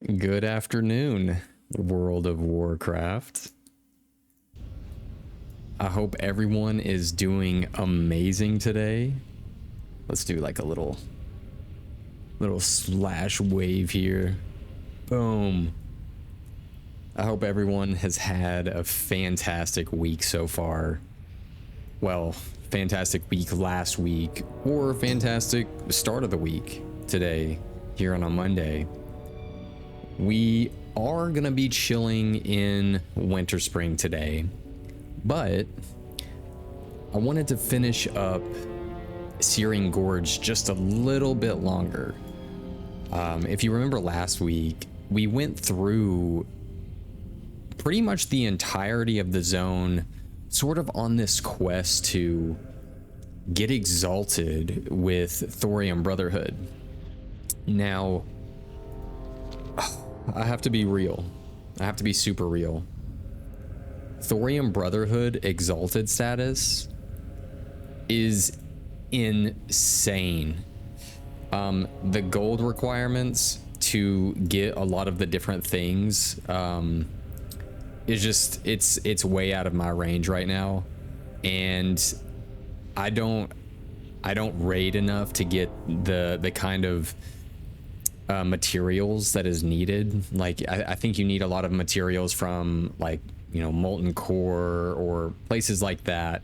Good afternoon, World of Warcraft. I hope everyone is doing amazing today. Let's do like a little slash wave here. Boom. I hope everyone has had a fantastic week so far. Well, fantastic week last week, or fantastic start of the week today, here on a Monday. We are gonna be chilling in Winter Spring today, but I wanted to finish up Searing Gorge just a little bit longer. If you remember last week, we went through pretty much the entirety of the zone, sort of on this quest to get exalted with Thorium Brotherhood. Now, I have to be real. I have to be super real. Thorium Brotherhood exalted status is insane. The gold requirements to get a lot of the different things is just it's way out of my range right now, and I don't raid enough to get the kind of materials that is needed. Like I think you need a lot of materials from, like, you know, Molten Core or places like that,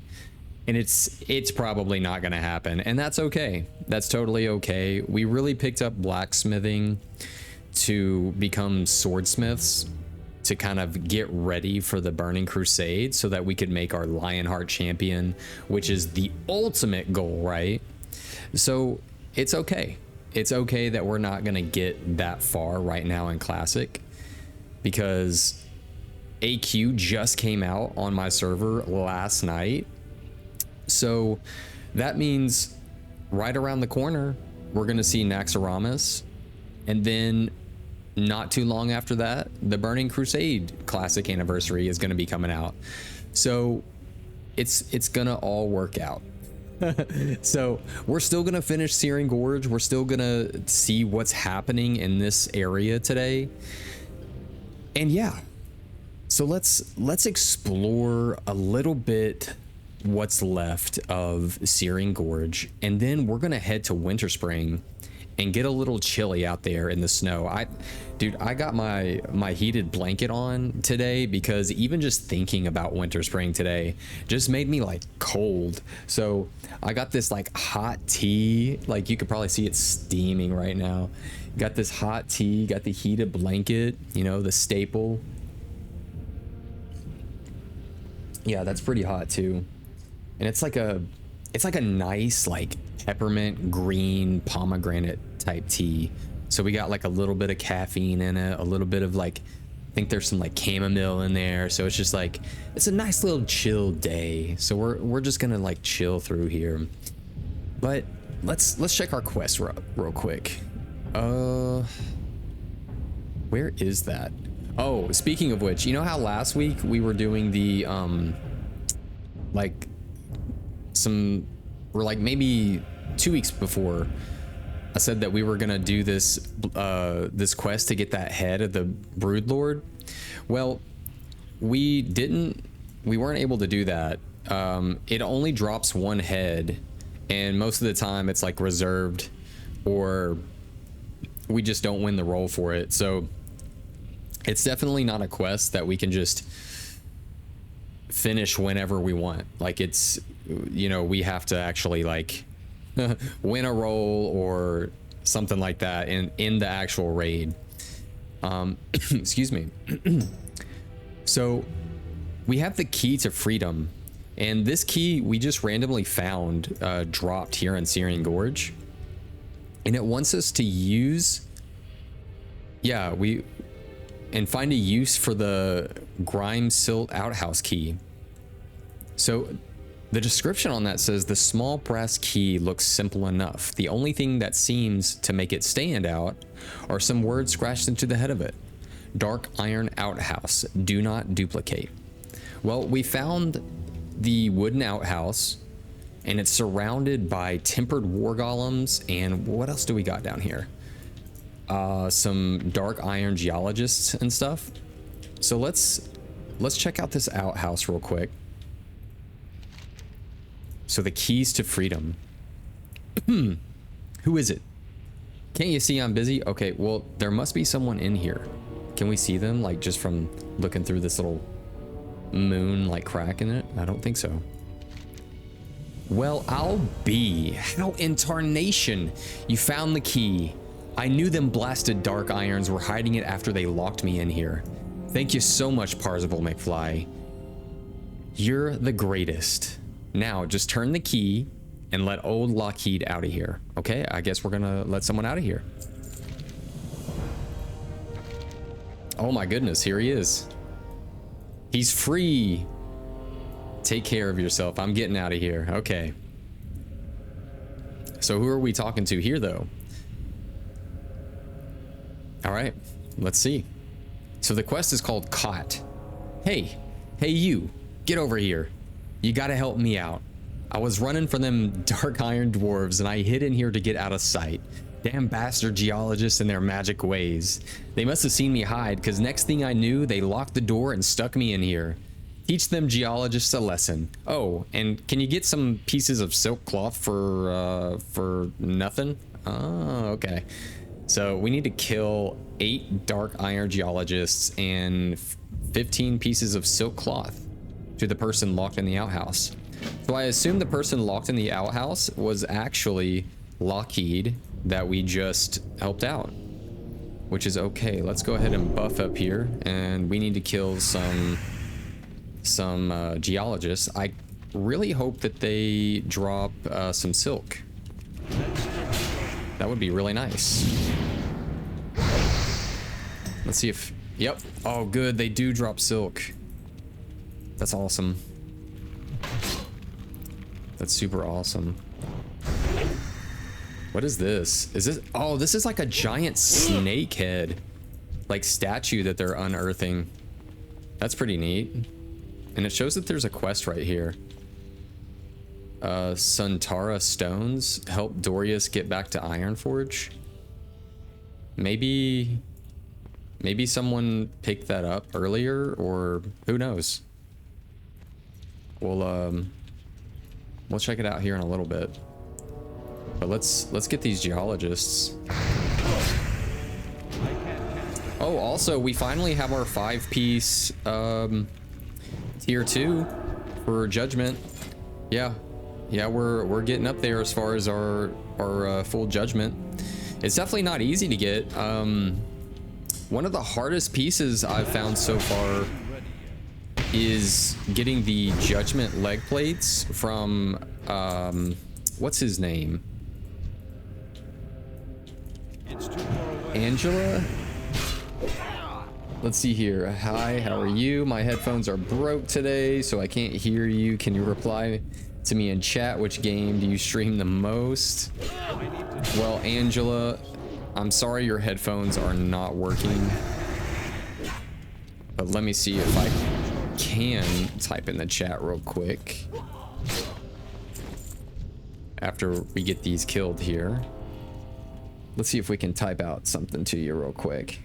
and it's probably not going to happen, and that's okay. That's totally okay. We really picked up blacksmithing to become swordsmiths, to kind of get ready for the Burning Crusade so that we could make our Lionheart champion, which is the ultimate goal, right? So it's okay. It's okay that we're not going to get that far right now in Classic, because AQ just came out on my server last night. So that means right around the corner, we're going to see Naxxramas, and then not too long after that, the Burning Crusade Classic Anniversary is going to be coming out. So it's going to all work out. So we're still going to finish Searing Gorge. We're still going to see what's happening in this area today. And yeah, so let's explore a little bit what's left of Searing Gorge, and then we're going to head to Winter Spring and get a little chilly out there in the snow. Dude, I got my heated blanket on today because even just thinking about Winter Spring today just made me like cold. So I got this like hot tea, like you could probably see it steaming right now. Got this hot tea, got the heated blanket, you know, the staple. Yeah, that's pretty hot too. And it's like a nice like peppermint green pomegranate type tea. So we got like a little bit of caffeine in it, a little bit of like, I think there's some like chamomile in there. So it's just like, it's a nice little chill day. So we're just gonna like chill through here. But let's check our quest real quick. Where is that? Oh, speaking of which, you know how last week we were doing the like or like maybe 2 weeks before, I said that we were gonna do this this quest to get that head of the Broodlord. Well, we weren't able to do that. It only drops one head, and most of the time it's like reserved, or we just don't win the roll for it. So it's definitely not a quest that we can just finish whenever we want. Like, it's, you know, we have to actually like win a roll or something like that in the actual raid. Excuse me. So we have the key to freedom, and this key we just randomly found dropped here in Searing Gorge, and it wants us to use, yeah, and find a use for the Grime Silt Outhouse key. So the description on that says the small brass key looks simple enough. The only thing that seems to make it stand out are some words scratched into the head of it. Dark Iron Outhouse, do not duplicate. Well, we found the wooden outhouse, and it's surrounded by tempered war golems, and what else do we got down here? some dark iron geologists and stuff. So let's check out this outhouse real quick. So the keys to freedom. Who is it? Can't you see I'm busy? Okay, well, there must be someone in here. Can we see them, like, just from looking through this little moon, like, crack in it? I don't think so. Well, I'll be. How in tarnation. You found the key. I knew them blasted dark irons were hiding it after they locked me in here. Thank you so much, Parzival McFly. You're the greatest. Now, just turn the key and let old Lockheed out of here. Okay, I guess we're gonna let someone out of here. Oh my goodness, here he is. He's free. Take care of yourself. I'm getting out of here. Okay. So who are we talking to here, though? All right, let's see. So the quest is called Caught. Hey you, get over here. You gotta help me out. I was running from them dark iron dwarves and I hid in here to get out of sight. Damn bastard geologists and their magic ways. They must have seen me hide, because next thing I knew, they locked the door and stuck me in here. Teach them geologists a lesson. Oh, and can you get some pieces of silk cloth for nothing? Oh, okay. So we need to kill 8 dark iron geologists and 15 pieces of silk cloth to the person locked in the outhouse. So I assume the person locked in the outhouse was actually Lockheed that we just helped out, which is okay. Let's go ahead and buff up here, and we need to kill some geologists. I really hope that they drop some silk. That would be really nice. Let's see if, yep. Oh good, they do drop silk. That's awesome. That's super awesome. What is this? Is this, oh, this is like a giant snake head, like statue that they're unearthing. That's pretty neat. And it shows that there's a quest right here. Suntara stones help Dorius get back to Ironforge. Maybe someone picked that up earlier, or who knows. We'll check it out here in a little bit. But let's get these geologists. Oh, also we finally have our 5-piece tier 2 for judgment. Yeah, we're getting up there as far as our full judgment. It's definitely not easy to get. One of the hardest pieces I've found so far is getting the judgment leg plates from what's his name? Angela? Let's see here. Hi, how are you? My headphones are broke today, so I can't hear you. Can you reply to me in chat? Which game do you stream the most? Well, Angela, I'm sorry your headphones are not working. But let me see if I can type in the chat real quick. After we get these killed here. Let's see if we can type out something to you real quick.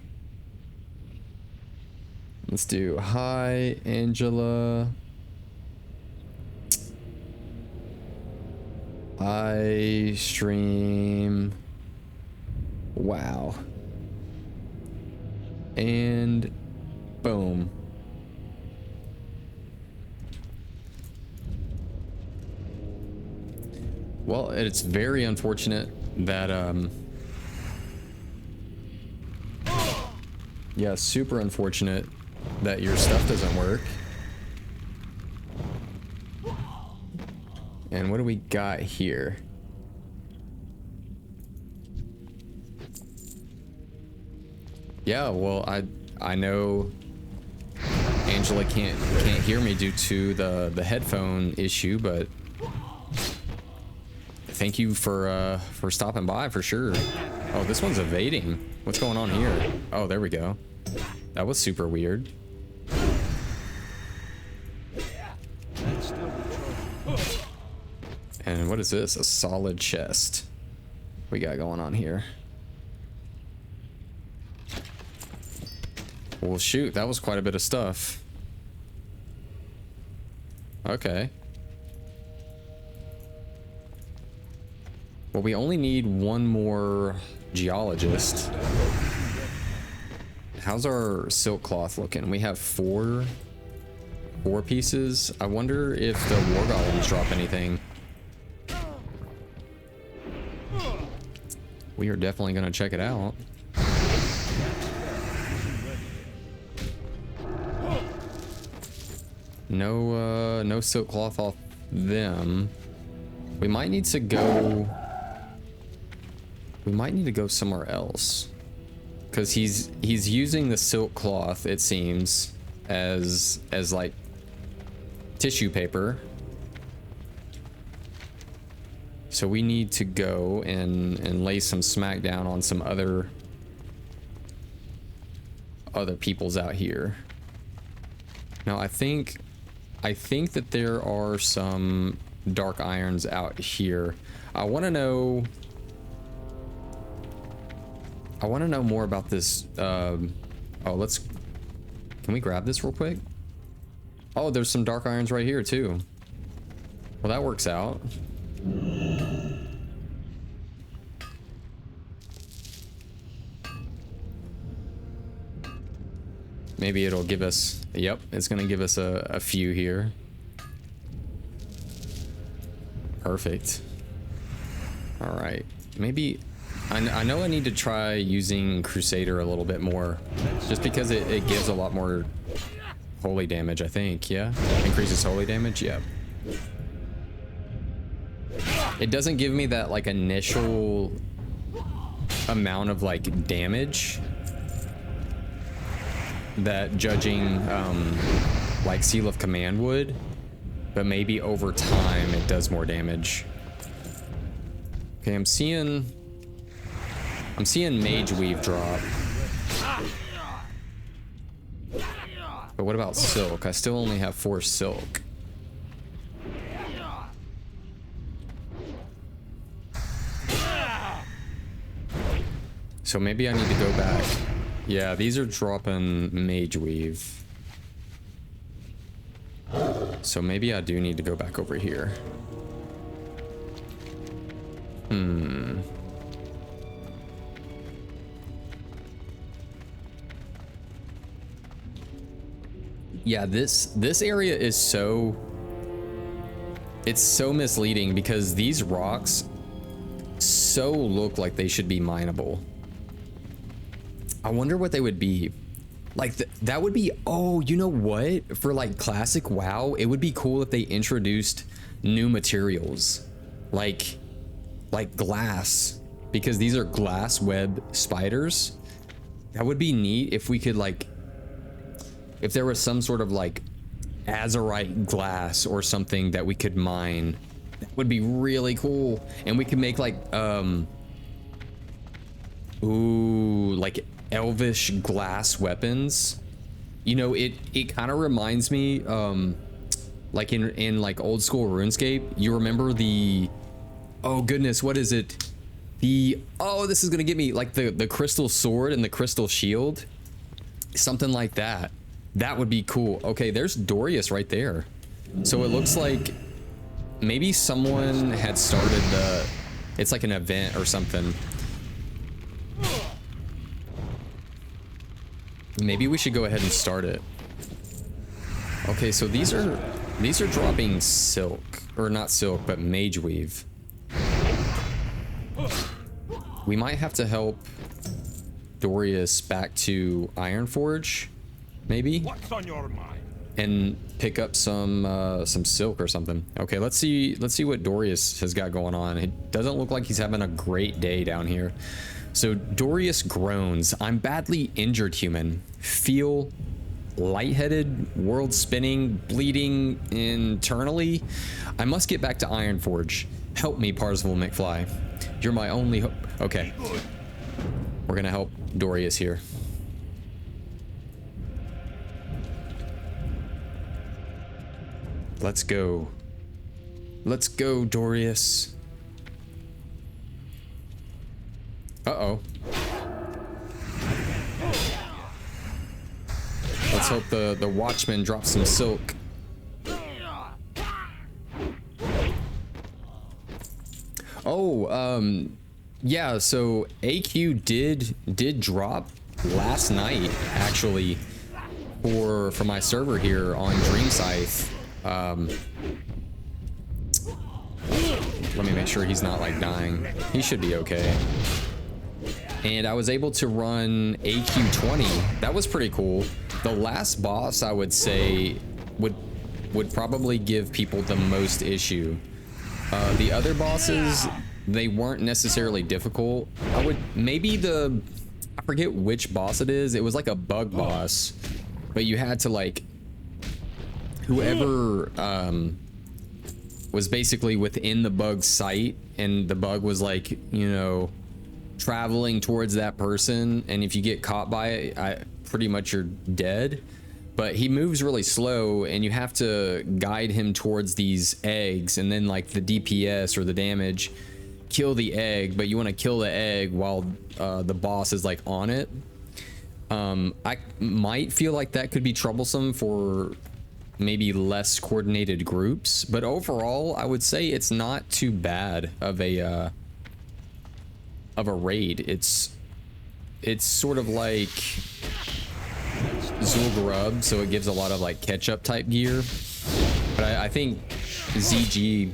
Let's do, hi, Angela. I stream WoW. And boom. Well, it's very unfortunate that yeah, super unfortunate that your stuff doesn't work. And what do we got here? Yeah, well, I know Angela can't hear me due to the headphone issue, but thank you for stopping by for sure. Oh, this one's evading. What's going on here? Oh, there we go. That was super weird. And what is this? A solid chest. We got going on here. Well, shoot, that was quite a bit of stuff. Okay. Well, we only need one more geologist. How's our silk cloth looking? We have four pieces. I wonder if the war golems drop anything. We are definitely gonna check it out. No silk cloth off them. We might need to go somewhere else, because he's using the silk cloth, it seems, as like tissue paper. So we need to go and lay some smack down on some other peoples out here. Now I think that there are some dark irons out here. I want to know more about this. Oh, can we grab this real quick? Oh, there's some dark irons right here too. Well, that works out. Maybe it'll give us, yep, it's gonna give us a few here. Perfect. All right, maybe, I know I need to try using Crusader a little bit more, just because it gives a lot more holy damage, I think. Yeah, increases holy damage. Yep. It doesn't give me that like initial amount of like damage that judging like Seal of Command would, but maybe over time it does more damage. Okay, I'm seeing Mage Weave drop. But what about silk? I still only have 4 silk. So maybe I need to go back. Yeah, these are dropping Mage Weave. So maybe I do need to go back over here. Yeah, this area is so misleading, because these rocks so look like they should be mineable. I wonder what they would be. Like that would be, oh, you know what? For like classic WoW, it would be cool if they introduced new materials, like glass, because these are glass web spiders. That would be neat if we could, like, if there was some sort of like azurite glass or something that we could mine. That would be really cool. And we could make like like elvish glass weapons. You know, it kind of reminds me like in like old school RuneScape. You remember the, oh goodness, what is it? The, oh, this is gonna get me, like the crystal sword and the crystal shield, something like that. That would be cool. Okay, there's Dorius right there. So it looks like maybe someone had started the, it's like an event or something. Maybe we should go ahead and start it. Okay, so these are dropping silk, or not silk, but Mage Weave. We might have to help Dorius back to Ironforge, maybe. What's on your mind? And pick up some silk or something. Okay, let's see what Dorius has got going on. It doesn't look like he's having a great day down here. So Dorius groans. I'm badly injured, human. Feel lightheaded, world spinning, bleeding internally. I must get back to Ironforge. Help me, Parzival McFly. You're my only hope. Okay. We're gonna help Dorius here. Let's go. Let's go, Dorius. Uh-oh. let's hope the Watchman drops some silk. Oh, yeah, so AQ did drop last night, actually, for my server here on Dream Scythe. Let me make sure he's not like dying. He should be okay. And I was able to run AQ20. That was pretty cool. The last boss, I would say, would probably give people the most issue. The other bosses, they weren't necessarily difficult. I forget which boss it is. It was like a bug boss, but you had to like, whoever was basically within the bug's sight, and the bug was like, you know, traveling towards that person, and if you get caught by it, pretty much you're dead. But he moves really slow, and you have to guide him towards these eggs, and then like the DPS or the damage, kill the egg, but you want to kill the egg while the boss is like on it. I might feel like that could be troublesome for maybe less coordinated groups, but overall I would say it's not too bad of a raid. It's sort of like Zul'Gurub, so it gives a lot of like catch-up type gear, but I think ZG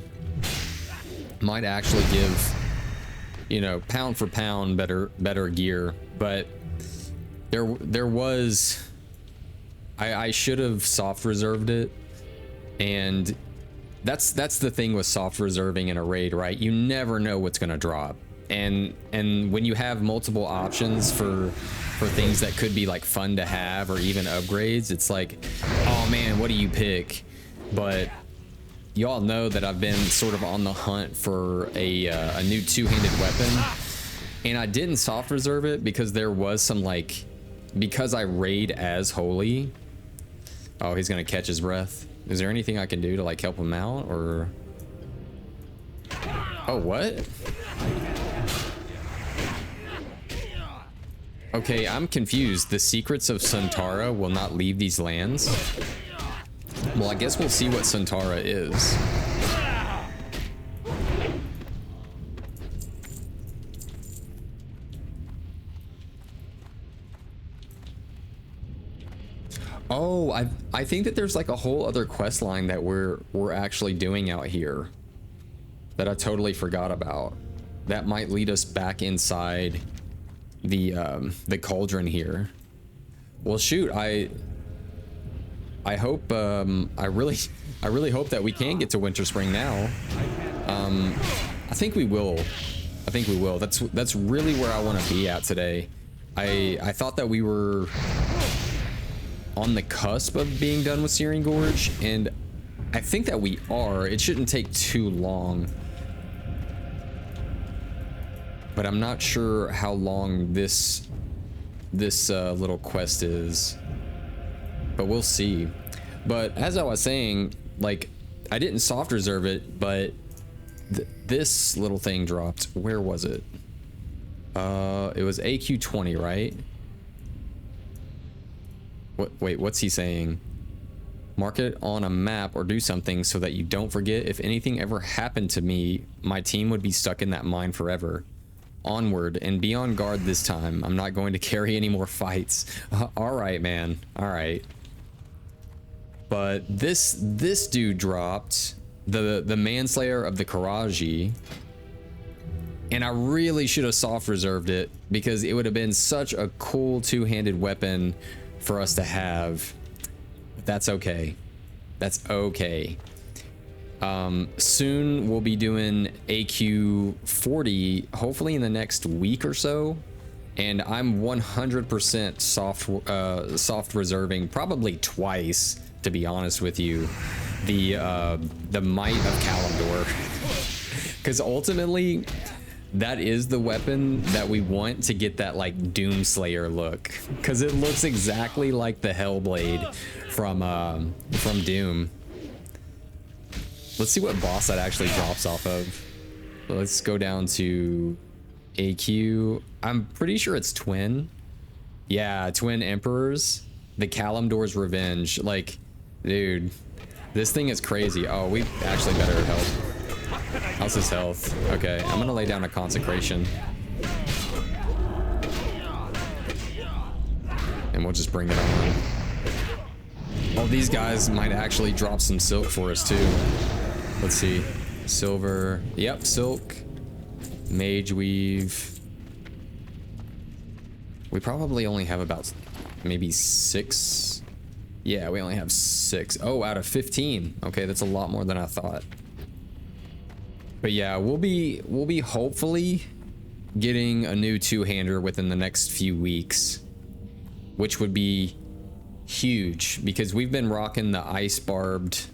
might actually give, you know, pound for pound better gear. But there was, I should have soft reserved it, and that's the thing with soft reserving in a raid, right? You never know what's gonna drop, and when you have multiple options for things that could be like fun to have or even upgrades, it's like, oh man, what do you pick? But you all know that I've been sort of on the hunt for a new two-handed weapon, and I didn't soft reserve it because there was some like, because I raid as holy. Oh, he's gonna catch his breath. Is there anything I can do to like help him out, or? Oh, what? Okay, I'm confused. The secrets of Suntara will not leave these lands. Well, I guess we'll see what Suntara is. Oh, I think that there's like a whole other quest line that we're actually doing out here that I totally forgot about. That might lead us back inside the cauldron here. Well, shoot, I hope I really hope that we can get to Winter Spring now. I think we will. That's really where I want to be at today. I thought that we were on the cusp of being done with Searing Gorge, and I think that we are. It shouldn't take too long, but I'm not sure how long this little quest is, but we'll see. But as I was saying, like, I didn't soft reserve it, but this little thing dropped. Where was it? It was AQ20, right? Wait, what's he saying? Mark it on a map or do something so that you don't forget. If anything ever happened to me, my team would be stuck in that mine forever. Onward, and be on guard this time. I'm not going to carry any more fights. All right, man. All right. But this dude dropped the Manslayer of the Karaji, and I really should have soft reserved it because it would have been such a cool two-handed weapon for us to have. But that's okay. That's okay. Soon we'll be doing AQ40, hopefully in the next week or so, and I'm 100% soft reserving, probably twice, to be honest with you, the Might of Kalimdor, because ultimately that is the weapon that we want to get that like Doomslayer look, because it looks exactly like the Hellblade from Doom. Let's see what boss that actually drops off of. Let's go down to AQ. I'm pretty sure it's Twin. Yeah, Twin Emperors. The Kalimdor's Revenge. Like, dude, this thing is crazy. Oh, we actually better help. How's his health? Okay, I'm gonna lay down a consecration. And we'll just bring it on. Oh, these guys might actually drop some silk for us too. Let's see. Silver. Yep, silk. Mage weave. We probably only have about maybe 6. Yeah, we only have 6. Oh, out of 15. Okay, that's a lot more than I thought. But yeah, we'll be hopefully getting a new two-hander within the next few weeks, which would be huge because we've been rocking the ice barbed,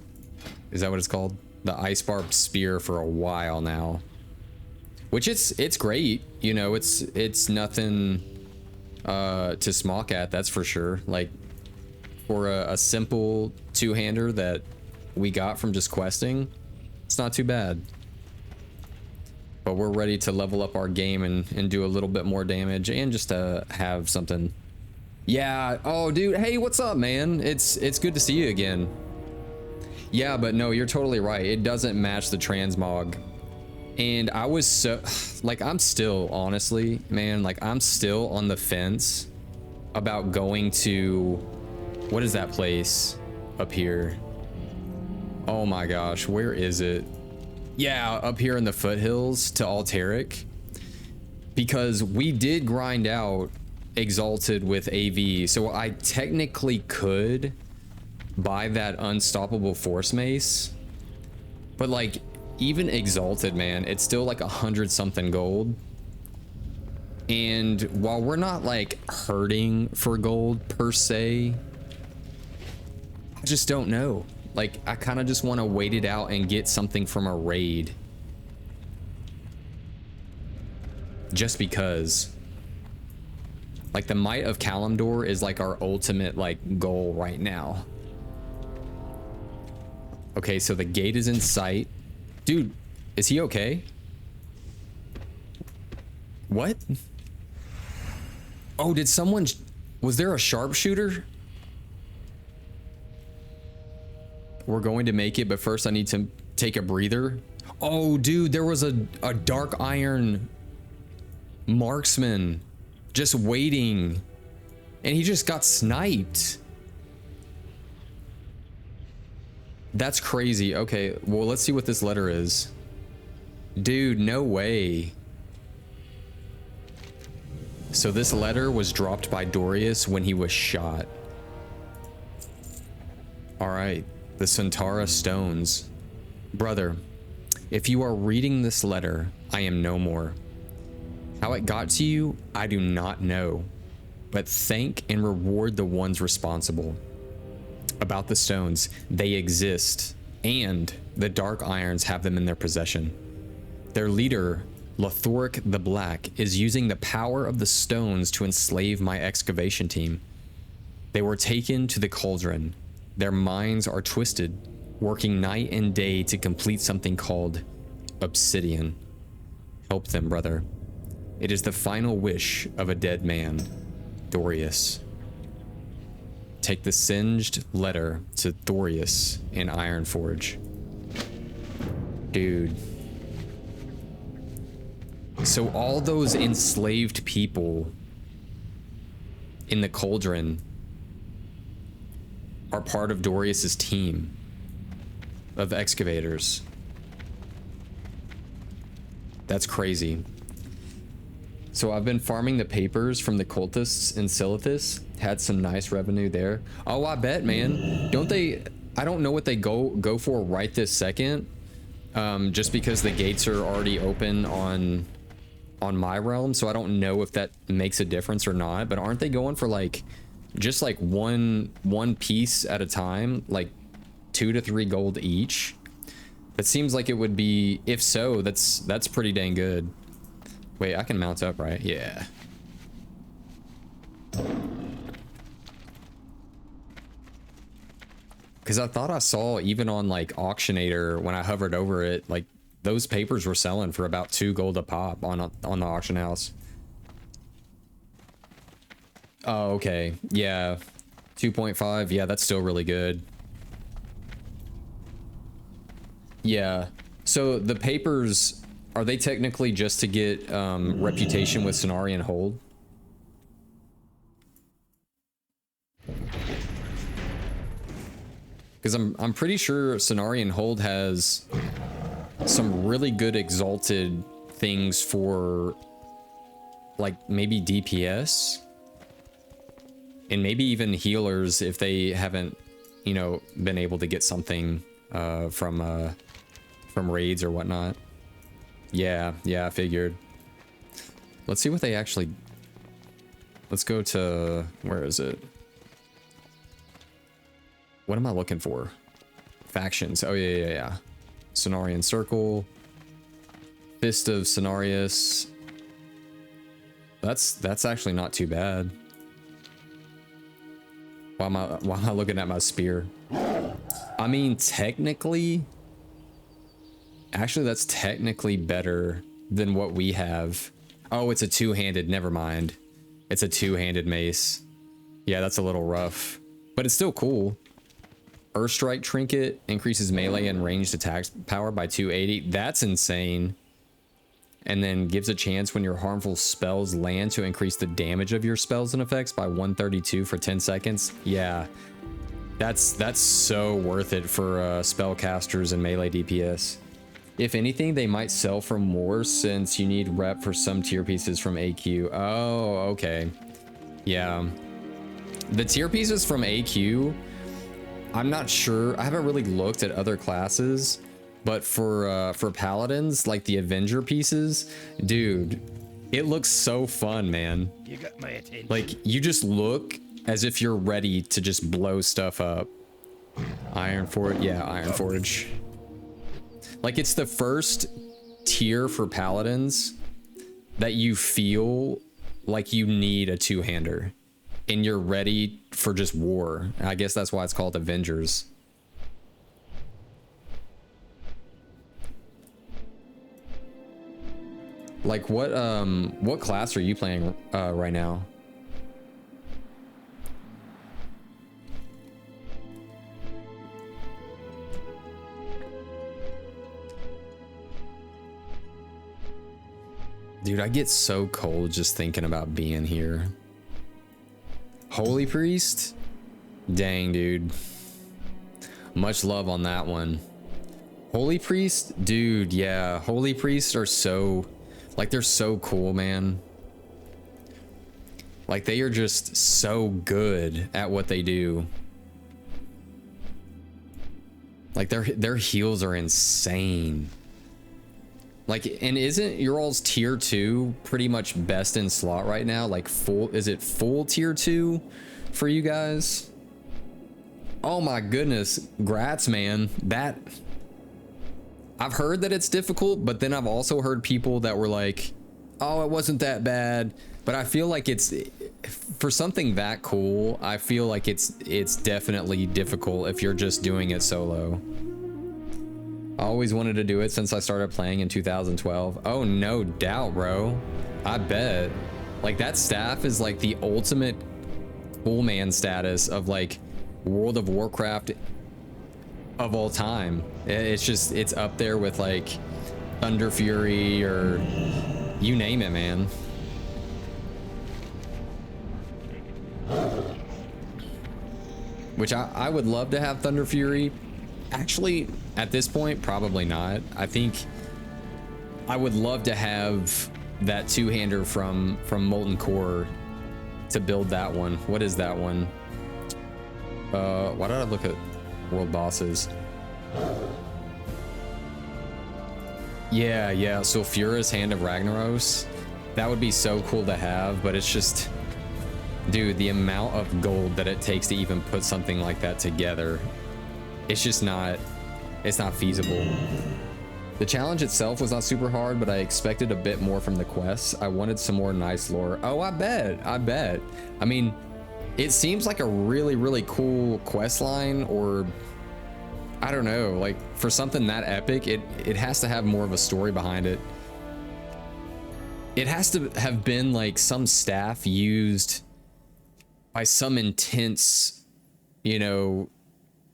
is that what it's called? The ice barbed spear for a while now, which it's great. You know, it's nothing to smock at, that's for sure. Like for a simple two-hander that we got from just questing, it's not too bad. But we're ready to level up our game and do a little bit more damage and just to have something. Yeah. Oh, dude. Hey, what's up, man? It's good to see you again. Yeah, but no, you're totally right. It doesn't match the transmog. And I was so like, I'm still honestly, man, like I'm still on the fence about going to, what is that place up here? Oh my gosh, where is it? Yeah, up here in the foothills to Alteric, because we did grind out Exalted with AV, so I technically could buy that unstoppable force mace, but like even Exalted, man, it's still like 100 something gold. And while we're not like hurting for gold per se, I just don't know. Like, I kind of just want to wait it out and get something from a raid. Just because. Like, the Might of Kalimdor is like our ultimate like goal right now. Okay, so the gate is in sight. Dude, is he okay? What? Oh, did someone... Was there a sharpshooter? We're going to make it, but first I need to take a breather. Oh, dude, there was a dark iron marksman just waiting, and he just got sniped. That's crazy. Okay, well, let's see what this letter is. Dude, no way. So this letter was dropped by Dorius when he was shot. All right. The Centaura Stones. Brother, if you are reading this letter, I am no more. How it got to you, I do not know, but thank and reward the ones responsible. About the stones, they exist, and the Dark Irons have them in their possession. Their leader, Lothoric the Black, is using the power of the stones to enslave my excavation team. They were taken to the cauldron. Their minds are twisted, working night and day to complete something called obsidian. Help them, brother. It is the final wish of a dead man, Dorius. Take the singed letter to Dorius in Ironforge. Dude. So all those enslaved people in the cauldron are part of Dorius's team of excavators. That's crazy. So I've been farming the papers from the cultists in Silithus. Had some nice revenue there. Oh, I bet, man. Don't they... I don't know what they go for right this second. Just because the gates are already open on my realm. So I don't know if that makes a difference or not. But aren't they going for like... just like one piece at a time, like 2 to 3 gold each? It seems like it would be, if so, that's pretty dang good. Wait, I can mount up, right? Yeah. Because I thought I saw even on like Auctionator when I hovered over it, like those papers were selling for about 2 gold a pop on the auction house. Oh, okay. Yeah. 2.5. Yeah, that's still really good. Yeah. So the papers, are they technically just to get reputation with Cenarian Hold? Because I'm pretty sure Cenarian Hold has some really good exalted things for like maybe DPS and maybe even healers if they haven't, you know, been able to get something from raids or whatnot. Yeah, I figured. Let's see what they actually... Let's go to... Where is it? What am I looking for? Factions. Oh, yeah. Cenarian Circle. Fist of Cenarius. That's actually not too bad. Why am I looking at my spear? I mean, technically... Actually, that's technically better than what we have. Oh, it's a two-handed. Never mind. It's a two-handed mace. Yeah, that's a little rough. But it's still cool. Earthstrike Trinket increases melee and ranged attack power by 280. That's insane. And then gives a chance when your harmful spells land to increase the damage of your spells and effects by 132 for 10 seconds. Yeah. That's so worth it for spellcasters and melee DPS. If anything, they might sell for more since you need rep for some tier pieces from AQ. Oh, okay. Yeah. The tier pieces from AQ, I'm not sure. I haven't really looked at other classes, but for Paladins, like the Avenger pieces, dude, it looks so fun, man. You got my attention. Like, you just look as if you're ready to just blow stuff up. Iron Forge. Yeah, Iron Forge. Like, it's the first tier for Paladins that you feel like you need a two-hander and you're ready for just war. I guess that's why it's called Avengers. Like, what class are you playing right now? Dude, I get so cold just thinking about being here. Holy Priest? Dang, dude. Much love on that one. Holy Priest? Dude, yeah. Holy Priests are so... Like, they're so cool, man. Like, they are just so good at what they do. Like, their heals are insane. Like, and isn't your all's tier 2 pretty much best in slot right now? Like, full, is it full tier 2 for you guys? Oh my goodness, grats, man. That, I've heard that it's difficult, but then I've also heard people that were like, oh, it wasn't that bad. But I feel like it's, for something that cool, I feel like it's definitely difficult if you're just doing it solo. I always wanted to do it since I started playing in 2012. Oh, no doubt, bro. I bet. Like, that staff is like the ultimate cool man status of like World of Warcraft of all time. It's just, it's up there with like Thunder Fury or you name it, man. Which I would love to have Thunder Fury. Actually, at this point, probably not. I think I would love to have that two-hander from Molten Core to build that one. What is that one? Why did I look at world bosses? Yeah, Sulfura's Hand of Ragnaros. That would be so cool to have, but it's just, dude, the amount of gold that it takes to even put something like that together, it's just not, it's not feasible. The challenge itself was not super hard, but I expected a bit more from the quests. I wanted some more nice lore. Oh, I bet. I mean, it seems like a really, really cool quest line, or I don't know, like for something that epic, it has to have more of a story behind it. It has to have been like some staff used by some intense you know,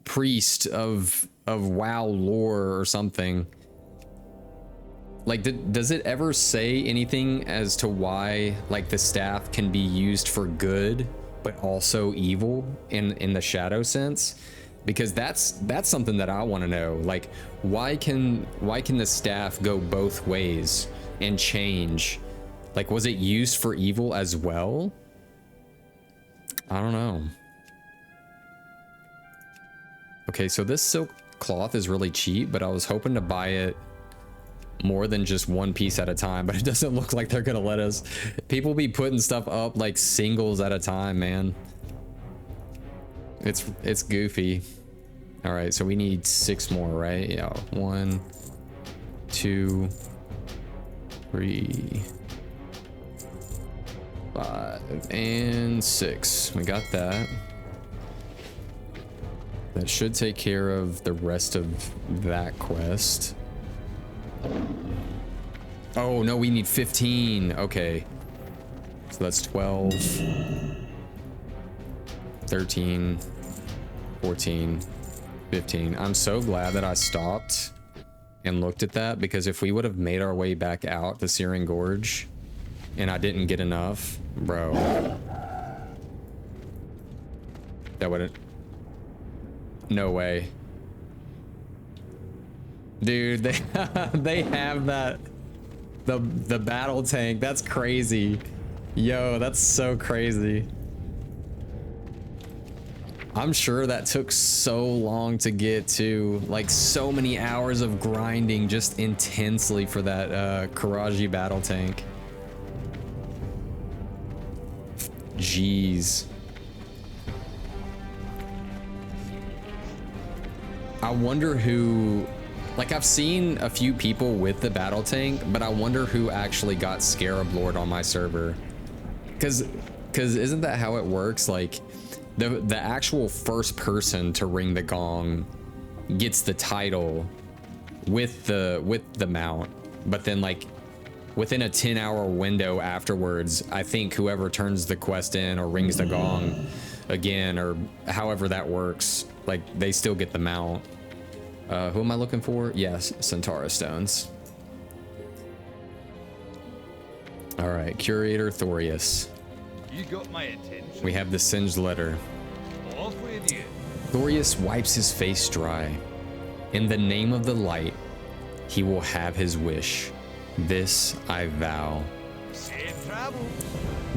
priest of WoW lore or something. Like, does it ever say anything as to why, like, the staff can be used for good but also evil in the shadow sense? Because that's something that I want to know. Like, why can the staff go both ways and change? Like, was it used for evil as well? I don't know. Okay, so this silk cloth is really cheap, but I was hoping to buy it more than just one piece at a time, but it doesn't look like they're gonna let us. People be putting stuff up like singles at a time, man. It's goofy. All right, so we need 6 more, right? Yeah, 1, 2, 3, 5, and 6. We got that. That should take care of the rest of that quest. Oh no, we need 15. Okay, so that's 12, 13, 14, 15. I'm so glad that I stopped and looked at that, because if we would have made our way back out to Searing Gorge and I didn't get enough, bro, that wouldn't, no way. Dude, they have that, the battle tank. That's crazy. Yo, that's so crazy. I'm sure that took so long to get to, like, so many hours of grinding just intensely for that Karaji battle tank. Jeez. I wonder who, like, I've seen a few people with the battle tank, but I wonder who actually got Scarab Lord on my server. Cause isn't that how it works? Like, the actual first person to ring the gong gets the title with the mount, but then, like, within a 10-hour window afterwards, I think whoever turns the quest in or rings the gong again, or however that works, like, they still get the mount. Who am I looking for? Yes, Centaura Stones. All right, Curator Thorius. You got my attention. We have the Singed Letter. Off with you. Thorius wipes his face dry. In the name of the light, he will have his wish. This I vow. Safe travel.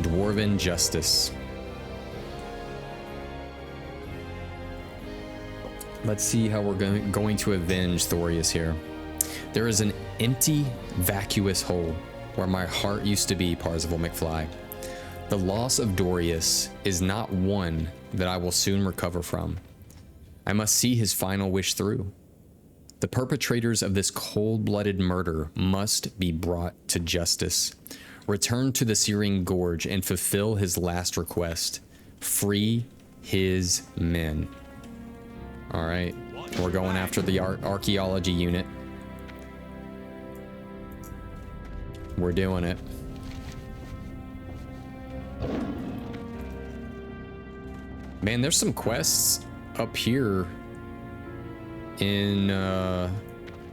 Dwarven Justice. Let's see how we're going to avenge Thorius here. There is an empty, vacuous hole where my heart used to be, Parzival McFly. The loss of Dorius is not one that I will soon recover from. I must see his final wish through. The perpetrators of this cold-blooded murder must be brought to justice. Return to the Searing Gorge and fulfill his last request. Free his men. All right, we're going after the archaeology unit. We're doing it. Man, there's some quests up here in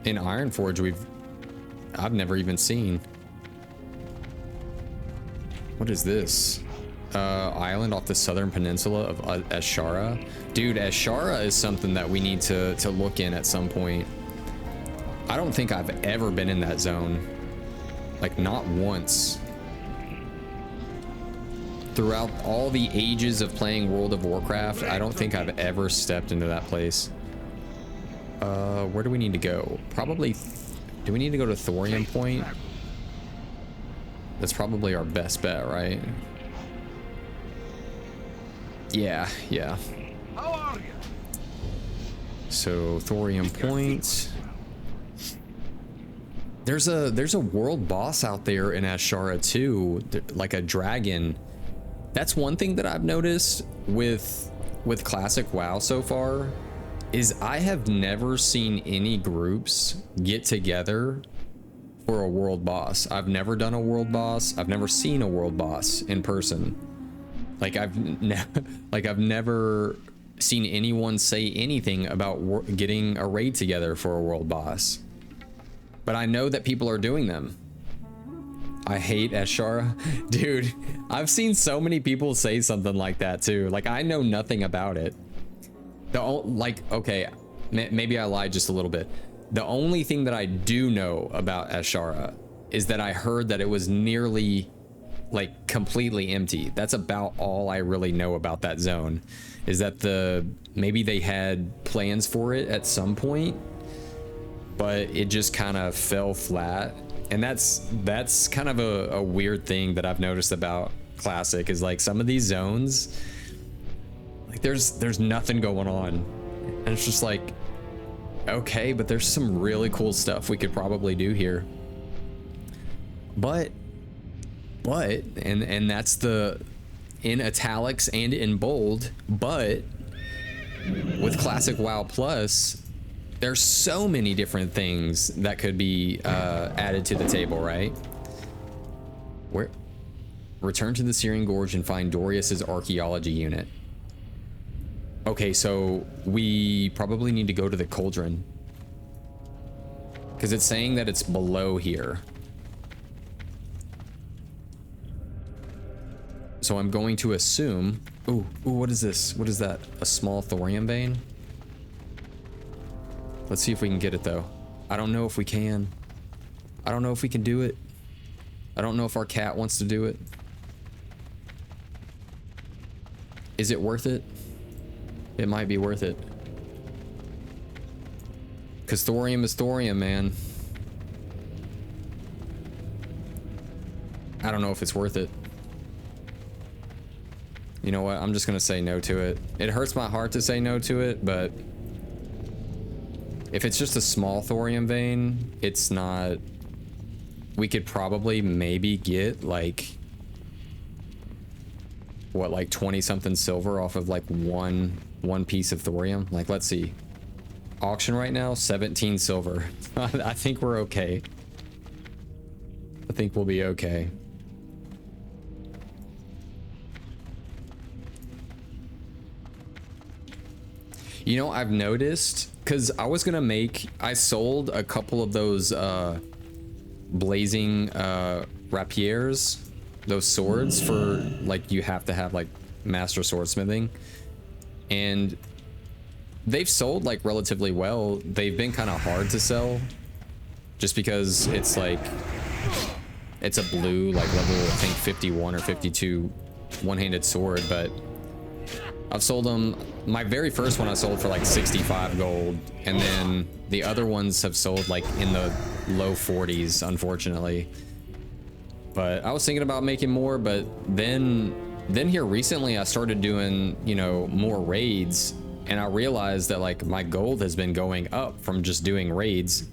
Ironforge I've never even seen. What is this? Island off the southern peninsula of Ashara. Dude, Ashara is something that we need to look in at some point. I don't think I've ever been in that zone. Like, not once. Throughout all the ages of playing World of Warcraft, I don't think I've ever stepped into that place. Where do we need to go? Probably, do we need to go to Thorium Point? That's probably our best bet, right? Yeah. How are you? So Thorium Point. There's a world boss out there in Ashara too, like a dragon. That's one thing that I've noticed with classic WoW so far, is I have never seen any groups get together for a world boss. I've never done a world boss. I've never seen a world boss in person. Like I've never seen anyone say anything about getting a raid together for a world boss. But I know that people are doing them. I hate Ashara. Dude, I've seen so many people say something like that too. Like, I know nothing about it. Okay, maybe I lied just a little bit. The only thing that I do know about Ashara is that I heard that it was nearly, like, completely empty. That's about all I really know about that zone. Is that maybe they had plans for it at some point, but it just kind of fell flat. And that's kind of a weird thing that I've noticed about Classic, is like some of these zones, like there's nothing going on, and it's just like, okay, but there's some really cool stuff we could probably do here. But and that's the, in italics and in bold, but with Classic WoW Plus, there's so many different things that could be added to the table, right? Return to the Searing Gorge and find Dorius's archaeology unit. Okay, so we probably need to go to the cauldron, because it's saying that it's below here. So I'm going to assume, ooh, what is this? What is that? A small thorium vein? Let's see if we can get it though. I don't know if we can. I don't know if we can do it. I don't know if our cat wants to do it. Is it worth it? It might be worth it. Because thorium is thorium, man. I don't know if it's worth it. You know what? I'm just gonna say no to it. It hurts my heart to say no to it, but if it's just a small thorium vein, it's not. We could probably maybe get like, what, like 20 something silver off of like one piece of thorium. Like, let's see, auction right now, 17 silver. I think we're okay. I think we'll be okay. You know, I've noticed, because I sold a couple of those blazing rapiers, those swords, for like, you have to have like master swordsmithing, and they've sold like relatively well. They've been kind of hard to sell just because it's like, it's a blue, like level, I think 51 or 52 one-handed sword, but I've sold them. My very first one I sold for like 65 gold, and then the other ones have sold like in the low 40s, unfortunately. But I was thinking about making more, but then here recently I started doing, you know, more raids, and I realized that like my gold has been going up from just doing raids.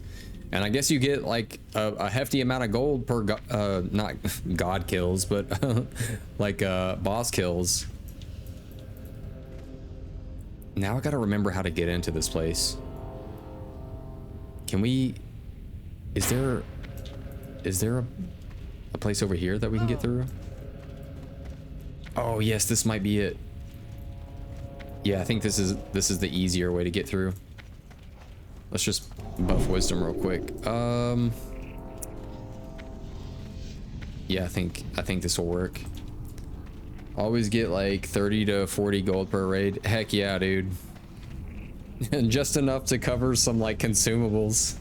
And I guess you get like a hefty amount of gold per not god kills, but like boss kills. Now I gotta remember how to get into this place. Can we... Is there a place over here that we can get through? Oh yes, this might be it. Yeah, I think this is the easier way to get through. Let's just buff wisdom real quick. Yeah, I think this will work. Always get like 30 to 40 gold per raid. Heck yeah, dude. And just enough to cover some like consumables.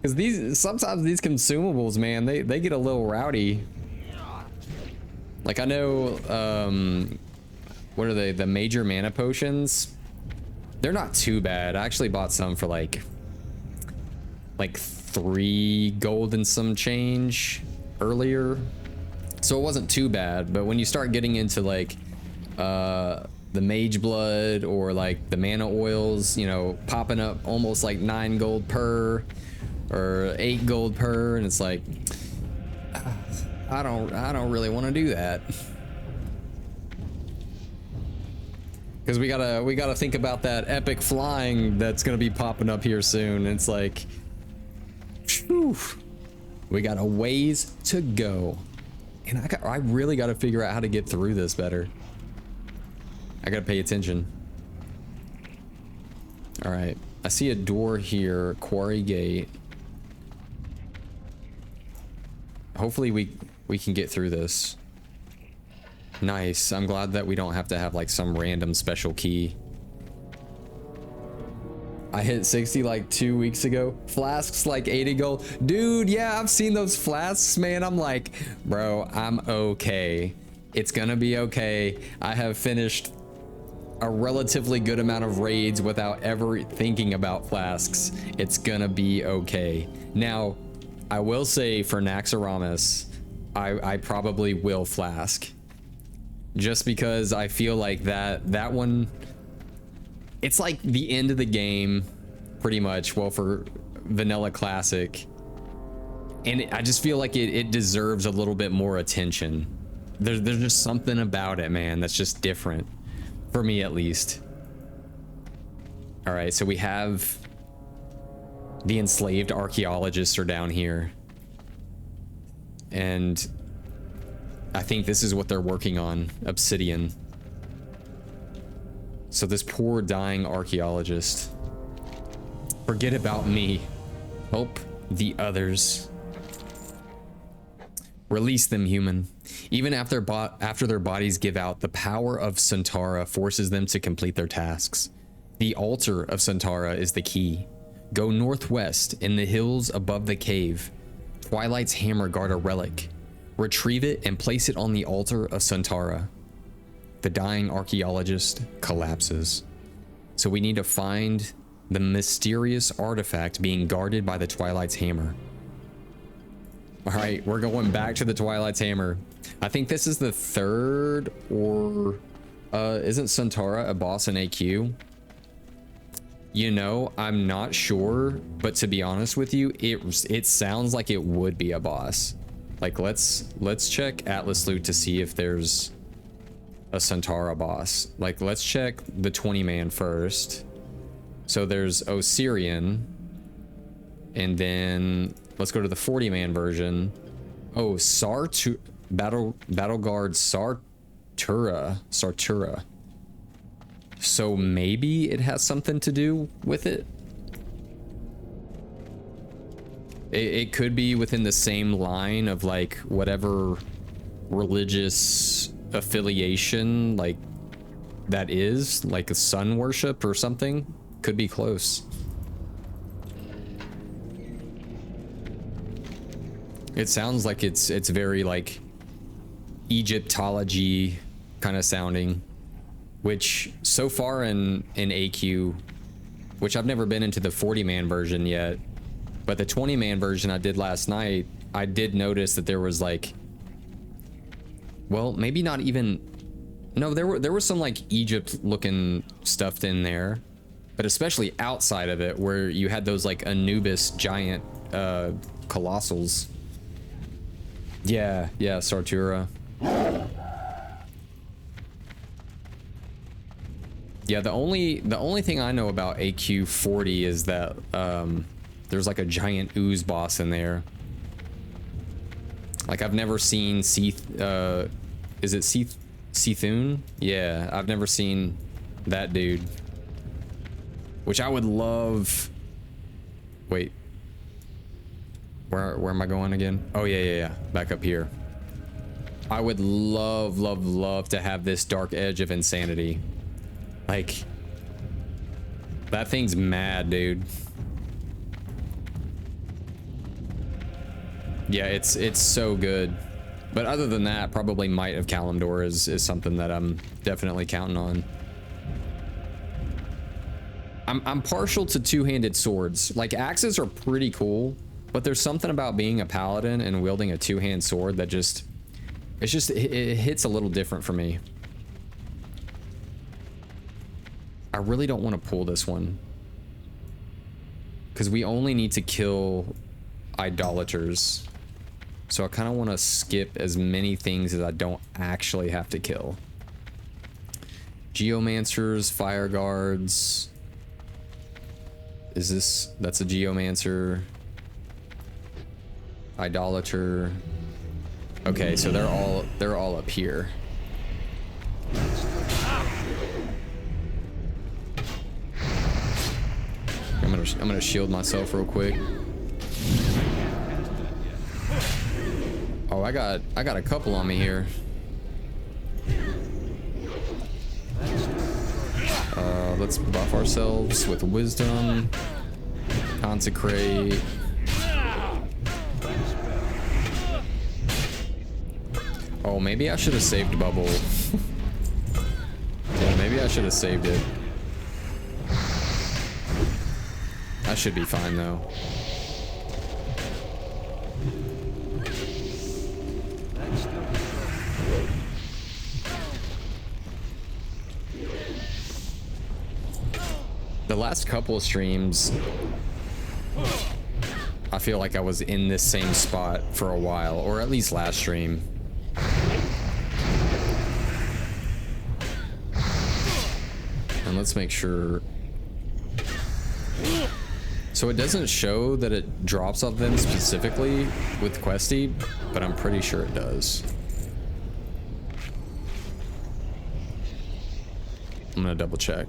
Because sometimes these consumables, man, they get a little rowdy. Like I know, what are they? The major mana potions. They're not too bad. I actually bought some for like 3 gold and some change earlier. So it wasn't too bad, but when you start getting into like the mage blood or like the mana oils, you know, popping up almost like 9 gold per or 8 gold per, and it's like, I don't really want to do that. Because we gotta think about that epic flying that's gonna be popping up here soon. It's like, whew, we got a ways to go. And I really got to figure out how to get through this better. I got to pay attention. All right, I see a door here, quarry gate. Hopefully we can get through this. Nice. I'm glad that we don't have to have like some random special key. I hit 60 like 2 weeks ago. Flasks like 80 gold. Dude, yeah, I've seen those flasks, man. I'm like, bro, I'm okay. It's gonna be okay. I have finished a relatively good amount of raids without ever thinking about flasks. It's gonna be okay. Now, I will say for Naxxramas, I probably will flask. Just because I feel like that one, it's like the end of the game, pretty much. Well, for Vanilla Classic. And I just feel like it deserves a little bit more attention. There's just something about it, man, that's just different. For me, at least. All right, so we have the enslaved archaeologists are down here. And I think this is what they're working on, obsidian. So this poor dying archaeologist. Forget about me. Help the others. Release them, human. Even after their bodies give out, the power of Santara forces them to complete their tasks. The altar of Santara is the key. Go northwest in the hills above the cave. Twilight's hammer guard a relic. Retrieve it and place it on the altar of Santara. The dying archaeologist collapses. So we need to find the mysterious artifact being guarded by the Twilight's hammer. All right, we're going back to the Twilight's hammer. I think this is the third, or isn't Santara a boss in AQ? You know, I'm not sure, but to be honest with you, it sounds like it would be a boss. Like let's check Atlas Loot to see if there's a Santara boss. Like let's check the 20-man first. So there's Osirian, and then let's go to the 40-man version. Oh, Battle Guard Sartura. So maybe it has something to do with it. It could be within the same line of like whatever religious affiliation like that is, like a sun worship or something. Could be close. It sounds like it's very like Egyptology kind of sounding, which so far in AQ, which I've never been into the 40-man version yet, but the 20-man version I did last night, I did notice that there was like, well, maybe not even, no, there was some like Egypt looking stuff in there, but especially outside of it where you had those like Anubis giant colossals. Yeah, Sartura. Yeah, the only thing I know about AQ40 is that there's like a giant ooze boss in there. Like I've never seen is it Sethune? Yeah, I've never seen that dude. Which I would love. Wait. Where am I going again? Oh yeah. Back up here. I would love to have this dark edge of insanity. Like, that thing's mad, dude. Yeah, it's so good. But other than that, probably Might of Kalimdor is something that I'm definitely counting on. I'm partial to two-handed swords. Like, axes are pretty cool, but there's something about being a paladin and wielding a two-hand sword that just, it hits a little different for me. I really don't want to pull this one, because we only need to kill idolaters. So I kind of want to skip as many things as I don't actually have to kill. Geomancers, fire guards. That's a geomancer. Idolater. Okay, so they're all up here. I'm gonna shield myself real quick. Oh, I got a couple on me here. Let's buff ourselves with wisdom. Consecrate. Oh, maybe I should have saved bubble. Yeah, maybe I should have saved it. I should be fine though. The last couple of streams, I feel like I was in this same spot for a while, or at least last stream. And let's make sure. So it doesn't show that it drops off them specifically with Questy, but I'm pretty sure it does. I'm gonna double check.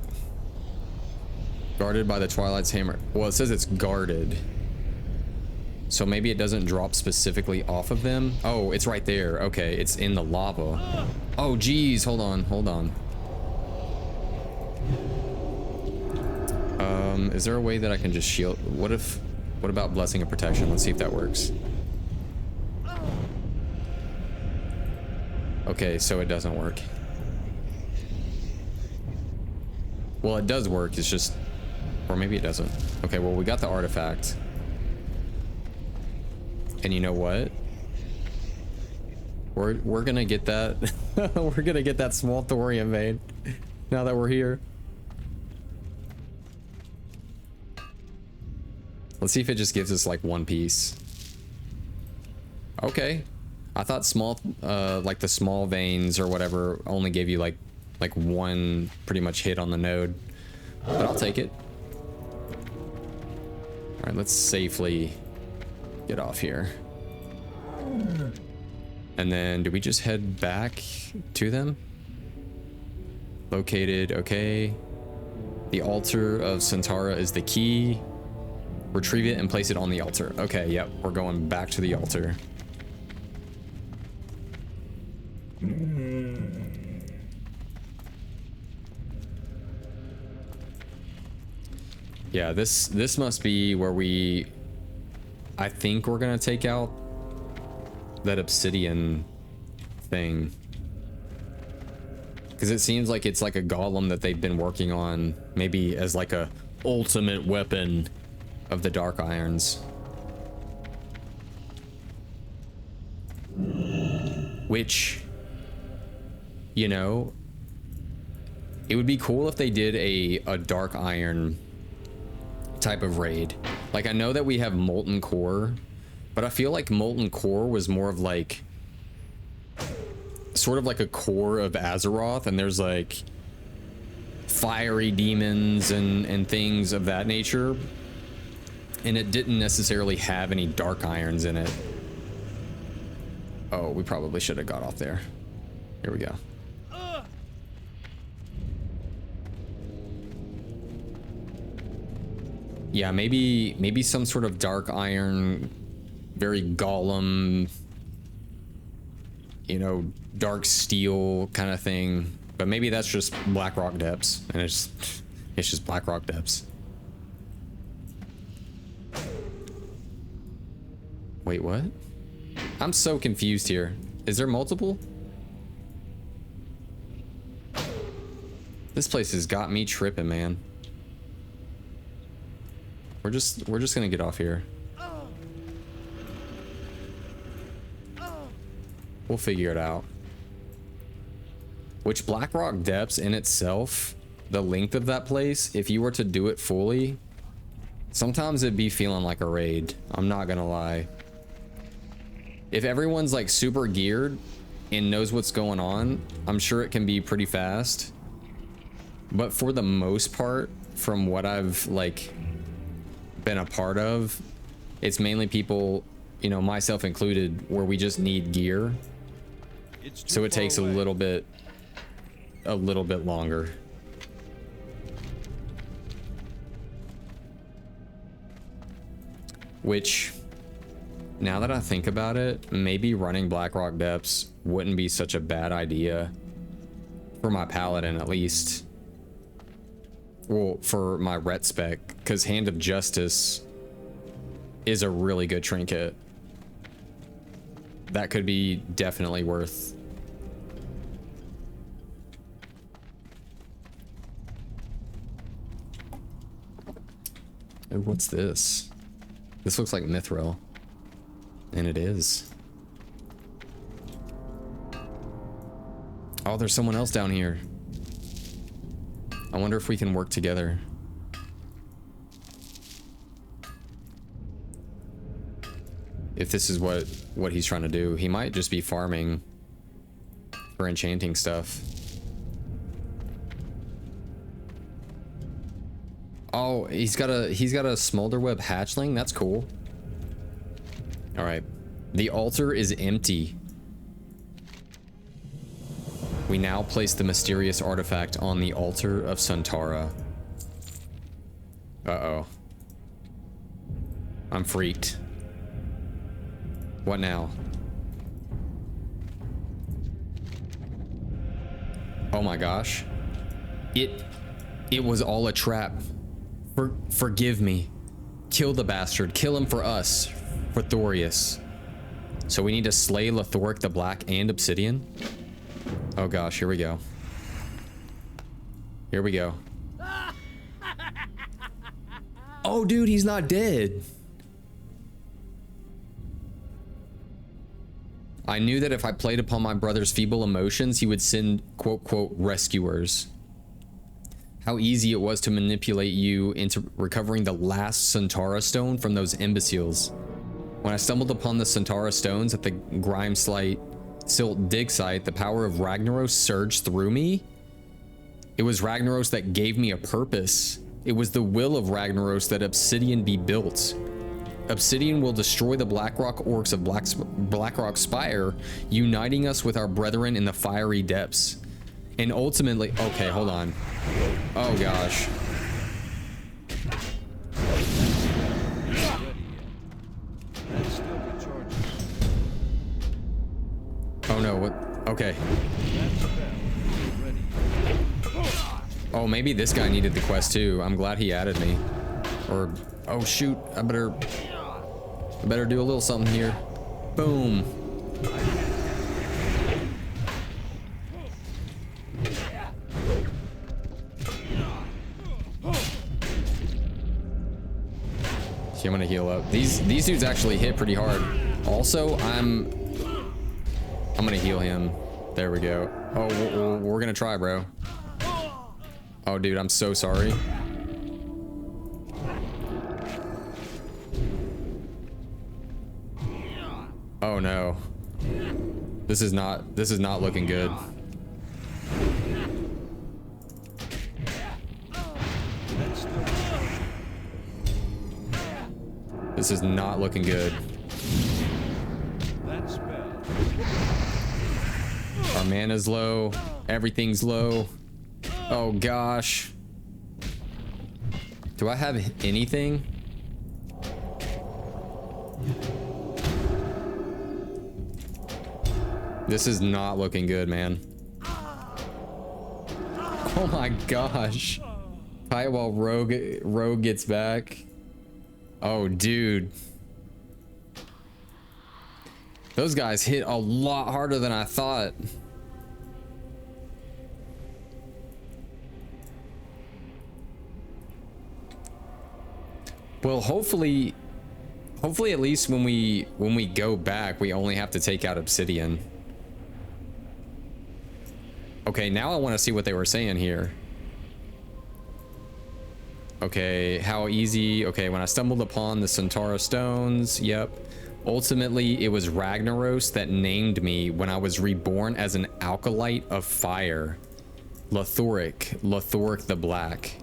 Guarded by the Twilight's hammer. Well, it says it's guarded. So maybe it doesn't drop specifically off of them. Oh, it's right there. Okay, it's in the lava. Oh, geez. Hold on. Is there a way that I can just shield? What about Blessing of Protection? Let's see if that works. Okay, so it doesn't work. Well, it does work. It's just, or maybe it doesn't. Okay, well, we got the artifact. And you know what? We're gonna get that. We're gonna get that small thorium vein now that we're here. Let's see if it just gives us like one piece. Okay. I thought small, like the small veins or whatever only gave you like one pretty much hit on the node, but I'll take it. All right, let's safely get off here. And then do we just head back to them? Located, okay. The altar of Centaura is the key. Retrieve it and place it on the altar. Okay, yep, we're going back to the altar. Yeah, this must be where I think we're gonna take out that obsidian thing. Because it seems like it's like a golem that they've been working on, maybe as like a ultimate weapon of the Dark Irons. Which, you know, it would be cool if they did a Dark Iron type of raid. Like, I know that we have Molten Core, but I feel like Molten Core was more of like sort of like a core of Azeroth, and there's like fiery demons and things of that nature, and it didn't necessarily have any Dark Irons in it. Oh, we probably should have got off there. Here we go. Yeah, maybe some sort of Dark Iron, very golem, you know, dark steel kind of thing. But maybe that's just Blackrock Depths, and it's just Blackrock Depths. Wait, what? I'm so confused here. Is there multiple? This place has got me tripping, man. We're just gonna get off here. We'll figure it out. Which Blackrock Depths in itself, the length of that place, if you were to do it fully, sometimes it'd be feeling like a raid. I'm not gonna lie. If everyone's like super geared and knows what's going on, I'm sure it can be pretty fast. But for the most part, from what I've like been a part of, it's mainly people, you know, myself included, where we just need gear. So it takes a little bit longer. which, now that I think about it, maybe running Blackrock Depths wouldn't be such a bad idea. For my Paladin, at least. Well, for my Ret spec, because Hand of Justice is a really good trinket. That could be definitely worth. Oh, what's this? This looks like Mithril. And it is. Oh, there's someone else down here. I wonder if we can work together. If this is what he's trying to do. He might just be farming for enchanting stuff. Oh, he's got a Smolderweb hatchling. That's cool. All right. The altar is empty. We now place the mysterious artifact on the altar of Suntara. Uh-oh. I'm freaked. What now? Oh my gosh. It was all a trap. Forgive me. Kill the bastard. Kill him for us. For Thorius. So we need to slay Lothoric the Black and Obsidian? Oh gosh, here we go. Here we go. Oh dude, he's not dead. I knew that if I played upon my brother's feeble emotions, he would send quote quote rescuers. How easy it was to manipulate you into recovering the last Suntara stone from those imbeciles. When I stumbled upon the Suntara stones at the Silt dig site, the power of Ragnaros surged through me. It was Ragnaros that gave me a purpose. It was the will of Ragnaros that Obsidian be built. Obsidian will destroy the Blackrock orcs of Blackrock Spire, uniting us with our brethren in the fiery depths. And ultimately, okay, hold on. Oh gosh. Oh no, what? Okay. Oh, maybe this guy needed the quest too. I'm glad he added me. Or, oh shoot, I better do a little something here. Boom. See, I'm gonna heal up. These dudes actually hit pretty hard. Also, I'm gonna heal him. There we go. Oh, we're gonna try, bro. Oh, dude, I'm so sorry. Oh no. This is not looking good. This is not looking good. Our mana's low. Everything's low. Oh gosh. Do I have anything? This is not looking good, man. Oh my gosh. Hi, while Rogue gets back. Oh, dude. Those guys hit a lot harder than I thought. Well, hopefully at least when we go back, we only have to take out Obsidian. Okay, now I want to see what they were saying here. Okay, how easy. Okay, when I stumbled upon the Suntara stones, yep. Ultimately, it was Ragnaros that named me when I was reborn as an alkalite of fire. Lothoric the Black.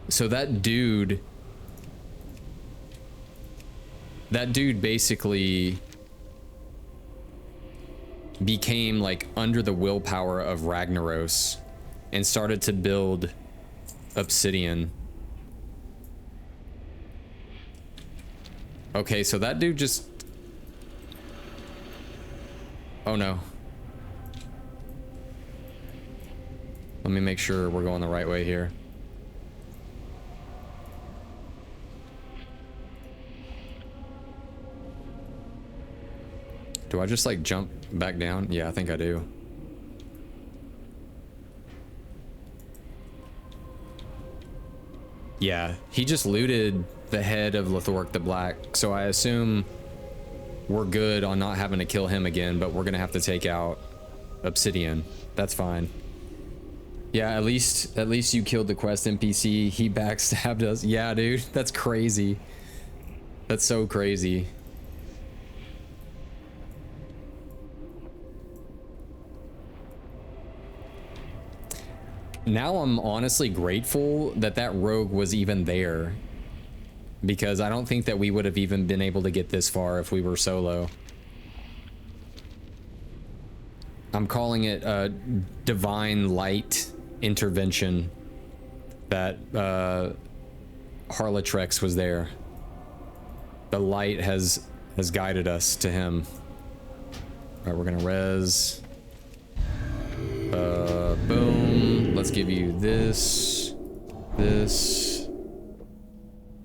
So that dude basically became like under the willpower of Ragnaros and started to build Obsidian. Okay, so that dude just... Oh no. Let me make sure we're going the right way here. Do I just like jump back down? Yeah, I think I do. Yeah, he just looted the head of Lothoric the Black, so I assume we're good on not having to kill him again, but we're gonna have to take out Obsidian. That's fine. Yeah, at least you killed the quest NPC. He backstabbed us. Yeah, dude, that's crazy. That's so crazy. Now I'm honestly grateful that that rogue was even there, because I don't think that we would have even been able to get this far if we were solo. I'm calling it a divine light intervention that Harlotrex was there. The light has guided us to him. All right, we're gonna res. Boom. Let's give you this.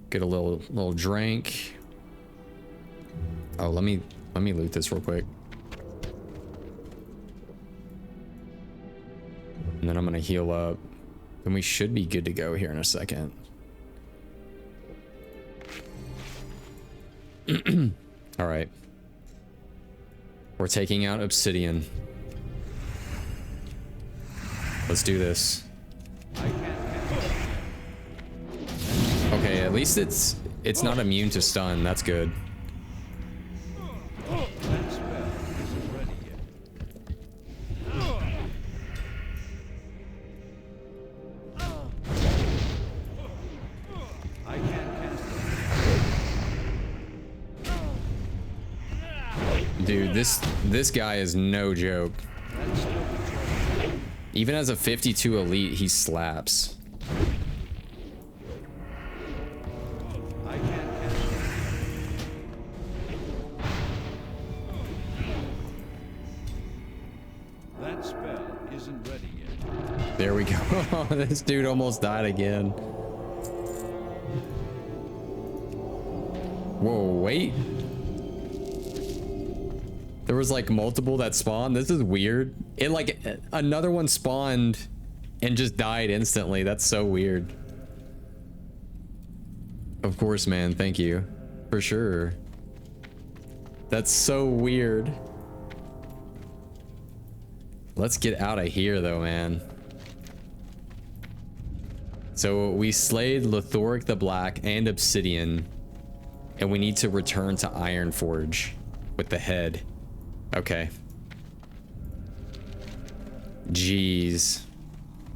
Get a little drink. Oh, let me loot this real quick. And then I'm gonna heal up. And we should be good to go here in a second. All right. We're taking out Obsidian. Let's do this. Okay, at least it's not immune to stun. That's good. Dude, this guy is no joke. Even as a 52 elite, he slaps. That spell isn't ready yet. There we go. This dude almost died again. Whoa, wait. There was like multiple that spawned. This is weird. It like another one spawned and just died instantly. That's so weird. Of course, man. Thank you. For sure. That's so weird. Let's get out of here though, man. So we slayed Lothoric the Black and Obsidian, and we need to return to Ironforge with the head. Okay. Jeez.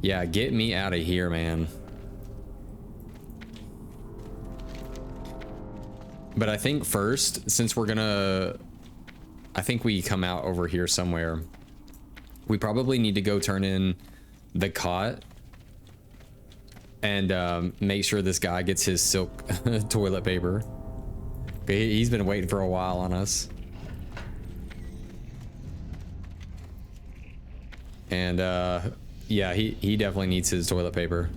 Yeah, get me out of here, man. But I think first, since we're gonna... I think we come out over here somewhere. We probably need to go turn in the cot and make sure this guy gets his silk toilet paper. He's been waiting for a while on us. And yeah, he definitely needs his toilet paper.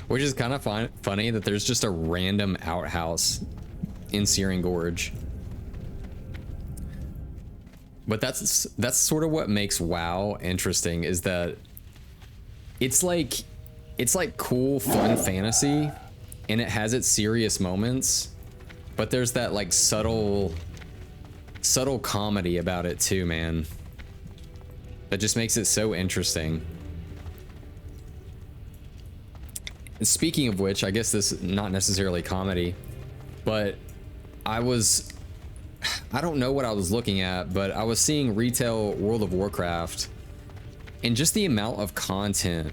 Which is kind of funny that there's just a random outhouse in Searing Gorge. But that's sort of what makes WoW interesting, is that it's like cool, fun fantasy, and it has its serious moments, but there's that like subtle comedy about it too, man. That just makes it so interesting. Speaking of which, I guess this is not necessarily comedy, but I don't know what I was looking at, but I was seeing retail World of Warcraft, and just the amount of content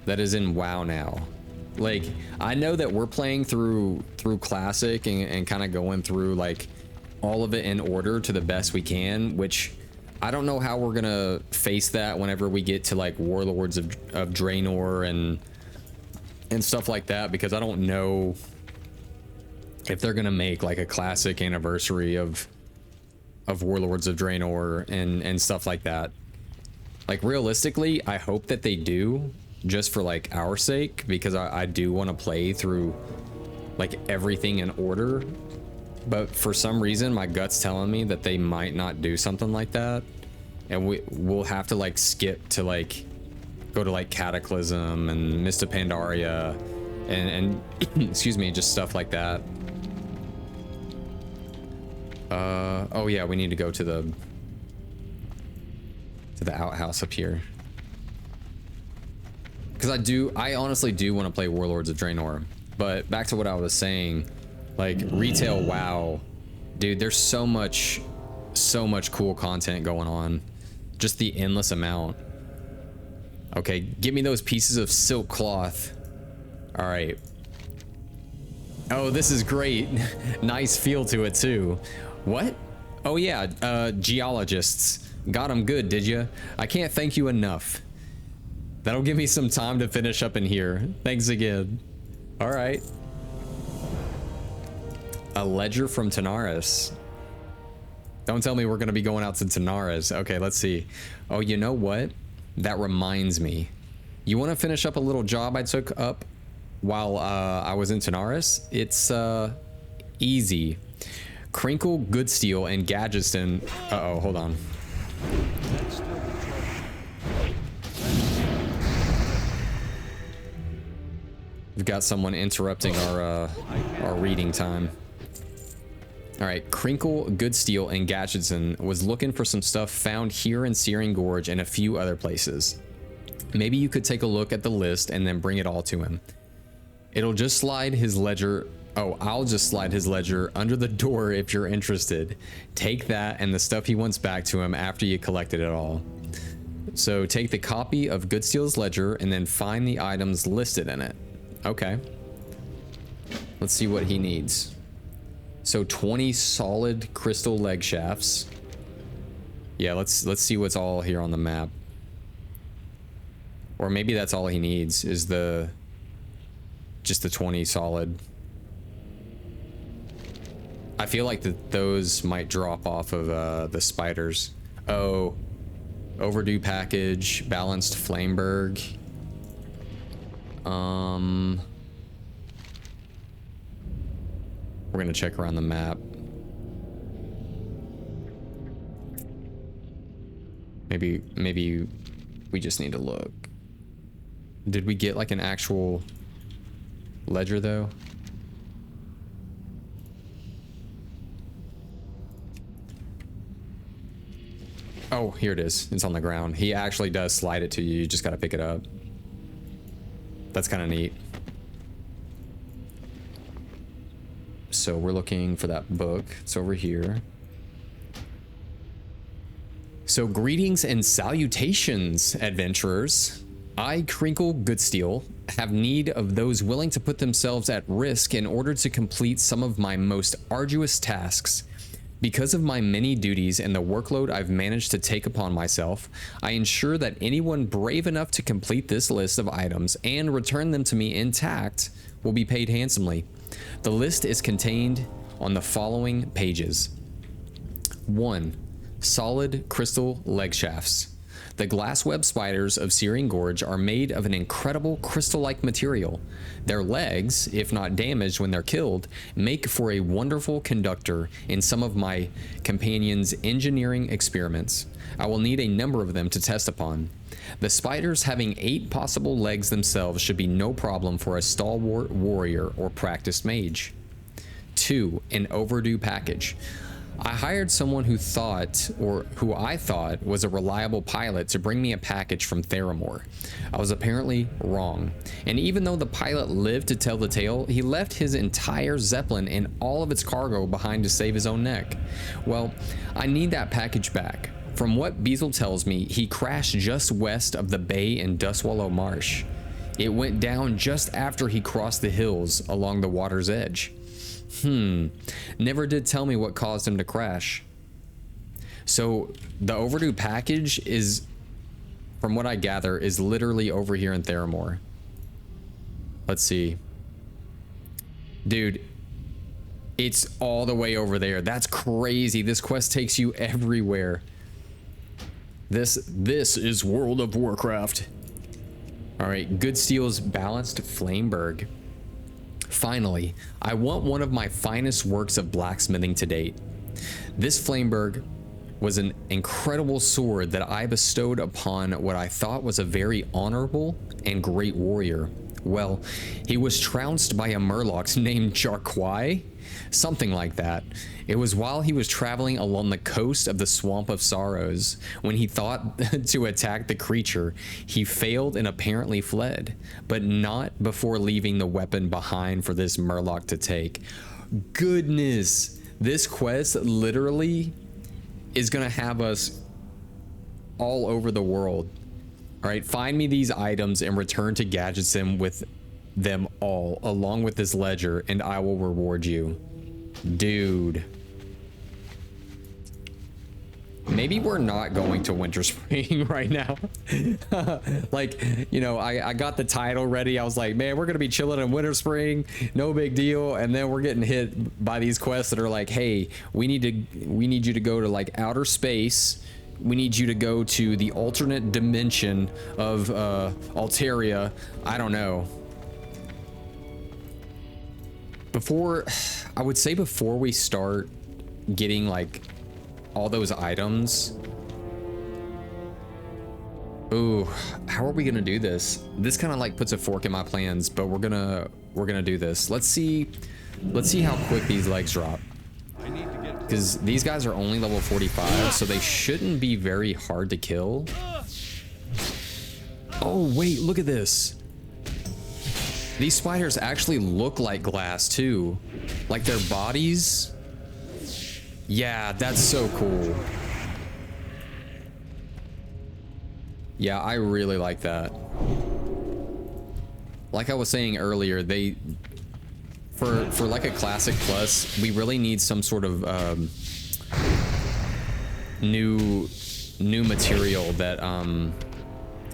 that is in WoW now. Like, I know that we're playing through Classic and kind of going through like all of it in order to the best we can, which I don't know how we're gonna face that whenever we get to like Warlords of Draenor and stuff like that, because I don't know if they're gonna make like a classic anniversary of Warlords of Draenor and stuff like that. Like realistically, I hope that they do, just for like our sake, because I do want to play through like everything in order. But for some reason, my gut's telling me that they might not do something like that, and we'll have to like skip to like go to like Cataclysm and Mist of Pandaria and excuse me, just stuff like that. Oh yeah, we need to go to the outhouse up here, because I honestly do want to play Warlords of Draenor. But back to what I was saying, like retail WoW, dude, there's so much cool content going on, just the endless amount. Okay, give me those pieces of silk cloth. All right. Oh, this is great. Nice feel to it too. What? Oh yeah, geologists. Got them good, did you? I can't thank you enough. That'll give me some time to finish up in here. Thanks again. All right. A ledger from Tanaris. Don't tell me we're gonna be going out to Tanaris. Okay, let's see. Oh, you know what? That reminds me. You want to finish up a little job I took up while I was in Tanaris? It's easy. Crinkle, Goodsteel, and Gadgeton. Uh-oh, hold on. We've got someone interrupting our reading time. All right, Crinkle, Goodsteel, and Gadgeton was looking for some stuff found here in Searing Gorge and a few other places. Maybe you could take a look at the list and then bring it all to him. It'll just slide his ledger. Oh, I'll just slide his ledger under the door if you're interested. Take that and the stuff he wants back to him after you collected it all. So take the copy of Goodsteel's ledger and then find the items listed in it. Okay. Let's see what he needs. So 20 solid crystal leg shafts. Yeah, let's see what's all here on the map. Or maybe that's all he needs is just the 20 solid. I feel like those might drop off of the spiders. Oh, overdue package, balanced Flameberg. We're gonna check around the map. Maybe we just need to look. Did we get like an actual ledger though? Oh, here it is. It's on the ground. He actually does slide it to you. You just gotta pick it up. That's kind of neat. So we're looking for that book. It's over here. So greetings and salutations, adventurers. I, Crinkle Goodsteel, have need of those willing to put themselves at risk in order to complete some of my most arduous tasks. Because of my many duties and the workload I've managed to take upon myself, I ensure that anyone brave enough to complete this list of items and return them to me intact will be paid handsomely. The list is contained on the following pages. 1. Solid crystal leg shafts. The glass web spiders of Searing Gorge are made of an incredible crystal-like material. Their legs, if not damaged when they're killed, make for a wonderful conductor in some of my companions' engineering experiments. I will need a number of them to test upon. The spiders having 8 possible legs themselves should be no problem for a stalwart warrior or practiced mage. 2. An overdue package. I hired someone who I thought was a reliable pilot to bring me a package from Theramore. I was apparently wrong, and even though the pilot lived to tell the tale, he left his entire Zeppelin and all of its cargo behind to save his own neck. Well, I need that package back. From what Beazle tells me, he crashed just west of the bay in Dustwallow Marsh. It went down just after he crossed the hills along the water's edge. Never did tell me what caused him to crash. So the overdue package is, from what I gather, is literally over here in Theramore. Let's see. Dude, it's all the way over there. That's crazy. This quest takes you everywhere. This is World of Warcraft. All right, Good Steel's Balanced Flameberg. Finally, I want one of my finest works of blacksmithing to date. This Flameberg was an incredible sword that I bestowed upon what I thought was a very honorable and great warrior. Well, he was trounced by a murloc named Jarquai, something like that. It was while he was traveling along the coast of the Swamp of Sorrows. When he thought to attack the creature, he failed and apparently fled, but not before leaving the weapon behind for this murloc to take. Goodness, this quest literally is gonna have us all over the world. All right, find me these items and return to Gadgetzin with them all, along with this ledger, and I will reward you. Dude. Maybe we're not going to Winter Spring right now. Like, you know, I got the title ready. I was like, man, we're gonna be chilling in Winter Spring, no big deal. And then we're getting hit by these quests that are like, hey, we need you to go to like outer space. We need you to go to the alternate dimension of Alteria. I don't know. I would say before we start getting like all those items. Ooh, how are we gonna do this? This kind of like puts a fork in my plans, but we're gonna do this. Let's see how quick these legs drop. Because these guys are only level 45, so they shouldn't be very hard to kill. Oh wait, look at this. These spiders actually look like glass too. Like their bodies. Yeah, that's so cool. Yeah, I really like that. Like I was saying earlier, for like a classic plus, we really need some sort of new material that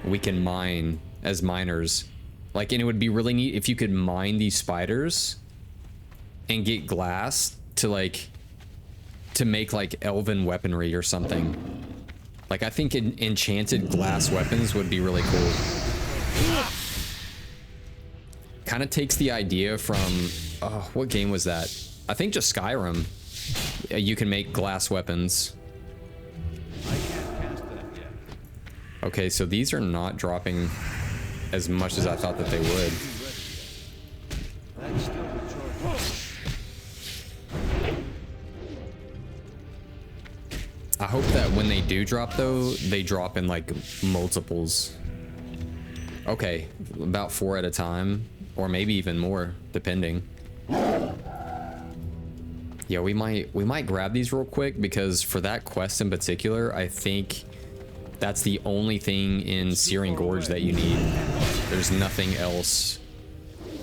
we can mine as miners. Like, and it would be really neat if you could mine these spiders and get glass to make like elven weaponry or something. Like, I think enchanted glass weapons would be really cool. Kind of takes the idea from, oh, what game was that? I think just Skyrim. You can make glass weapons. Okay, so these are not dropping as much as I thought that they would. I hope that when they do drop though, they drop in like multiples. Okay, about 4 at a time, or maybe even more, depending. Yeah, we might grab these real quick, because for that quest in particular, I think that's the only thing in Searing Gorge that you need. There's nothing else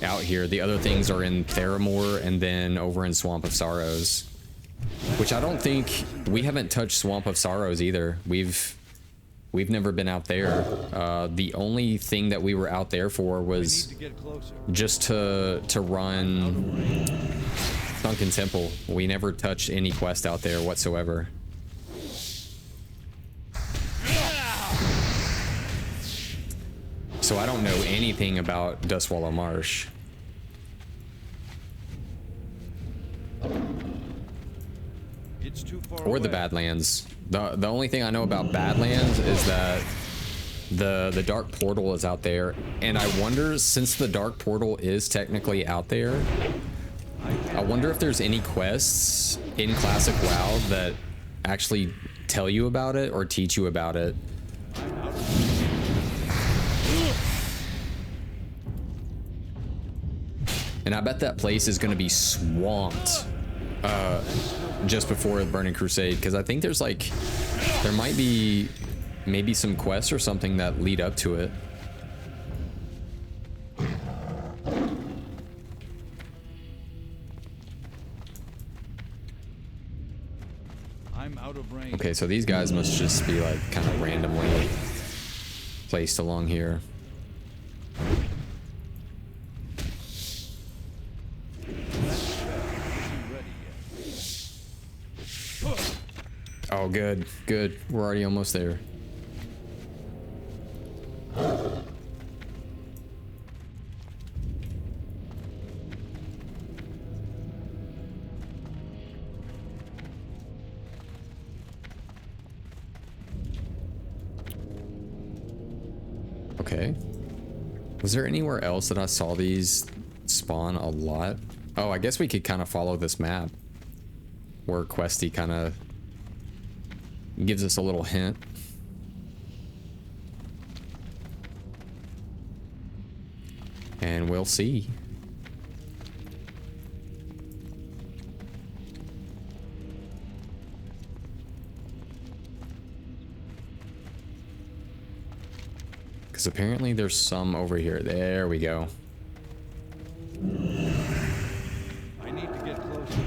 out here. The other things are in Theramore and then over in Swamp of Sorrows, which I don't think we haven't touched Swamp of Sorrows either. We've never been out there. The only thing that we were out there for was just to run Sunken Temple. We never touched any quest out there whatsoever. So I don't know anything about Dustwallow Marsh. It's too far Or the away. Badlands. The only thing I know about Badlands is that the Dark Portal is out there, and I wonder, since the Dark Portal is technically out there, I wonder if there's any quests in Classic WoW that actually tell you about it or teach you about it. And I bet that place is going to be swamped just before the Burning Crusade, because I think there's like, there might be maybe some quests or something that lead up to it. I'm out of range. Okay, so these guys must just be like kind of randomly placed along here. Oh, good, good. We're already almost there. Okay. Was there anywhere else that I saw these spawn a lot? Oh, I guess we could kind of follow this map where Questy kind of gives us a little hint. And we'll see. Because apparently there's some over here. There we go. I need to get closer.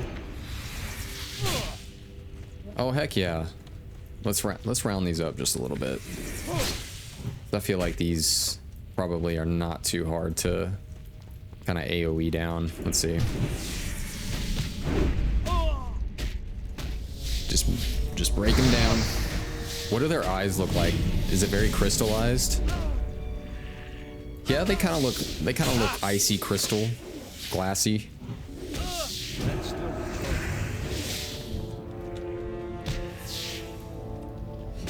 Oh, heck yeah. Let's round these up just a little bit. I feel like these probably are not too hard to kind of AoE down. Let's see. Just break them down. What do their eyes look like? Is it very crystallized? Yeah, they kind of look icy crystal, glassy.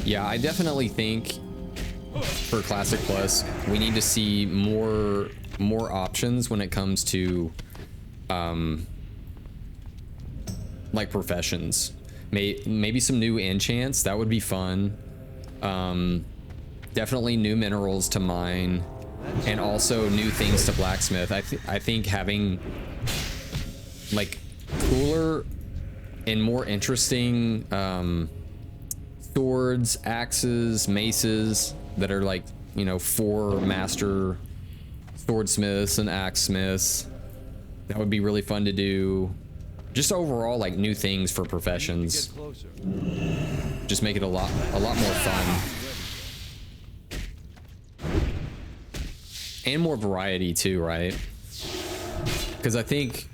Yeah, I definitely think for Classic Plus, we need to see more options when it comes to like professions. Maybe some new enchants, that would be fun. Definitely new minerals to mine, and also new things to blacksmith. I think having like cooler and more interesting swords, axes, maces that are like, you know, for master swordsmiths and axesmiths. That would be really fun to do. Just overall, like, new things for professions. Just make it a lot more fun. And more variety too, right? Because I think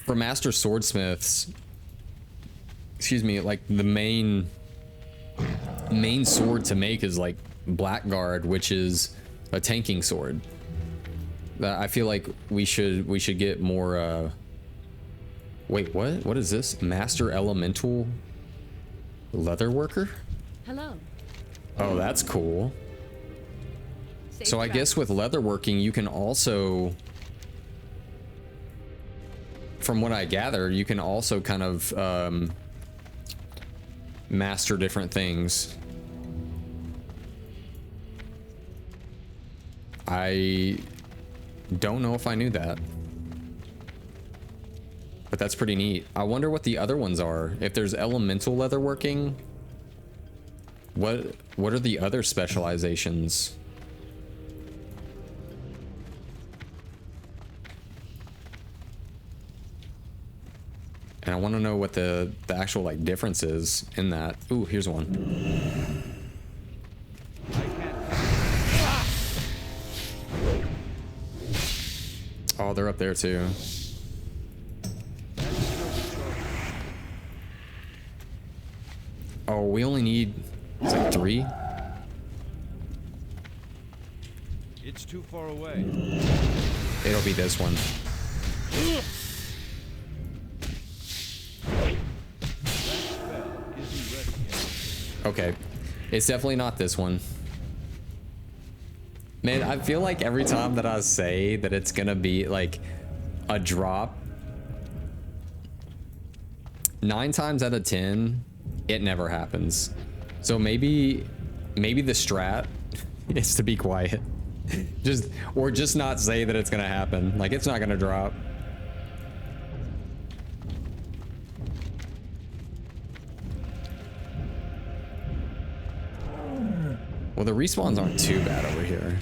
for master swordsmiths, excuse me, like the main sword to make is like Blackguard, which is a tanking sword. I feel like we should get more wait, what is this? Master elemental leatherworker? Hello. Oh, that's cool. So I guess with leatherworking you can also, from what I gather, you can also kind of master different things. I don't know if I knew that, but that's pretty neat. I wonder what the other ones are. If there's elemental leatherworking, what are the other specializations? And I want to know what the actual like difference is in that. Ooh, here's one. Oh, they're up there too. Oh, we only need, it's like 3. It's too far away. It'll be this one. Okay, it's definitely not this one. Man, I feel like every time that I say that it's gonna be like a drop, 9 times out of 10, it never happens. So maybe the strat is to be quiet. Or just not say that it's gonna happen. Like, it's not gonna drop. Well, the respawns aren't too bad over here.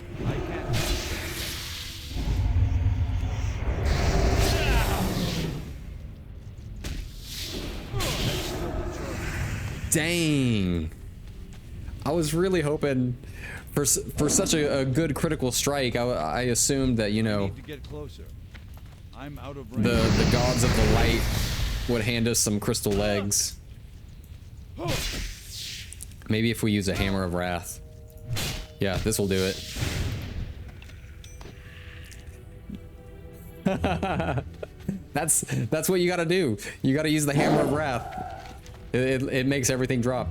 Dang. I was really hoping for such a good critical strike. I assumed that, you I know, need to get closer. I'm out of range. the gods of the light would hand us some crystal legs. Maybe if we use a hammer of wrath. Yeah, this will do it. That's what you gotta do. You gotta use the hammer of wrath. It makes everything drop.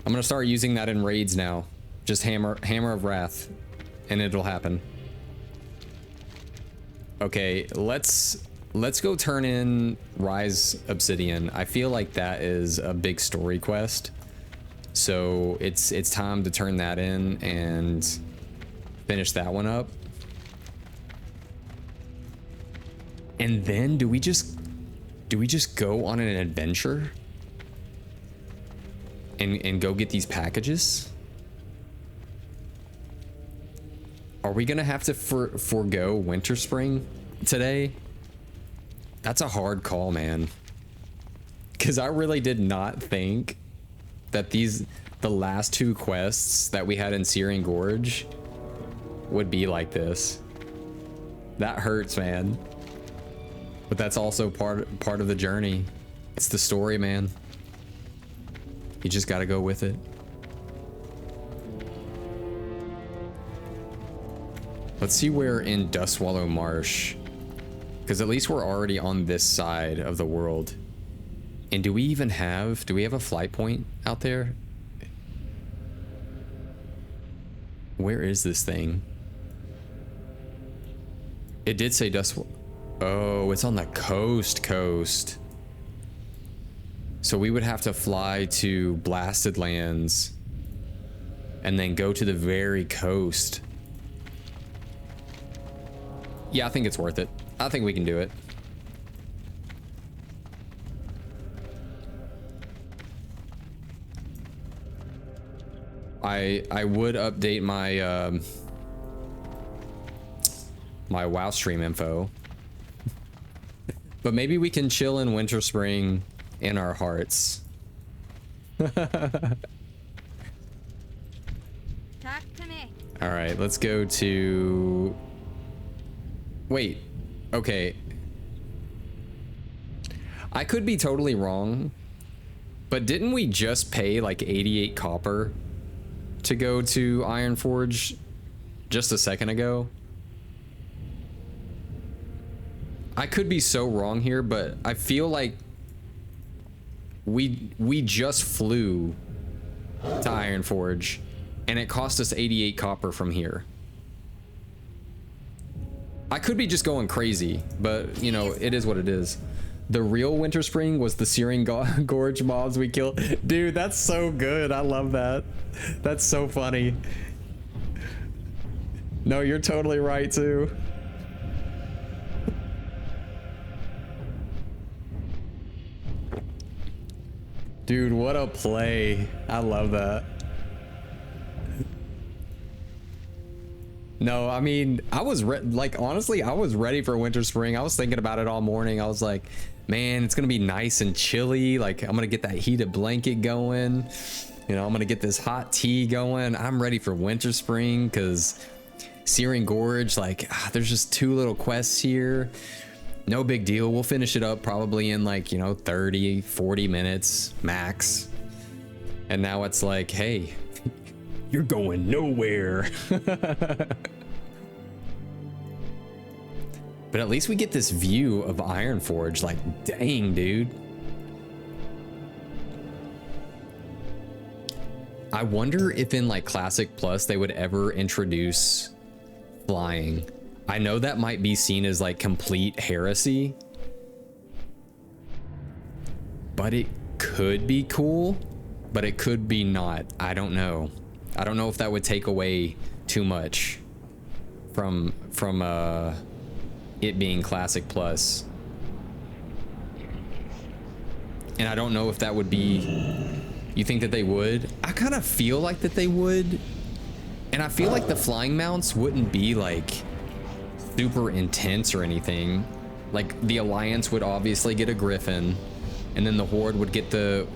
I'm gonna start using that in raids now. Just hammer of wrath, and it'll happen. Okay, let's go turn in Rise Obsidian. I feel like that is a big story quest, so it's time to turn that in and finish that one up. And then do we just go on an adventure and go get these packages? Are we gonna have to forego Winter Spring today? That's a hard call, man. Because I really did not think that the last two quests that we had in Searing Gorge would be like this. That hurts, man. But that's also part of the journey. It's the story, man. You just gotta go with it. Let's see where in Dustswallow Marsh, because at least we're already on this side of the world. And do we have a flight point out there? Where is this thing? It did say Dustswallow. Oh, it's on the coast. So we would have to fly to Blasted Lands and then go to the very coast. Yeah, I think it's worth it. I think we can do it. I would update my my WoW stream info. But maybe we can chill in Winter Spring in our hearts. Talk to me. All right, let's go to... Wait, okay. I could be totally wrong, but didn't we just pay like 88 copper to go to Ironforge just a second ago? I could be so wrong here, but I feel like we just flew to Ironforge and it cost us 88 copper from here. I could be just going crazy, but you know, it is what it is. The real Winter Spring was the Searing Gorge mobs we killed. Dude, that's so good. I love that. That's so funny. No, you're totally right too. Dude, what a play. I love that. No, I mean, I was like, honestly, I was ready for Winter Spring. I was thinking about it all morning. I was like, man, it's gonna be nice and chilly. Like, I'm gonna get that heated blanket going. You know, I'm gonna get this hot tea going. I'm ready for Winter Spring because Searing Gorge, like, there's just 2 little quests here. No big deal. We'll finish it up probably in like, you know, 30, 40 minutes max. And now it's like, hey, you're going nowhere. But at least we get this view of Ironforge. Like, dang, dude. I wonder if in like Classic Plus they would ever introduce flying. I know that might be seen as like complete heresy, but it could be cool, but it could be not. I don't know. I don't know if that would take away too much from it being Classic Plus. And I don't know if that would be... You think that they would? I kind of feel like that they would. And I feel like the flying mounts wouldn't be like super intense or anything. Like the Alliance would obviously get a Griffin, and then the Horde would get the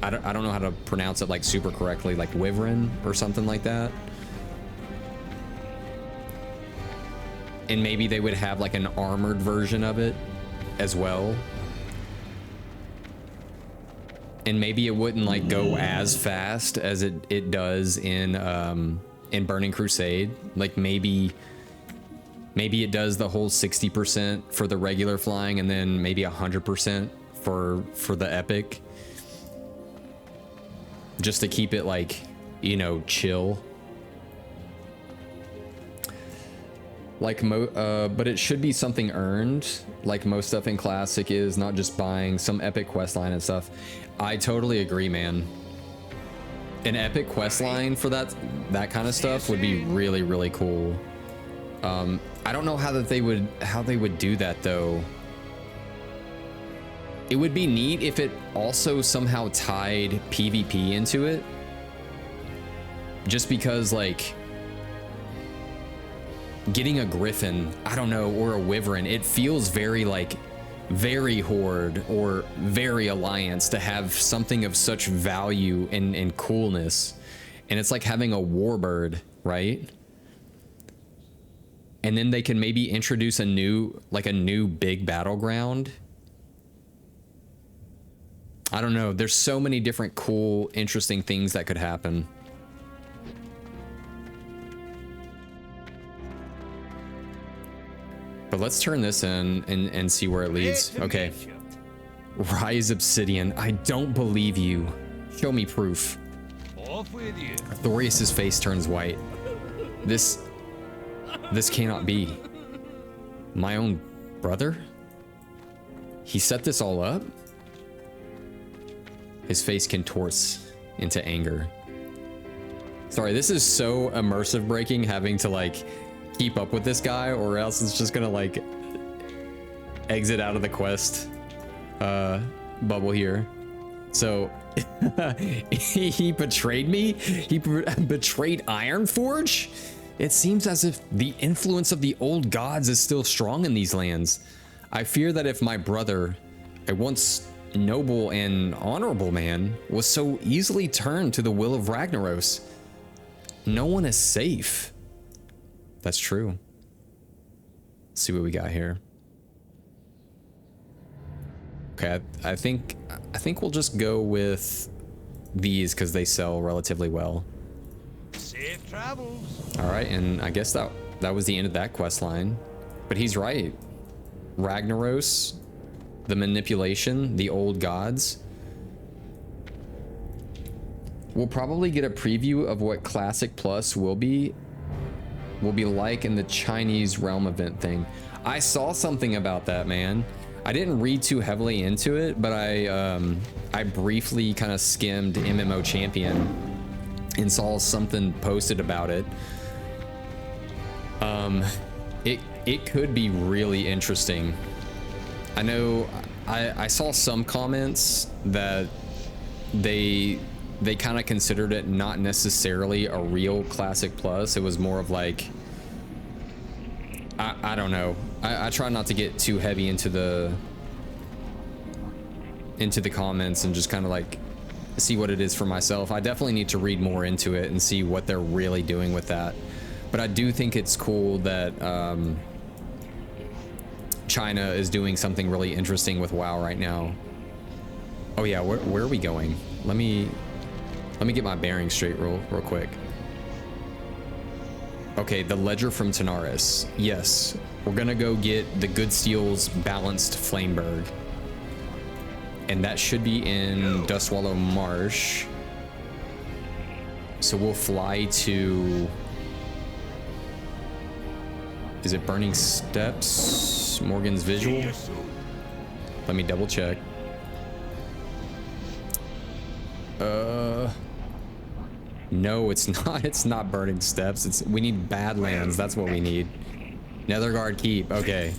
I don't know how to pronounce it like super correctly, like Wyvern or something like that. And maybe they would have like an armored version of it as well. And maybe it wouldn't like go as fast as it does in Burning Crusade. Like maybe it does the whole 60% for the regular flying and then maybe 100% for the epic. Just to keep it like, you know, chill. Like but it should be something earned, like most stuff in Classic is, not just buying some epic quest line and stuff. I totally agree, man. An epic quest line for that kind of stuff would be really, really cool. I don't know how they would do that though. It would be neat if it also somehow tied PvP into it. Just because like getting a griffin, I don't know, or a wyvern, it feels very like very horde or very alliance to have something of such value and coolness. And it's like having a warbird, right? And then they can maybe introduce a new big battleground. I don't know, there's so many different cool, interesting things that could happen. But let's turn this in and see where it leads. Okay. Rise Obsidian. I don't believe you. Show me proof. Off with you. Thorius's face turns white. This cannot be. My own brother? He set this all up? His face contorts into anger. Sorry, this is so immersive breaking having to like keep up with this guy, or else it's just gonna like exit out of the quest bubble here. So he betrayed me. He betrayed Ironforge. It seems as if the influence of the old gods is still strong in these lands. I fear that if my brother, a once noble and honorable man, was so easily turned to the will of Ragnaros, no one is safe. That's true. Let's see what we got here. Okay, I think we'll just go with these because they sell relatively well. Safe travels. All right, and I guess that was the end of that quest line. But he's right. Ragnaros, the manipulation, the old gods. We'll probably get a preview of what Classic Plus will be like in the Chinese Realm event thing. I saw something about that, man. I didn't read too heavily into it, but I briefly kind of skimmed MMO Champion and saw something posted about it. It could be really interesting. I know I saw some comments that they kind of considered it not necessarily a real Classic Plus. It was more of like, I don't know. I try not to get too heavy into the comments and just kind of like see what it is for myself. I definitely need to read more into it and see what they're really doing with that. But I do think it's cool that China is doing something really interesting with WoW right now. Oh yeah, where are we going? Let me get my bearings straight real quick. Okay, the ledger from Tanaris. Yes, we're gonna go get the Good Steel's balanced Flameberg. And that should be in Dustwallow Marsh. So we'll fly to... Is it Burning Steps? Morgan's Visual? Let me double check. No, it's not. It's not Burning Steps. We need Badlands. That's what we need. Netherguard Keep. Okay.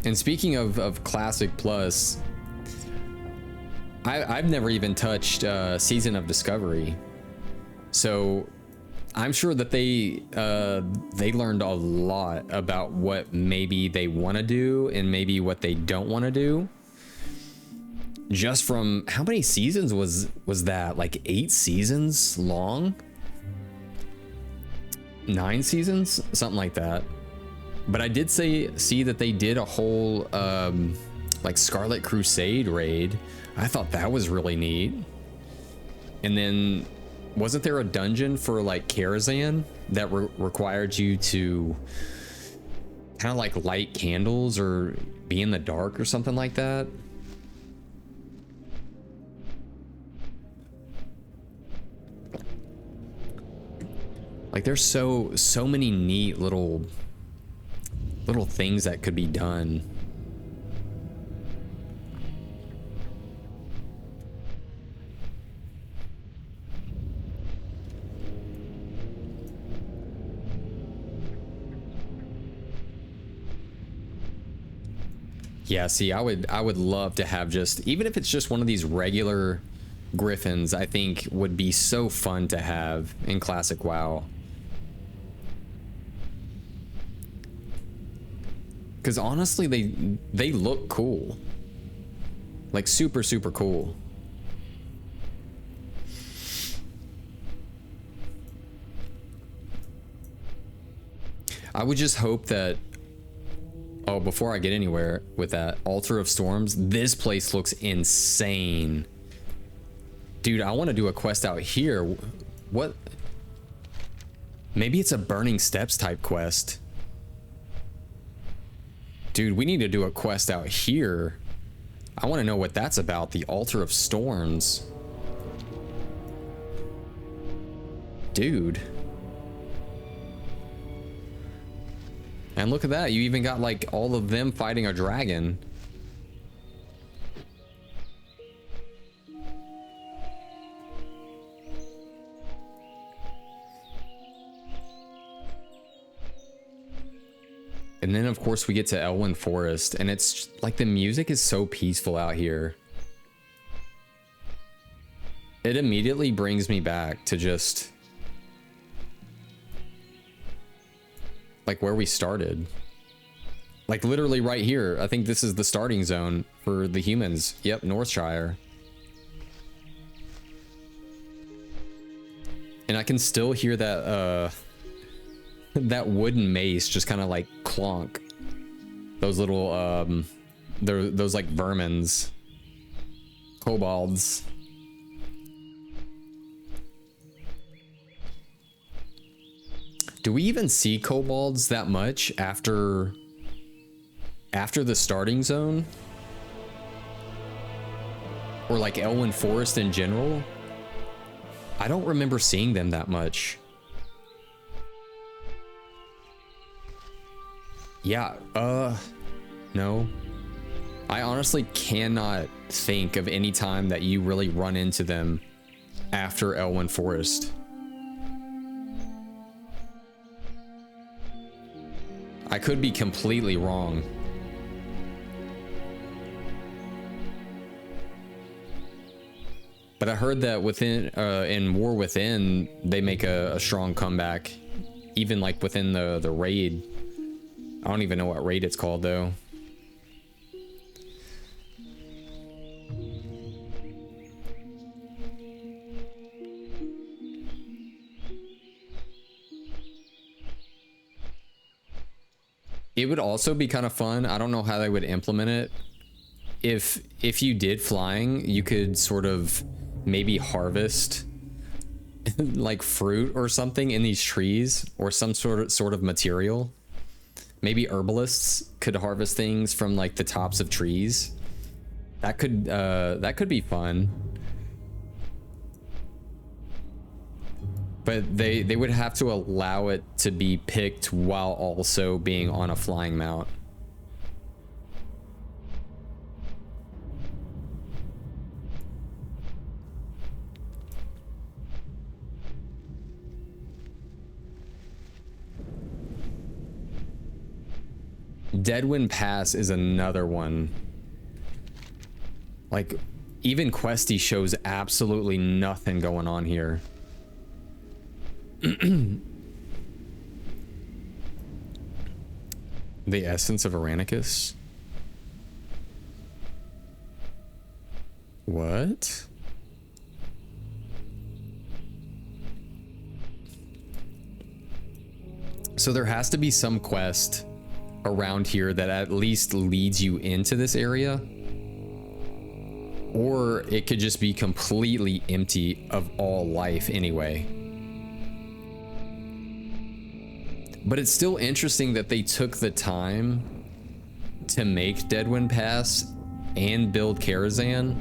And speaking of Classic Plus, I've never even touched Season of Discovery. So I'm sure that they learned a lot about what maybe they want to do and maybe what they don't want to do. Just from how many seasons was that? Like 8 seasons long? 9 seasons? Something like that. But I did see that they did a whole like Scarlet Crusade raid. I thought that was really neat. And then wasn't there a dungeon for like Karazhan that required you to kind of like light candles or be in the dark or something like that? Like there's so many neat little things that could be done. Yeah, see, I would love to have just, even if it's just one of these regular griffins, I think would be so fun to have in classic WoW. Because honestly, they look cool. Like super, super cool. I would just hope that, oh, before I get anywhere with that, Altar of Storms, this place looks insane. Dude, I want to do a quest out here. What? Maybe it's a Burning Steps type quest. Dude, we need to do a quest out here. I want to know what that's about. The Altar of Storms. Dude. And look at that. You even got like all of them fighting a dragon. And then of course we get to Elwyn Forest, and it's like the music is so peaceful out here. It immediately brings me back to just like where we started. Like literally right here. I think this is the starting zone for the humans. Yep, Northshire. And I can still hear that that wooden mace just kind of like clonk. Those little those like vermins, kobolds. Do we even see kobolds that much after the starting zone? Or like Elwyn Forest in general? I don't remember seeing them that much. Yeah, no. I honestly cannot think of any time that you really run into them after Elwyn Forest. I could be completely wrong. But I heard that within in War Within, they make a strong comeback, even like within the raid. I don't even know what raid it's called though. It would also be kind of fun. I don't know how they would implement it. If you did flying, you could sort of maybe harvest like fruit or something in these trees, or some sort of material. Maybe herbalists could harvest things from like the tops of trees. That could be fun. But they would have to allow it to be picked while also being on a flying mount. Deadwind Pass is another one. Like, even Questy shows absolutely nothing going on here. The essence of Aranicus? What? So there has to be some quest around here that at least leads you into this area. Or it could just be completely empty of all life anyway. But it's still interesting that they took the time to make Deadwind Pass and build Karazhan,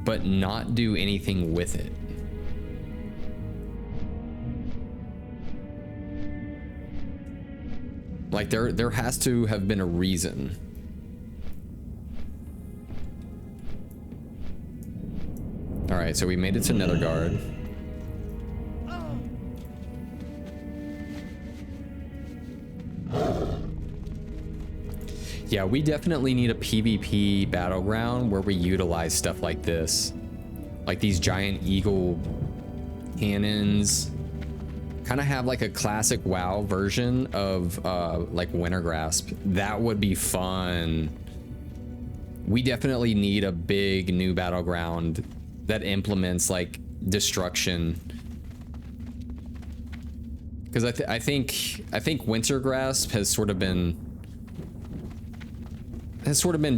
but not do anything with it. Like there has to have been a reason. All right, so we made it to Nethergard. Yeah, we definitely need a PvP battleground where we utilize stuff like this. Like these giant eagle cannons. Kind of have like a classic WoW version of like Wintergrasp. That would be fun. We definitely need a big new battleground that implements like destruction. Because I think Wintergrasp has sort of been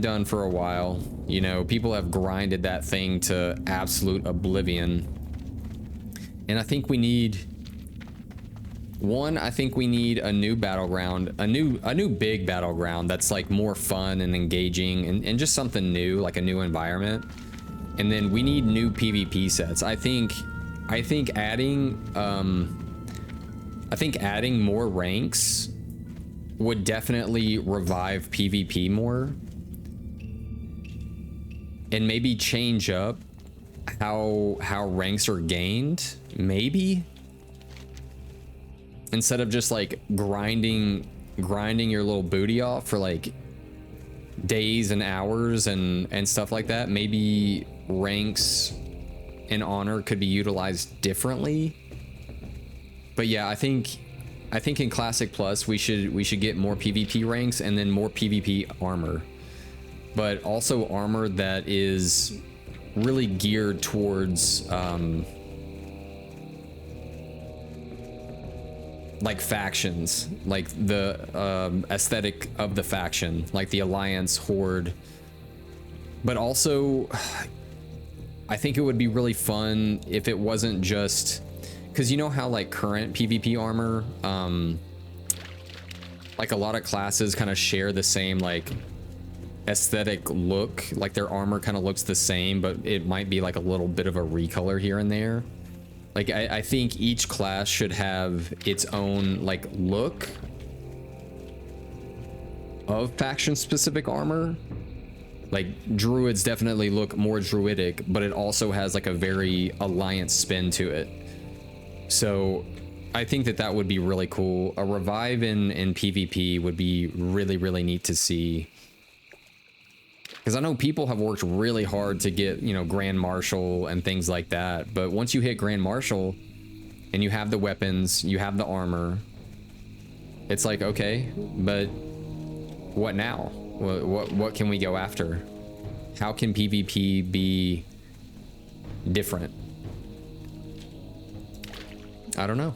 done for a while. You know, people have grinded that thing to absolute oblivion. And I think we need a new battleground, a new big battleground that's like more fun and engaging and just something new, like a new environment. And then we need new PvP sets. I think adding more ranks would definitely revive PvP more. And maybe change up how ranks are gained, maybe. Instead of just like grinding your little booty off for like days and hours and stuff like that, maybe ranks and honor could be utilized differently. But yeah, I think in Classic Plus we should get more PvP ranks and then more PvP armor, but also armor that is really geared towards like factions, like the aesthetic of the faction, like the Alliance, Horde. But also I think it would be really fun if it wasn't just, because you know how like current PvP armor, like a lot of classes kind of share the same like aesthetic look, like their armor kind of looks the same, but it might be like a little bit of a recolor here and there. Like I think each class should have its own like look of faction specific armor. Like druids definitely look more druidic, but it also has like a very Alliance spin to it. So I think that would be really cool. A revive in PvP would be really, really neat to see. Because I know people have worked really hard to get, you know, Grand Marshal and things like that. But once you hit Grand Marshal and you have the weapons, you have the armor, it's like, okay, but what now? What can we go after? How can PvP be different? I don't know.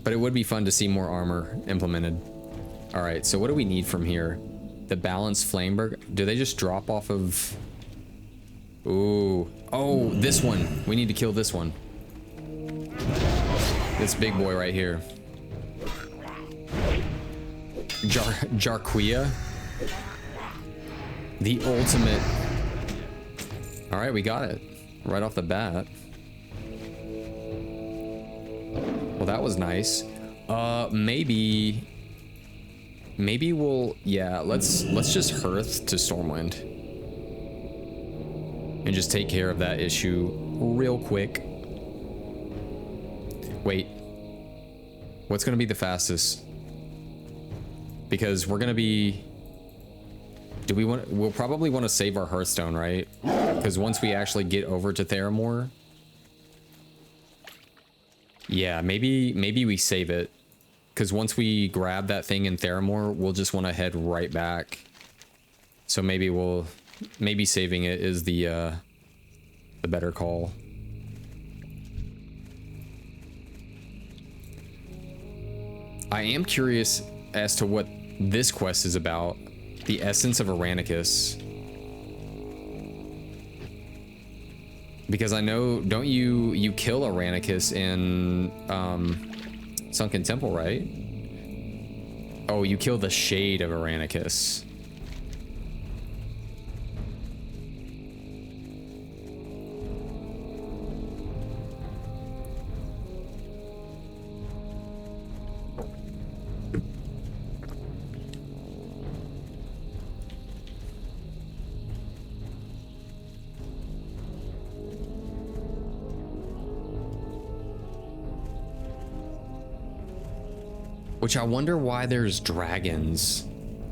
But it would be fun to see more armor implemented. All right, so what do we need from here? The balanced Flameberg. Do they just drop off of... Ooh. Oh, this one. We need to kill this one. This big boy right here. Jarquia. The ultimate. All right, we got it. Right off the bat. Well, that was nice. Maybe we'll, yeah, let's just hearth to Stormwind and just take care of that issue real quick. Wait, what's gonna be the fastest? Because we're gonna be, we'll probably want to save our Hearthstone, right? Because once we actually get over to Theramore, Yeah, maybe we save it. Because once we grab that thing in Theramore, we'll just want to head right back. So maybe saving it is the better call. I am curious as to what this quest is about. The essence of Aranicus. Because I know, don't you kill Aranicus in Sunken Temple, right? Oh, you kill the shade of Aranicus. Which I wonder why there's dragons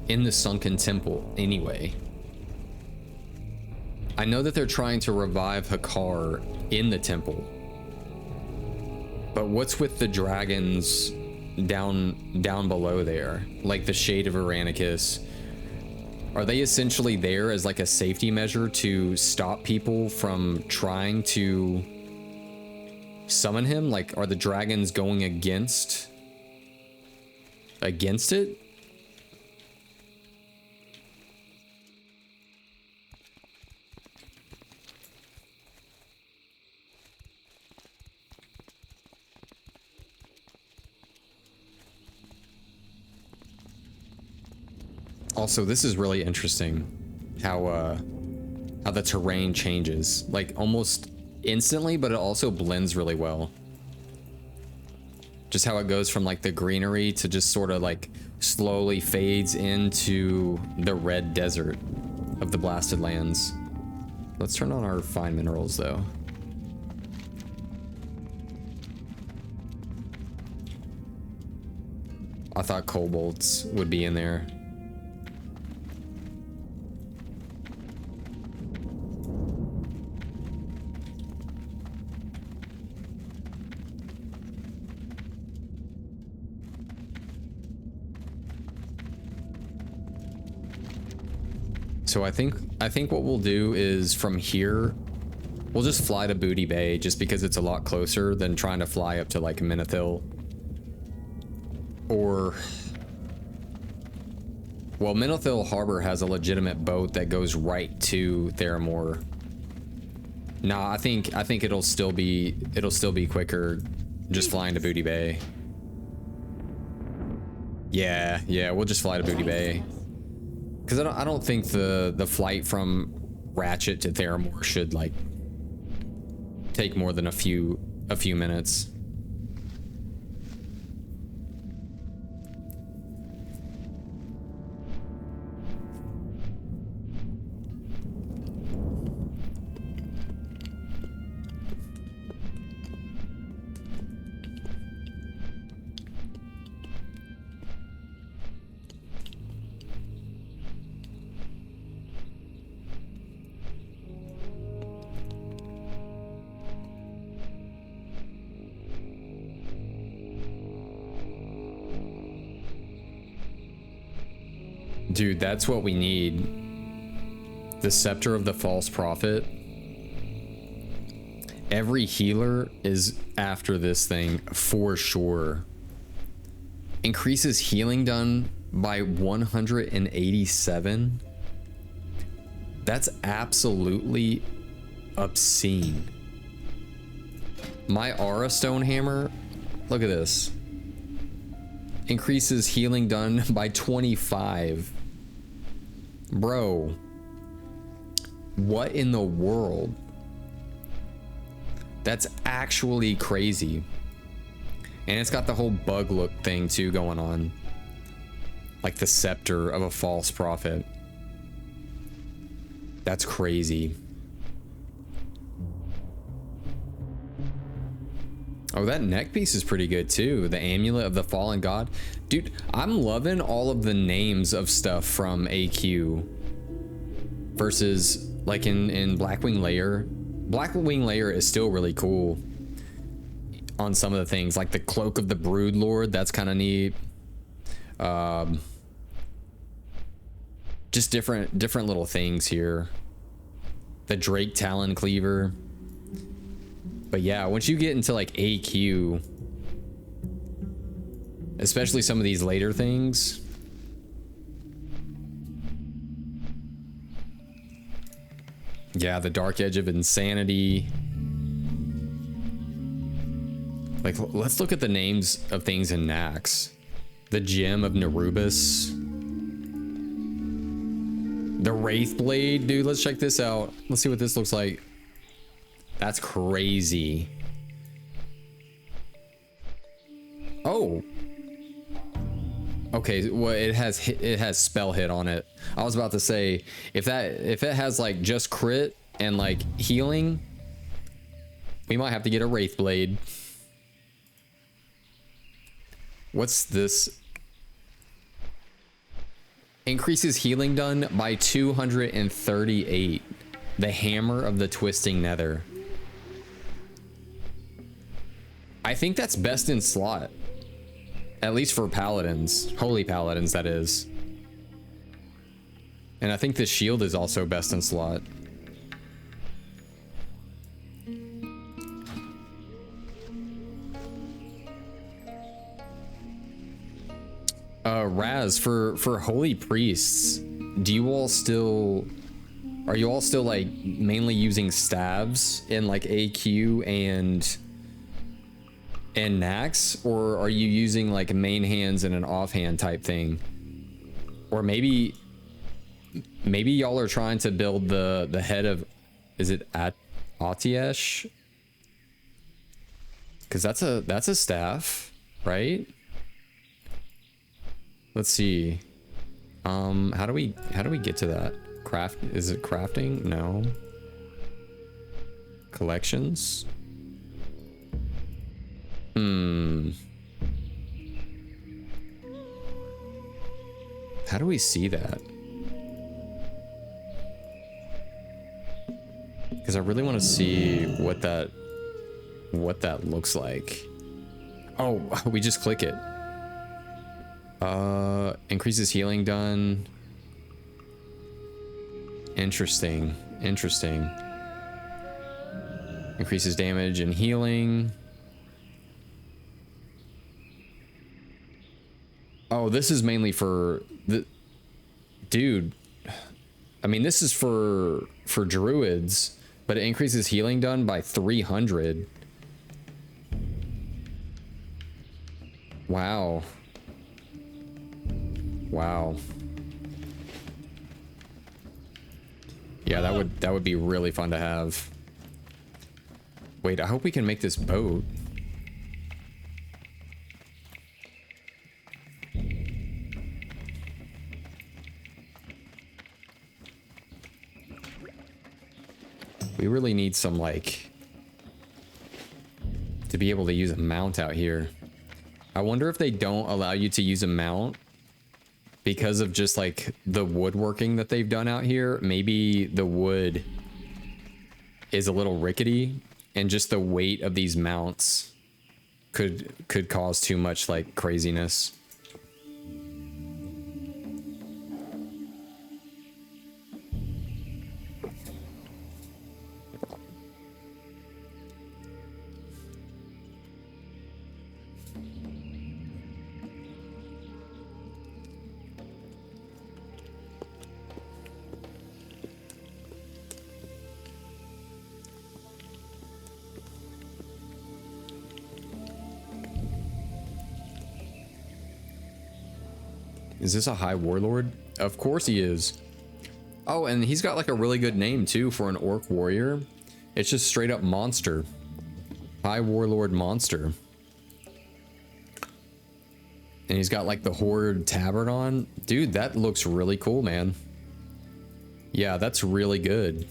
in the Sunken Temple anyway. I know that they're trying to revive Hakar in the temple. But what's with the dragons down below there? Like the Shade of Aranicus. Are they essentially there as like a safety measure to stop people from trying to summon him? Like, are the dragons going against it? Also, this is really interesting how the terrain changes, like almost instantly, but it also blends really well. Just how it goes from like the greenery to just sort of like slowly fades into the red desert of the Blasted Lands. Let's turn on our fine minerals though. I thought kobolds would be in there. So I think what we'll do is from here, we'll just fly to Booty Bay just because it's a lot closer than trying to fly up to like Menethil. Or, well, Menethil Harbor has a legitimate boat that goes right to Theramore. Nah, I think it'll still be quicker just flying to Booty Bay. Yeah, we'll just fly to Booty Bay. Because I don't think the flight from Ratchet to Theramore should like take more than a few minutes. Dude, that's what we need. The Scepter of the False Prophet. Every healer is after this thing for sure. Increases healing done by 187. That's absolutely obscene. My Aura Stone Hammer, look at this. Increases healing done by 25. Bro, what in the world? That's actually crazy. And it's got the whole bug look thing too going on. Like the Scepter of a False Prophet. That's crazy. Oh, that neck piece is pretty good too. The Amulet of the Fallen God. Dude, I'm loving all of the names of stuff from AQ. Versus like in Blackwing Lair. Blackwing Lair is still really cool. on some of the things, like the Cloak of the Brood Lord. That's kind of neat. Just different little things here. The Drake Talon Cleaver. But yeah, once you get into like AQ, especially some of these later things, yeah, the Dark Edge of Insanity. Like, let's look at the names of things in Nax. The Gem of Nerubus. The Wraith Blade, dude, let's check this out. Let's see what this looks like. That's crazy. Oh. Okay, well, it has spell hit on it. I was about to say, if it has like just crit and like healing, we might have to get a Wraith Blade. What's this? Increases healing done by 238. The Hammer of the Twisting Nether. I think that's best in slot. At least for paladins. Holy paladins, that is. And I think the shield is also best in slot. Raz, for holy priests, do you all still, are you all still like mainly using stabs in like AQ and Nax, or are you using like main hands and an offhand type thing? Or maybe y'all are trying to build the head of, is it Atiesh? Because that's a staff, right? Let's see. How do we get to that? Craft, is it crafting? No. Collections? How do we see that? Because I really want to see what that looks like. Oh, we just click it. Increases healing done. Interesting. Increases damage and healing. Oh, this is mainly for the dude. I mean, this is for druids, but it increases healing done by 300. Wow. Yeah, that would be really fun to have. Wait, I hope we can make this boat. We really need some, like, to be able to use a mount out here. I wonder if they don't allow you to use a mount because of just like the woodworking that they've done out here. Maybe the wood is a little rickety and just the weight of these mounts could cause too much like craziness. Is this a high warlord? Of course he is. Oh, and he's got like a really good name too for an orc warrior. It's just straight up monster. High warlord monster. And he's got like the horde tabard on. Dude, that looks really cool, man. Yeah, that's really good.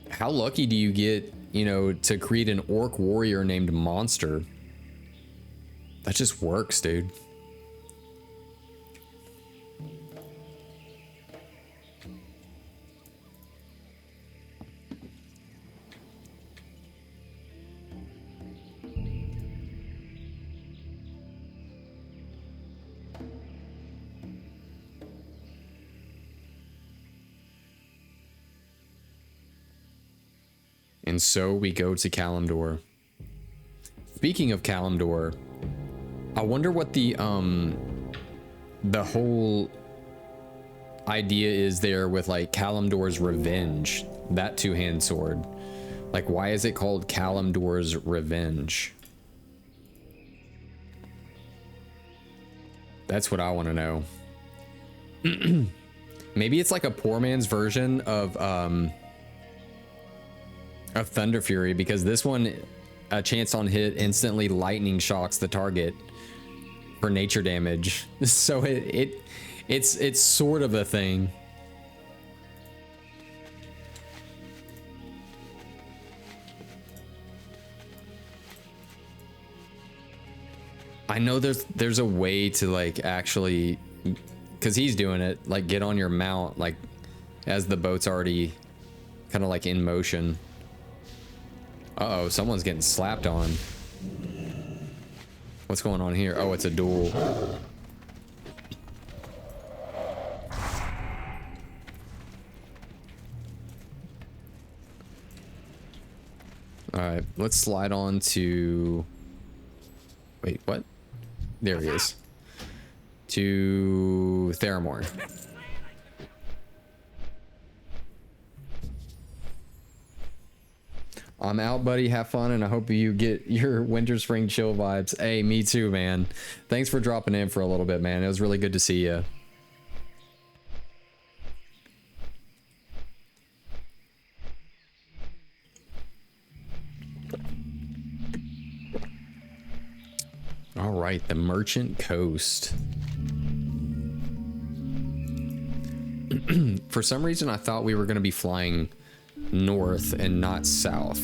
How lucky do you get, you know, to create an orc warrior named Monster? That just works, dude. And so we go to Kalimdor. Speaking of Kalimdor, I wonder what the whole idea is there with like Kalimdor's Revenge, that two-hand sword. Like, why is it called Kalimdor's Revenge? That's what I want to know. Maybe it's like a poor man's version of Thunder Fury, because this one, a chance on hit instantly lightning shocks the target for nature damage. So it's sort of a thing. I know there's a way to like actually, because he's doing it, like get on your mount like as the boat's already kind of like in motion. Uh-oh, someone's getting slapped on. What's going on here? Oh, it's a duel. Alright, let's slide on to... Wait, what? There he is. To Theramore. I'm out, buddy. Have fun, and I hope you get your winter spring chill vibes. Hey, me too, man. Thanks for dropping in for a little bit, man. It was really good to see you. All right, the Merchant Coast. For some reason, I thought we were going to be flying north and not south.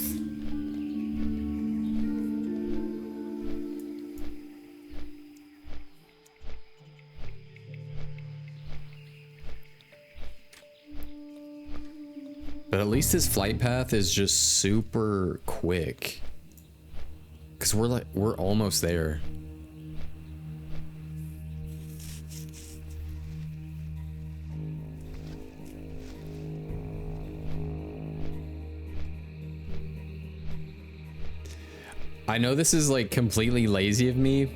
But at least this flight path is just super quick. 'Cause we're almost there. I know this is like completely lazy of me,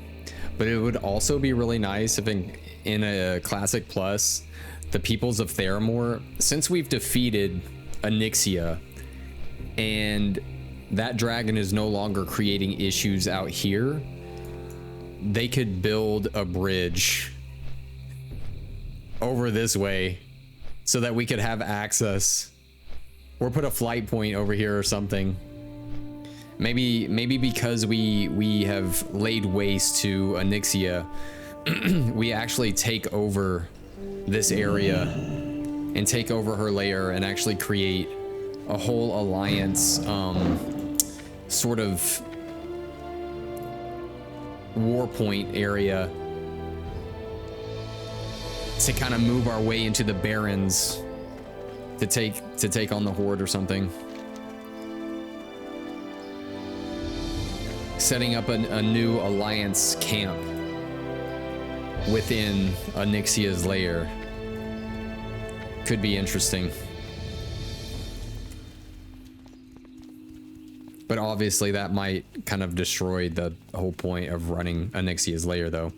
but it would also be really nice if in a Classic Plus, the peoples of Theramore, since we've defeated Onyxia and that dragon is no longer creating issues out here, they could build a bridge over this way so that we could have access, or put a flight point over here or something. Maybe because we have laid waste to Onyxia, we actually take over this area and take over her lair and actually create a whole alliance, sort of war point area to kind of move our way into the Barrens to take on the Horde or something. Setting up a new alliance camp within Onyxia's lair could be interesting. But obviously that might kind of destroy the whole point of running Onyxia's lair, though.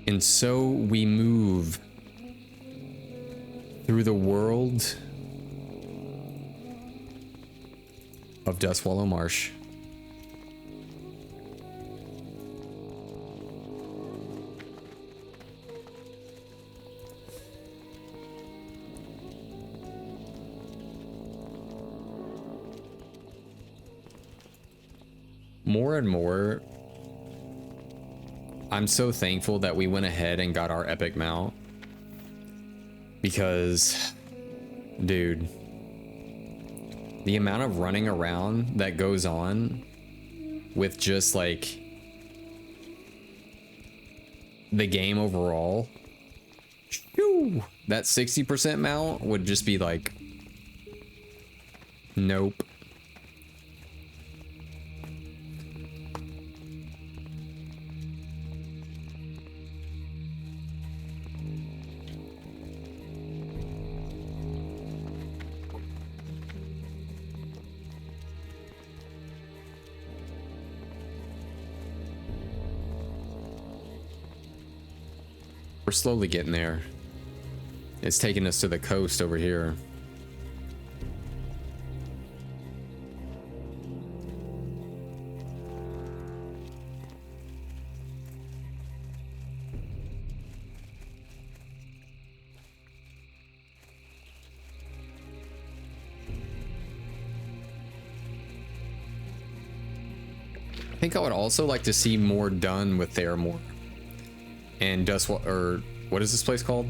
And so we move through the world of Dustwallow Marsh. More and more, I'm so thankful that we went ahead and got our epic mount, because, dude, the amount of running around that goes on with just like the game overall, whew, that 60% mount would just be like, nope. We're slowly getting there. It's taking us to the coast over here. I think I would also like to see more done with Theramore. And or what is this place called?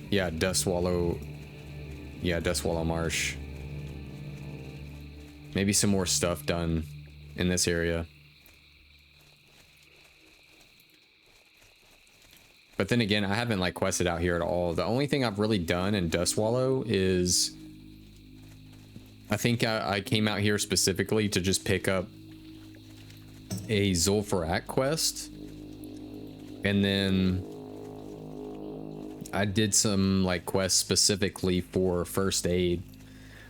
Yeah, Dustwallow. Yeah, Dustwallow Marsh. Maybe some more stuff done in this area. But then again, I haven't like quested out here at all. The only thing I've really done in Dustwallow is I think I came out here specifically to just pick up a Zul'Farrak quest. And then I did some like quests specifically for first aid,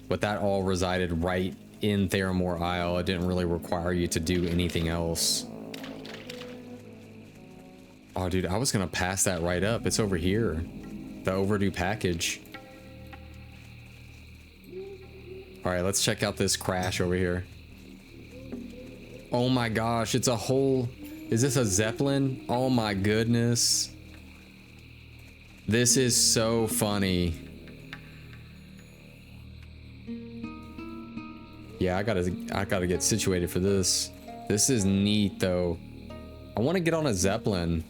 but that all resided right in Theramore Isle. It didn't really require you to do anything else. Oh, dude, I was gonna pass that right up. It's over here. The overdue package. All right, let's check out this crash over here. Oh my gosh, it's a whole... Is this a Zeppelin? Oh my goodness. This is so funny. Yeah, I gotta get situated for this. This is neat though. I want to get on a Zeppelin.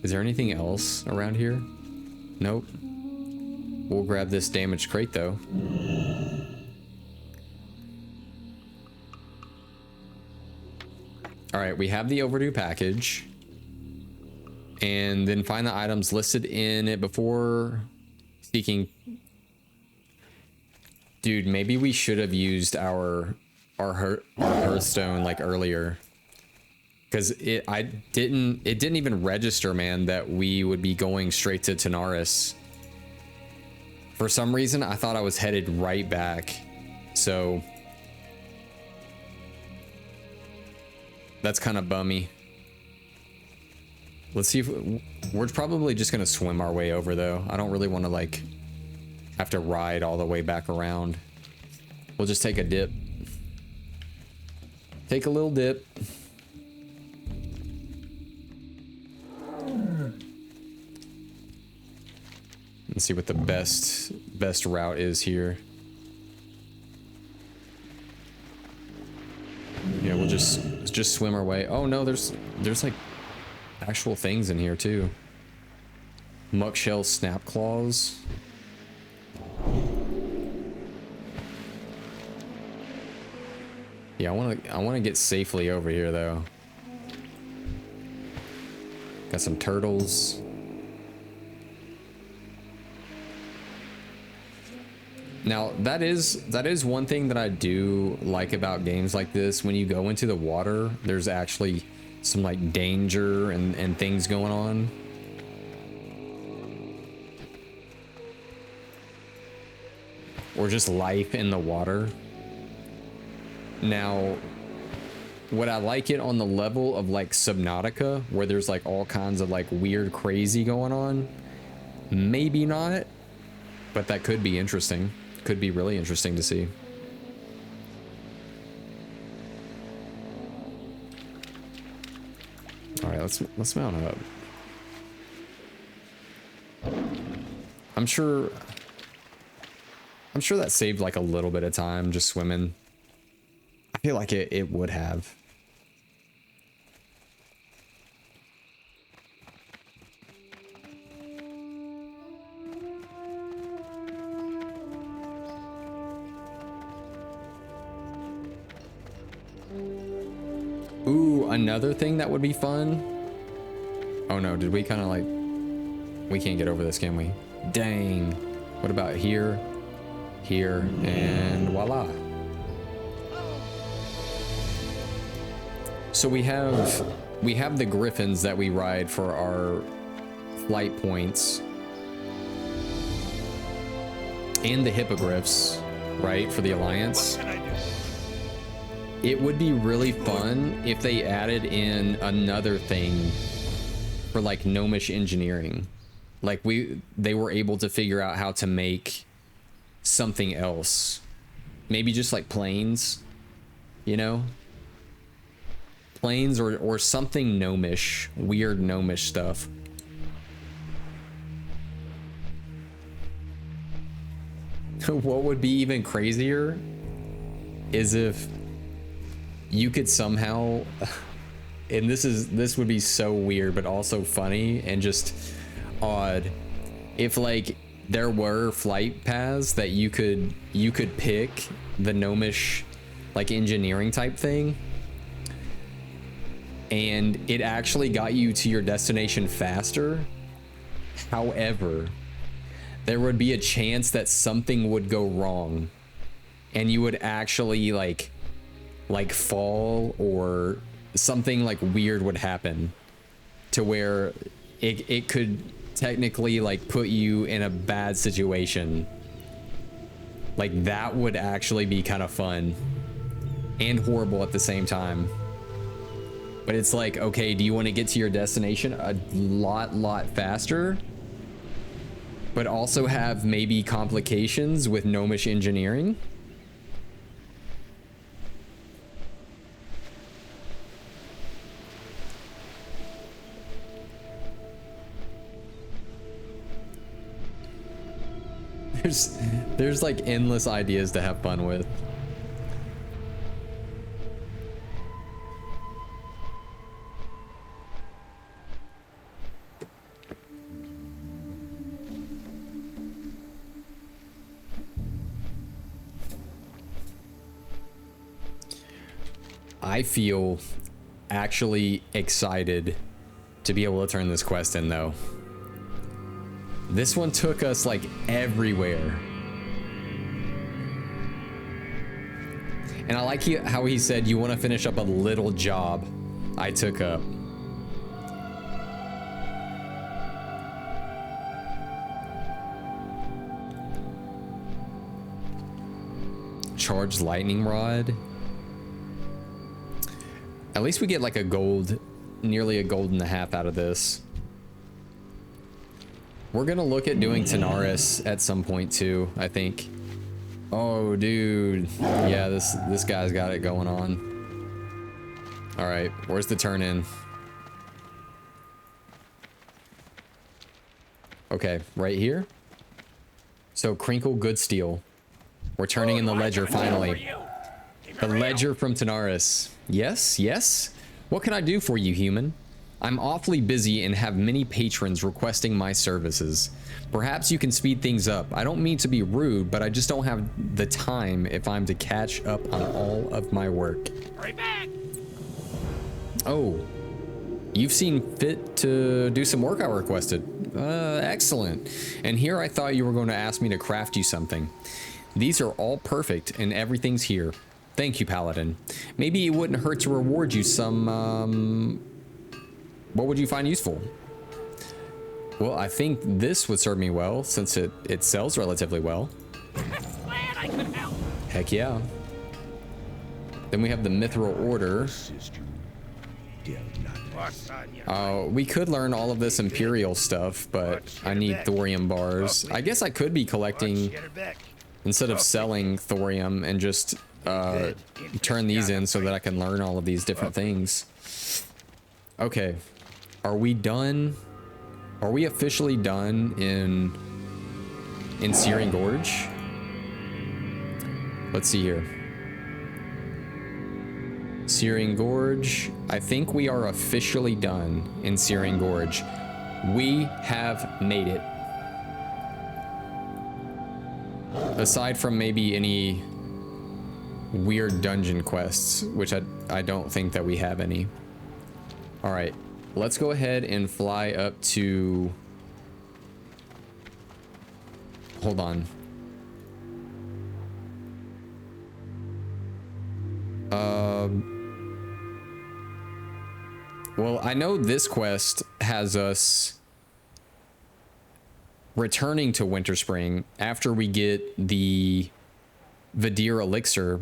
Is there anything else around here? Nope. We'll grab this damaged crate though. All right, we have the overdue package. And then find the items listed in it before seeking. Dude, maybe we should have used our Hearthstone like earlier. Because it didn't even register, man, that we would be going straight to Tanaris. For some reason, I thought I was headed right back. So that's kind of bummy. Let's see if we're probably just gonna swim our way over though. I don't really want to like have to ride all the way back around. We'll just take a dip. Take a little dip. Let's see what the best route is here. Yeah, we'll just swim our way. Oh no, there's like actual things in here too. Muckshell snap claws. Yeah, I want to get safely over here though. Got some turtles. Now that is one thing that I do like about games like this. When you go into the water, there's actually some like danger and things going on. Or just life in the water. Now, would I like it on the level of like Subnautica, where there's like all kinds of like weird crazy going on? Maybe not, but that could be interesting. Could be really interesting to see. All right, let's mount up. I'm sure that saved like a little bit of time just swimming. I feel like it would have. Ooh, another thing that would be fun Oh no, did we kind of like... We can't get over this, can we? Dang. What about here? Here, and voila. So we have the griffins that we ride for our flight points. And the hippogriffs, right, for the Alliance. What can I do? It would be really fun if they added in another thing for like gnomish engineering. Like they were able to figure out how to make something else. Maybe just like planes, you know? Planes or something gnomish, weird gnomish stuff. What would be even crazier is if you could somehow, and this would be so weird but also funny and just odd, if like there were flight paths that you could pick the gnomish like engineering type thing, and it actually got you to your destination faster. However, there would be a chance that something would go wrong and you would actually like fall, or something like weird would happen to where it could technically like put you in a bad situation. Like that would actually be kind of fun and horrible at the same time. But it's like, okay, do you want to get to your destination a lot faster, but also have maybe complications with gnomish engineering? There's like endless ideas to have fun with. I feel actually excited to be able to turn this quest in though. This one took us like everywhere. And I like how he said you want to finish up a little job I took up. Charged lightning rod. At least we get like a gold, nearly a gold and a half out of this. We're gonna look at doing Tanaris at some point too, I think. Oh, dude. Yeah, this guy's got it going on. All right, where's the turn in? Okay, right here. So Crinkle Good Steel. We're turning in the ledger finally. The ledger from Tanaris. Yes, yes. What can I do for you, human? I'm awfully busy and have many patrons requesting my services. Perhaps you can speed things up. I don't mean to be rude, but I just don't have the time if I'm to catch up on all of my work. Right back. Oh, you've seen fit to do some work I requested. Excellent. And here I thought you were going to ask me to craft you something. These are all perfect and everything's here. Thank you, Paladin. Maybe it wouldn't hurt to reward you some, what would you find useful? Well, I think this would serve me well, since it sells relatively well. Glad I could help. Heck yeah. Then we have the Mithril Order. We could learn all of this Imperial stuff, but I need thorium bars. I guess I could be collecting, instead of selling thorium, and just turn these in so that I can learn all of these different things. Okay. Are we done? Are we officially done in Searing Gorge? Let's see here. Searing Gorge. I think we are officially done in Searing Gorge. We have made it. Aside from maybe any weird dungeon quests, which I don't think that we have any. All right, let's go ahead and fly up to, hold on. Well, I know this quest has us returning to Winterspring after we get the Vadir elixir,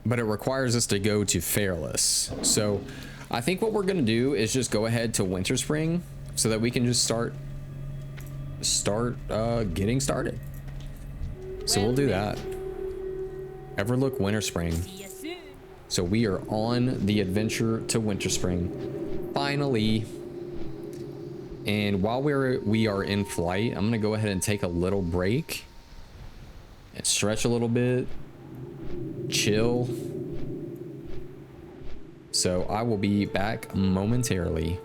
but it requires us to go to Fairless. So I think what we're gonna do is just go ahead to Winterspring so that we can just start getting started. So we'll do that. Overlook Winterspring. See you soon. So we are on the adventure to Winterspring, finally. And while we are in flight, I'm gonna go ahead and take a little break and stretch a little bit, chill. So I will be back momentarily.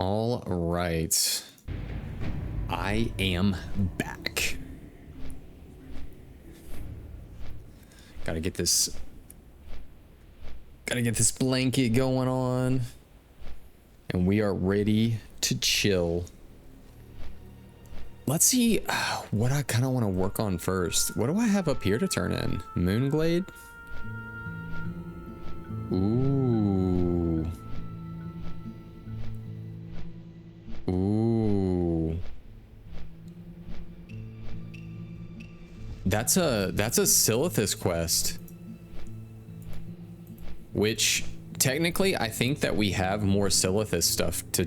All right. I am back. Gotta get this blanket going on. And we are ready to chill. Let's see what I kind of want to work on first. What do I have up here to turn in? Moonglade? Ooh. Ooh. That's a Silithus quest. Which technically I think that we have more Silithus stuff to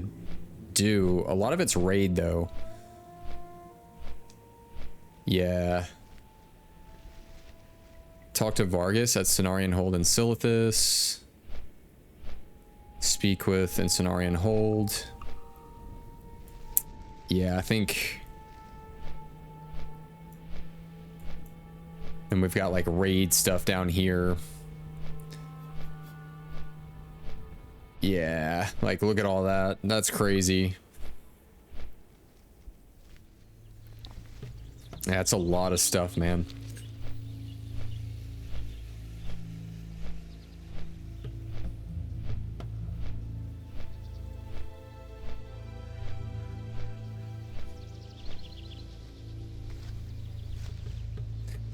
do. A lot of it's raid though. Yeah. Talk to Vargas at Cenarian Hold and Silithus. Speak with and Cenarian Hold. Yeah, I think. And we've got like raid stuff down here. Yeah, like look at all that. That's crazy. That's a lot of stuff, man.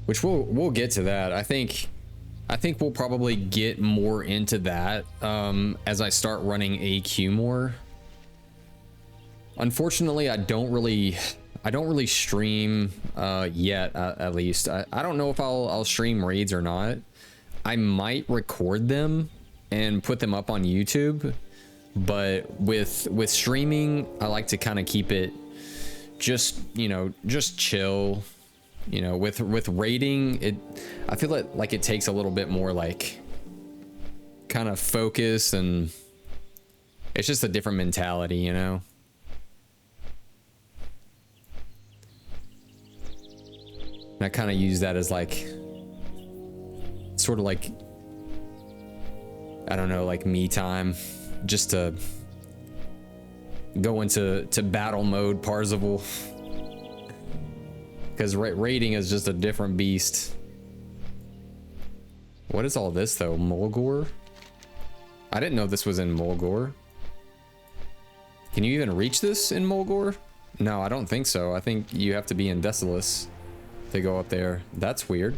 Which we'll get to that. I think we'll probably get more into that as I start running AQ more. Unfortunately, I don't really stream yet, at least. I don't know if I'll stream raids or not. I might record them and put them up on YouTube, but with streaming, I like to kind of keep it just, you know, just chill. You know, with raiding, I feel like it takes a little bit more like kind of focus, and it's just a different mentality, you know. And I kind of use that as like sort of like, I don't know, like me time, just to go into battle mode Parzival. Because raiding is just a different beast. What is all this though? Mulgore? I didn't know this was in Mulgore. Can you even reach this in Mulgore? No, I don't think so. I think you have to be in Desolus to go up there. That's weird.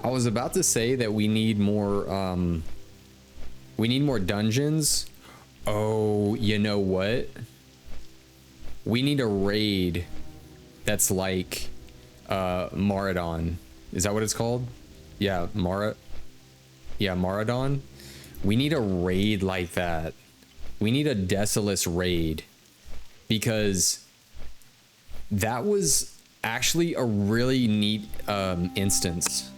I was about to say that we need more dungeons. Oh, you know what? We need a raid that's like Maradon. Is that what it's called? Yeah, Maradon. We need a raid like that. We need a Desolus raid, because that was actually a really neat instance.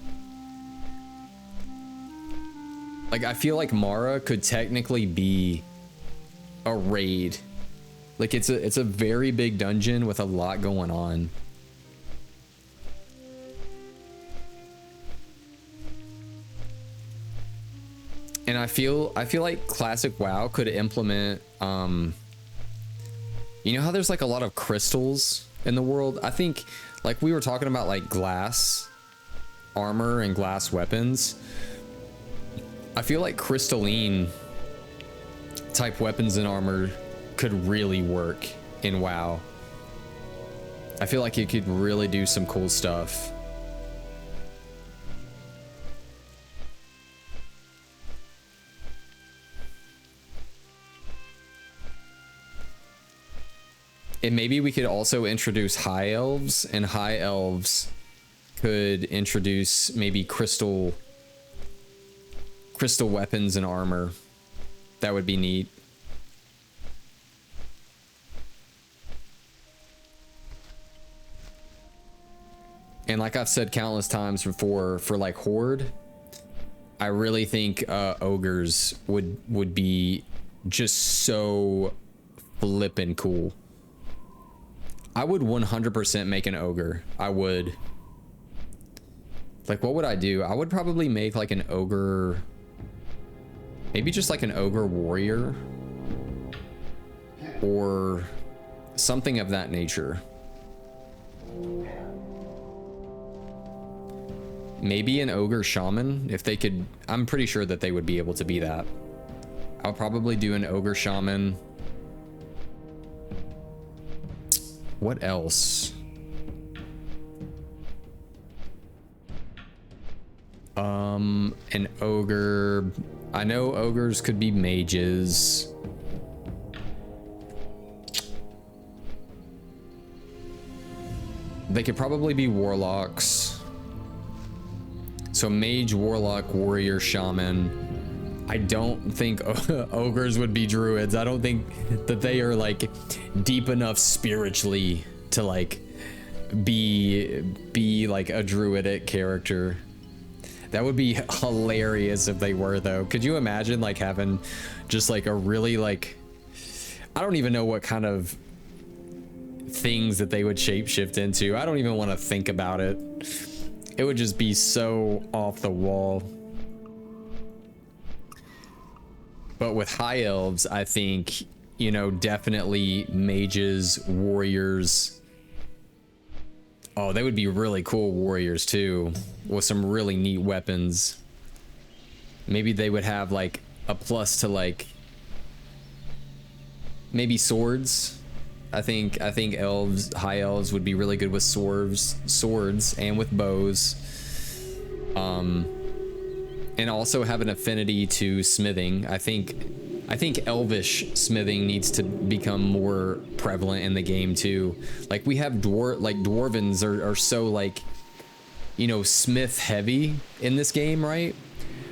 Like, I feel like Mara could technically be a raid. Like, it's a very big dungeon with a lot going on. And I feel like Classic WoW could implement, you know how there's like a lot of crystals in the world? I think, like we were talking about, like glass armor and glass weapons. I feel like crystalline type weapons and armor could really work in WoW. I feel like it could really do some cool stuff. And maybe we could also introduce high elves, and high elves could introduce maybe crystal weapons and armor. That would be neat. And like I've said countless times before, for like Horde, I really think ogres would be just so flippin' cool. I would 100% make an ogre. I would. Like, what would I do? I would probably make like an ogre, maybe just like an ogre warrior or something of that nature. Maybe an ogre shaman, if they could. I'm pretty sure that they would be able to be that. I'll probably do an ogre shaman. What else? An ogre. I know ogres could be mages. They could probably be warlocks. So mage, warlock, warrior, shaman. I don't think ogres would be druids. I don't think that they are like deep enough spiritually to like be like a druidic character. That would be hilarious if they were, though. Could you imagine like having just like a really like, I don't even know what kind of things that they would shapeshift into. I don't even want to think about it. It would just be so off the wall. But with high elves, I think, you know, definitely mages, warriors. Oh, they would be really cool warriors too, with some really neat weapons. Maybe they would have like a plus to like maybe swords. I think elves, high elves would be really good with swords and with bows. And also have an affinity to smithing. I think elvish smithing needs to become more prevalent in the game too. Like we have dwarvens are so like, you know, smith heavy in this game, right?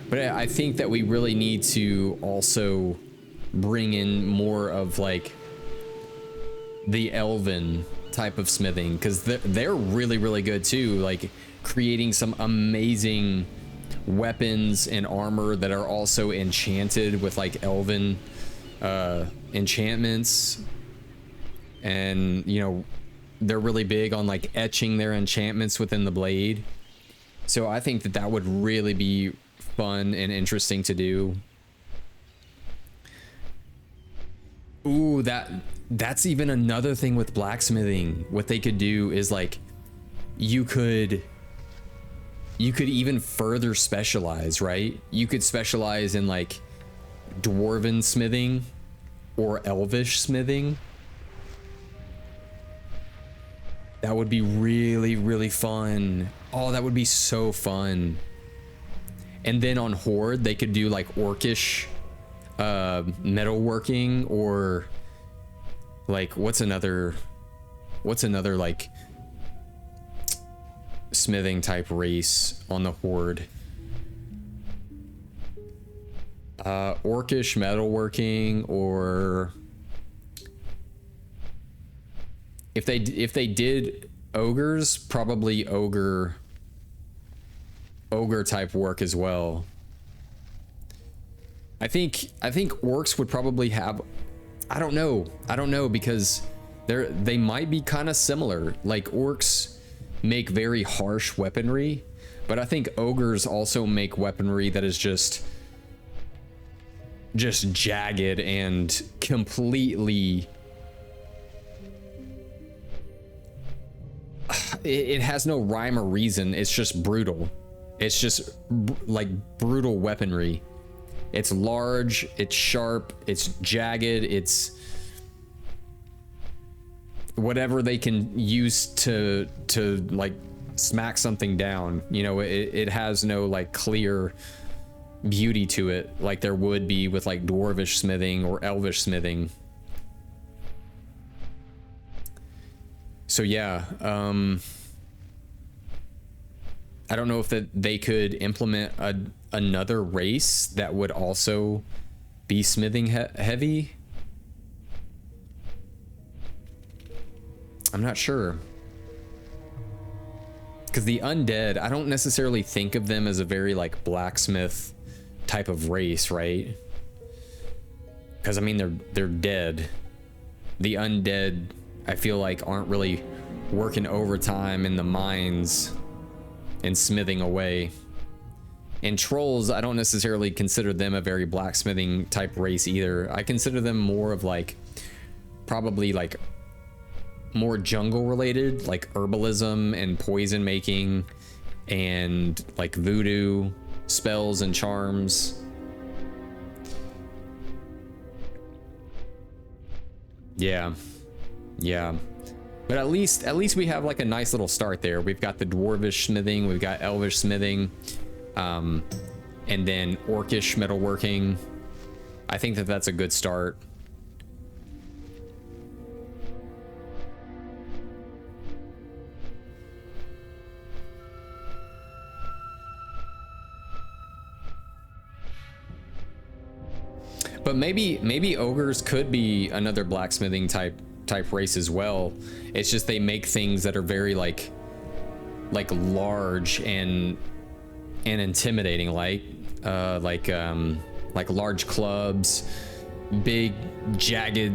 But I think that we really need to also bring in more of like the elven type of smithing, because they're really good too, like creating some amazing weapons and armor that are also enchanted with like elven enchantments. And you know, they're really big on like etching their enchantments within the blade. So I think that would really be fun and interesting to do. Ooh, that's even another thing with blacksmithing. What they could do is like you could even further specialize, right? You could specialize in like dwarven smithing or elvish smithing. That would be really fun. Oh, that would be so fun. And then on Horde, they could do like orcish metalworking, or like what's another like smithing type race on the Horde? Orcish metalworking, or if they did ogres, probably ogre type work as well. I think orcs would probably have, I don't know because they might be kind of similar. Like orcs make very harsh weaponry, but I think ogres also make weaponry that is just jagged and completely, it has no rhyme or reason. It's just brutal. It's just like brutal weaponry. It's large, it's sharp, it's jagged, it's whatever they can use to like smack something down. You know, it has no like clear beauty to it like there would be with like dwarvish smithing or elvish smithing. So yeah, I don't know if they could implement another race that would also be smithing heavy. I'm not sure. Because the undead, I don't necessarily think of them as a very like blacksmith type of race, right? Because I mean they're dead. The undead, I feel like, aren't really working overtime in the mines and smithing away. And trolls, I don't necessarily consider them a very blacksmithing type race either. I consider them more of like, probably like more jungle related, like herbalism and poison making and like voodoo spells and charms. Yeah. But at least we have like a nice little start there. We've got the dwarvish smithing, we've got elvish smithing. And then orcish metalworking. I think that that's a good start. But maybe ogres could be another blacksmithing type race as well. It's just they make things that are very like large and intimidating, like large clubs, big jagged,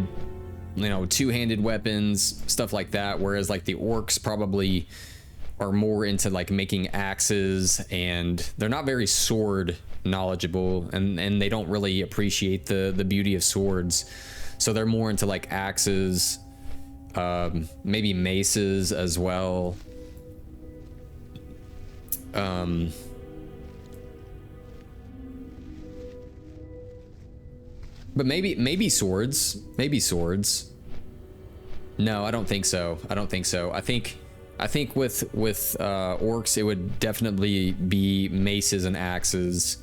two-handed weapons, stuff like that. Whereas like the orcs probably are more into like making axes, and they're not very sword knowledgeable, and they don't really appreciate the beauty of swords. So they're more into like axes, maybe maces as well. But maybe swords. No, I don't think so. I think with orcs, it would definitely be maces and axes,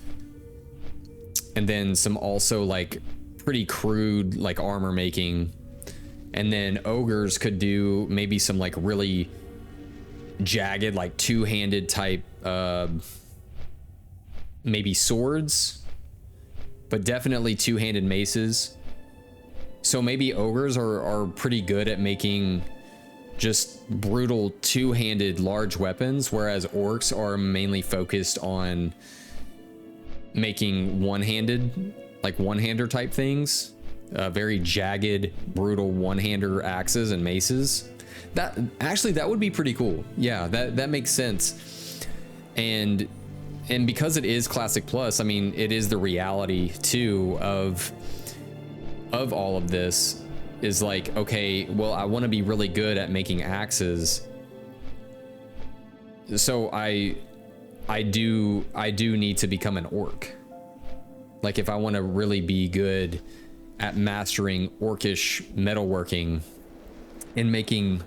and then some also like pretty crude like armor making. And then ogres could do maybe some like really jagged like two-handed type maybe swords, but definitely two-handed maces. So maybe ogres are pretty good at making just brutal two-handed large weapons, whereas orcs are mainly focused on making one-hander type things, very jagged, brutal one-hander axes and maces. That would be pretty cool. Yeah, that makes sense. And because it is Classic Plus, I mean, it is the reality too of all of this. Is like, okay, well, I want to be really good at making axes, so I do need to become an orc. Like, if I want to really be good at mastering orcish metalworking and making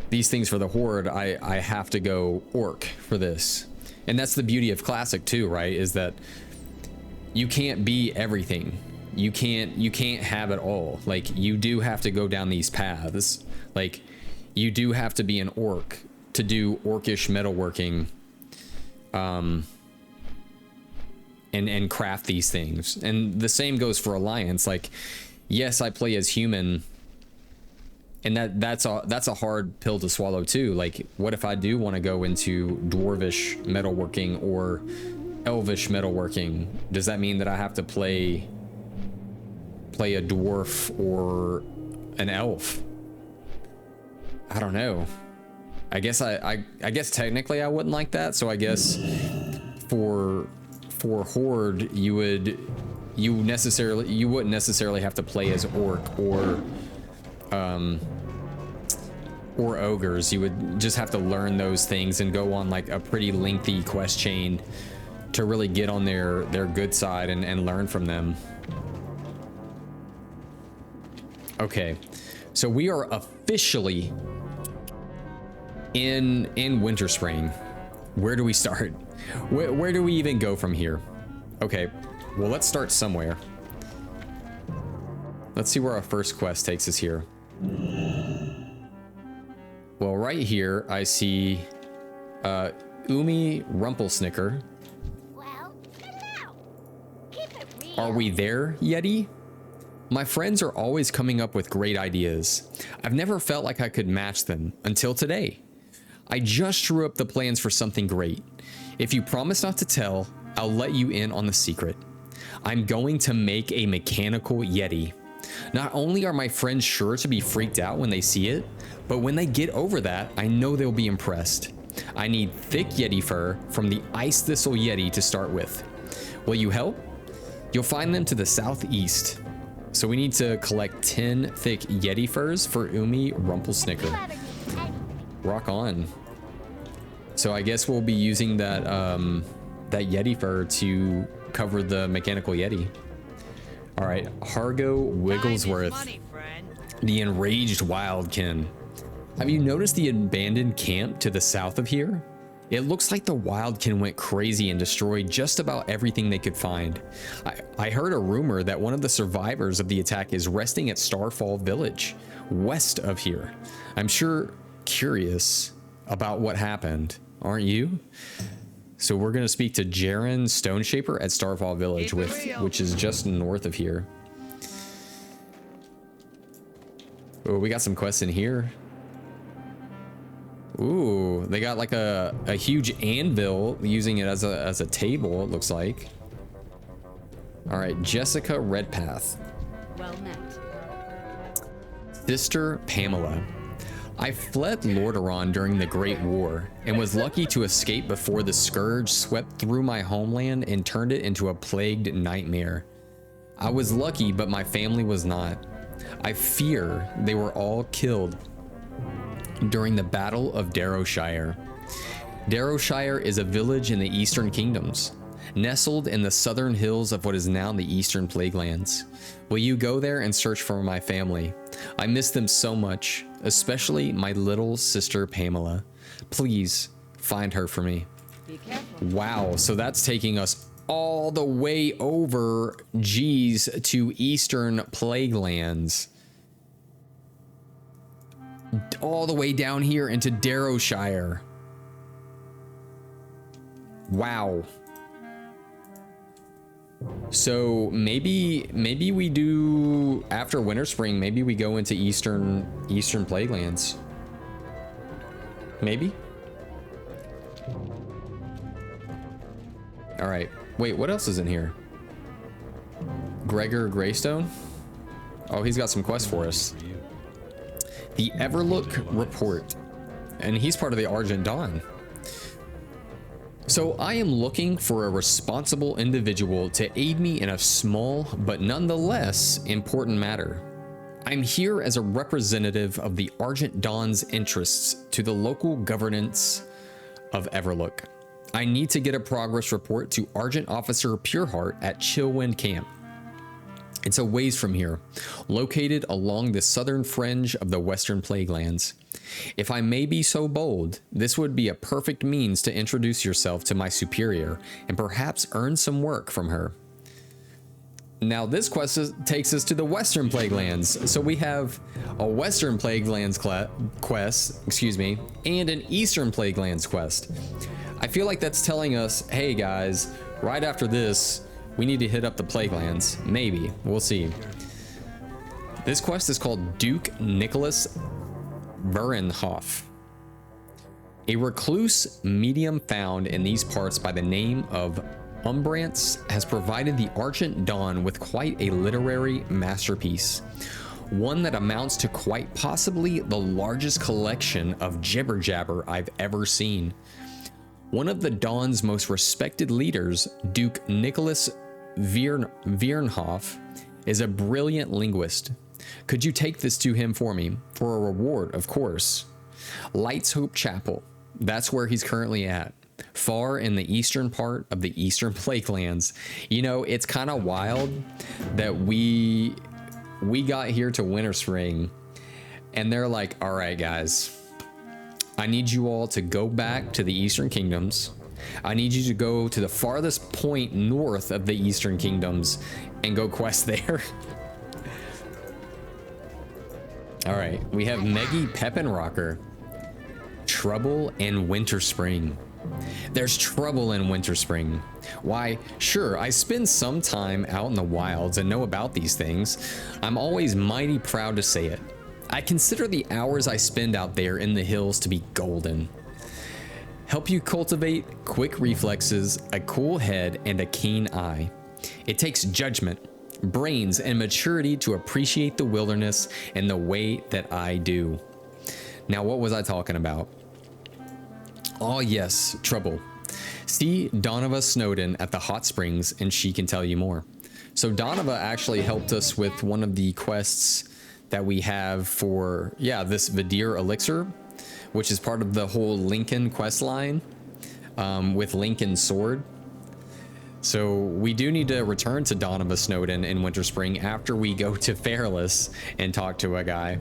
these things for the Horde, I have to go orc for this. And that's the beauty of Classic too, right? Is that you can't be everything. You can't have it all. Like, you do have to go down these paths. Like, you do have to be an orc to do orcish metalworking, and craft these things. And the same goes for Alliance. Like, yes, I play as human, and that's a hard pill to swallow too. Like, what if I do want to go into dwarvish metalworking or elvish metalworking? Does that mean that I have to play a dwarf or an elf? I don't know. I guess I guess technically I wouldn't like that. So I guess for Horde you wouldn't necessarily have to play as orc or ogres. You would just have to learn those things and go on like a pretty lengthy quest chain to really get on their good side and learn from them. Okay, so we are officially in Winter Spring. Where do we start? Where do we even go from here? Okay, well, let's start somewhere. Let's see where our first quest takes us here. Well, right here I see Umi Rumpelsnicker. Well, hello. Keep it real. Are we there, Yeti? My friends are always coming up with great ideas. I've never felt like I could match them until today. I just drew up the plans for something great. If you promise not to tell, I'll let you in on the secret. I'm going to make a mechanical Yeti. Not only are my friends sure to be freaked out when they see it, but when they get over that, I know they'll be impressed. I need thick Yeti fur from the Ice Thistle Yeti to start with. Will you help? You'll find them to the southeast. So we need to collect 10 thick Yeti furs for Umi Rumpelsnicker. Rock on. So I guess we'll be using that that Yeti fur to cover the mechanical Yeti. All right, Hargo Wigglesworth, Money, friend. the enraged wildkin. Have you noticed the abandoned camp to the south of here? It looks like the Wildkin went crazy and destroyed just about everything they could find. I heard a rumor that one of the survivors of the attack is resting at Starfall Village, west of here. I'm sure curious about what happened, aren't you? So we're gonna speak to Jaren Stoneshaper at Starfall Village, which is just north of here. Oh, we got some quests in here. Ooh, they got like a huge anvil, using it as a table, it looks like. All right, Jessica Redpath. Well met. Sister Pamela. I fled Lordaeron during the Great War and was lucky to escape before the scourge swept through my homeland and turned it into a plagued nightmare. I was lucky, but my family was not. I fear they were all killed during the Battle of Darrowshire. Darrowshire is a village in the Eastern Kingdoms, nestled in the southern hills of what is now the Eastern Plaguelands. Will you go there and search for my family? I miss them so much, especially my little sister Pamela. Please find her for me. Be careful. Wow, so that's taking us all the way over, geez, to Eastern Plaguelands. All the way down here into Darrowshire. Wow. So maybe we do, after Winter Spring, maybe we go into Eastern Plaguelands. Maybe. All right. Wait, what else is in here? Gregor Greystone? Oh, he's got some quests for us. The Everlook Report. And he's part of the Argent Dawn. So I am looking for a responsible individual to aid me in a small but nonetheless important matter. I'm here as a representative of the Argent Dawn's interests to the local governance of Everlook. I need to get a progress report to Argent Officer Pureheart at Chillwind Camp. It's a ways from here, located along the southern fringe of the Western Plaguelands. If I may be so bold, this would be a perfect means to introduce yourself to my superior and perhaps earn some work from her. Now this quest takes us to the Western Plaguelands. So we have a Western Plaguelands quest, and an Eastern Plaguelands quest. I feel like that's telling us, hey guys, right after this, we need to hit up the Plaguelands. Maybe, we'll see. This quest is called Duke Nicholas Vernhoff. A recluse medium found in these parts by the name of Umbrance has provided the Argent Dawn with quite a literary masterpiece. One that amounts to quite possibly the largest collection of jibber jabber I've ever seen. One of the Dawn's most respected leaders, Duke Nicholas Vernhoff, is a brilliant linguist. Could you take this to him for me? For a reward, of course. Lights Hope Chapel. That's where he's currently at. Far in the eastern part of the Eastern Plaguelands. You know, it's kind of wild that we got here to Winter Spring and they're like, all right, guys, I need you all to go back to the Eastern Kingdoms. I need you to go to the farthest point north of the Eastern Kingdoms and go quest there. All right, we have Meggie Peppenrocker. Trouble in Winter Spring. There's trouble in Winter Spring. Why, sure, I spend some time out in the wilds and know about these things. I'm always mighty proud to say it. I consider the hours I spend out there in the hills to be golden. Help you cultivate quick reflexes, a cool head, and a keen eye. It takes judgment, brains, and maturity to appreciate the wilderness in the way that I do. Now, what was I talking about? Oh yes, trouble. See Donovan Snowden at the hot springs and she can tell you more. So Donovan actually helped us with one of the quests that we have for, this Vidir elixir, which is part of the whole Lincoln quest line with Lincoln's sword. So we do need to return to Donovan Snowden in Winter Spring after we go to Fairless and talk to a guy.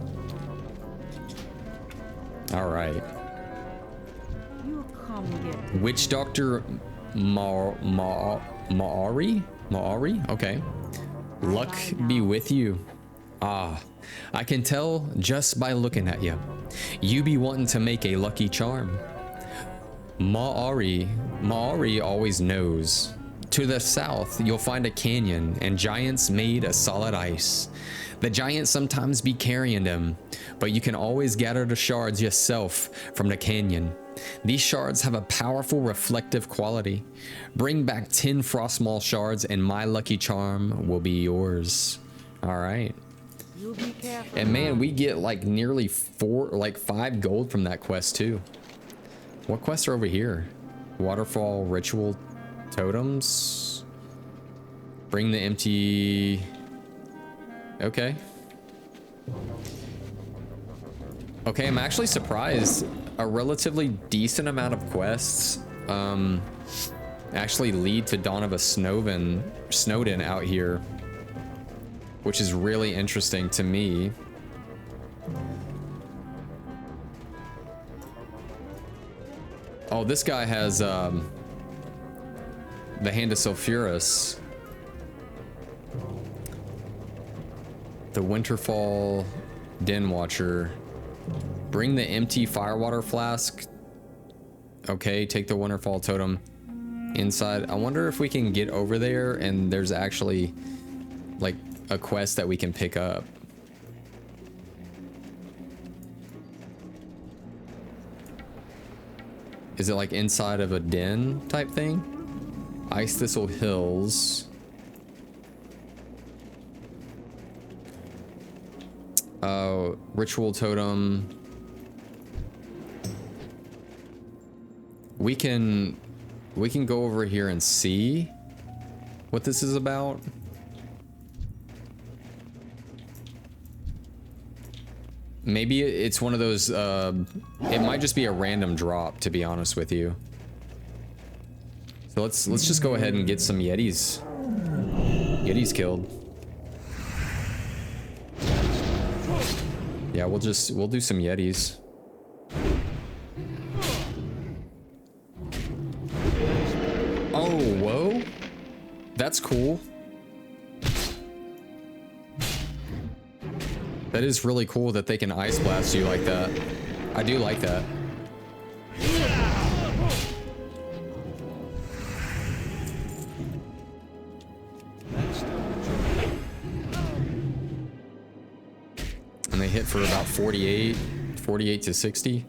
All right. You come get Witch Doctor Maori? Okay. Luck be with you. Ah, I can tell just by looking at you. You be wanting to make a lucky charm. Maori always knows. To the south, you'll find a canyon and giants made of solid ice. The giants sometimes be carrying them, but you can always gather the shards yourself from the canyon. These shards have a powerful reflective quality. Bring back 10 Frostmaw shards and my lucky charm will be yours. All right. You be careful. And man, we get like nearly 5 gold from that quest too. What quests are over here? Waterfall ritual totems. Bring the empty. Okay. Okay, I'm actually surprised. A relatively decent amount of quests actually lead to Dawn of a Snowden out here, which is really interesting to me. Oh, this guy has the Hand of Sulfuras. The Winterfall Den Watcher. Bring the empty firewater flask. Okay, take the Winterfall totem inside. I wonder if we can get over there and there's actually like a quest that we can pick up. Is it like inside of a den type thing? Ice Thistle Hills. Ritual totem. We can go over here and see what this is about. Maybe it's one of those, it might just be a random drop, to be honest with you. So let's just go ahead and get some Yetis. Yetis killed. Yeah, we'll do some Yetis. Oh, whoa. That's cool. That is really cool that they can ice blast you like that. I do like that. And they hit for about 48 to 60.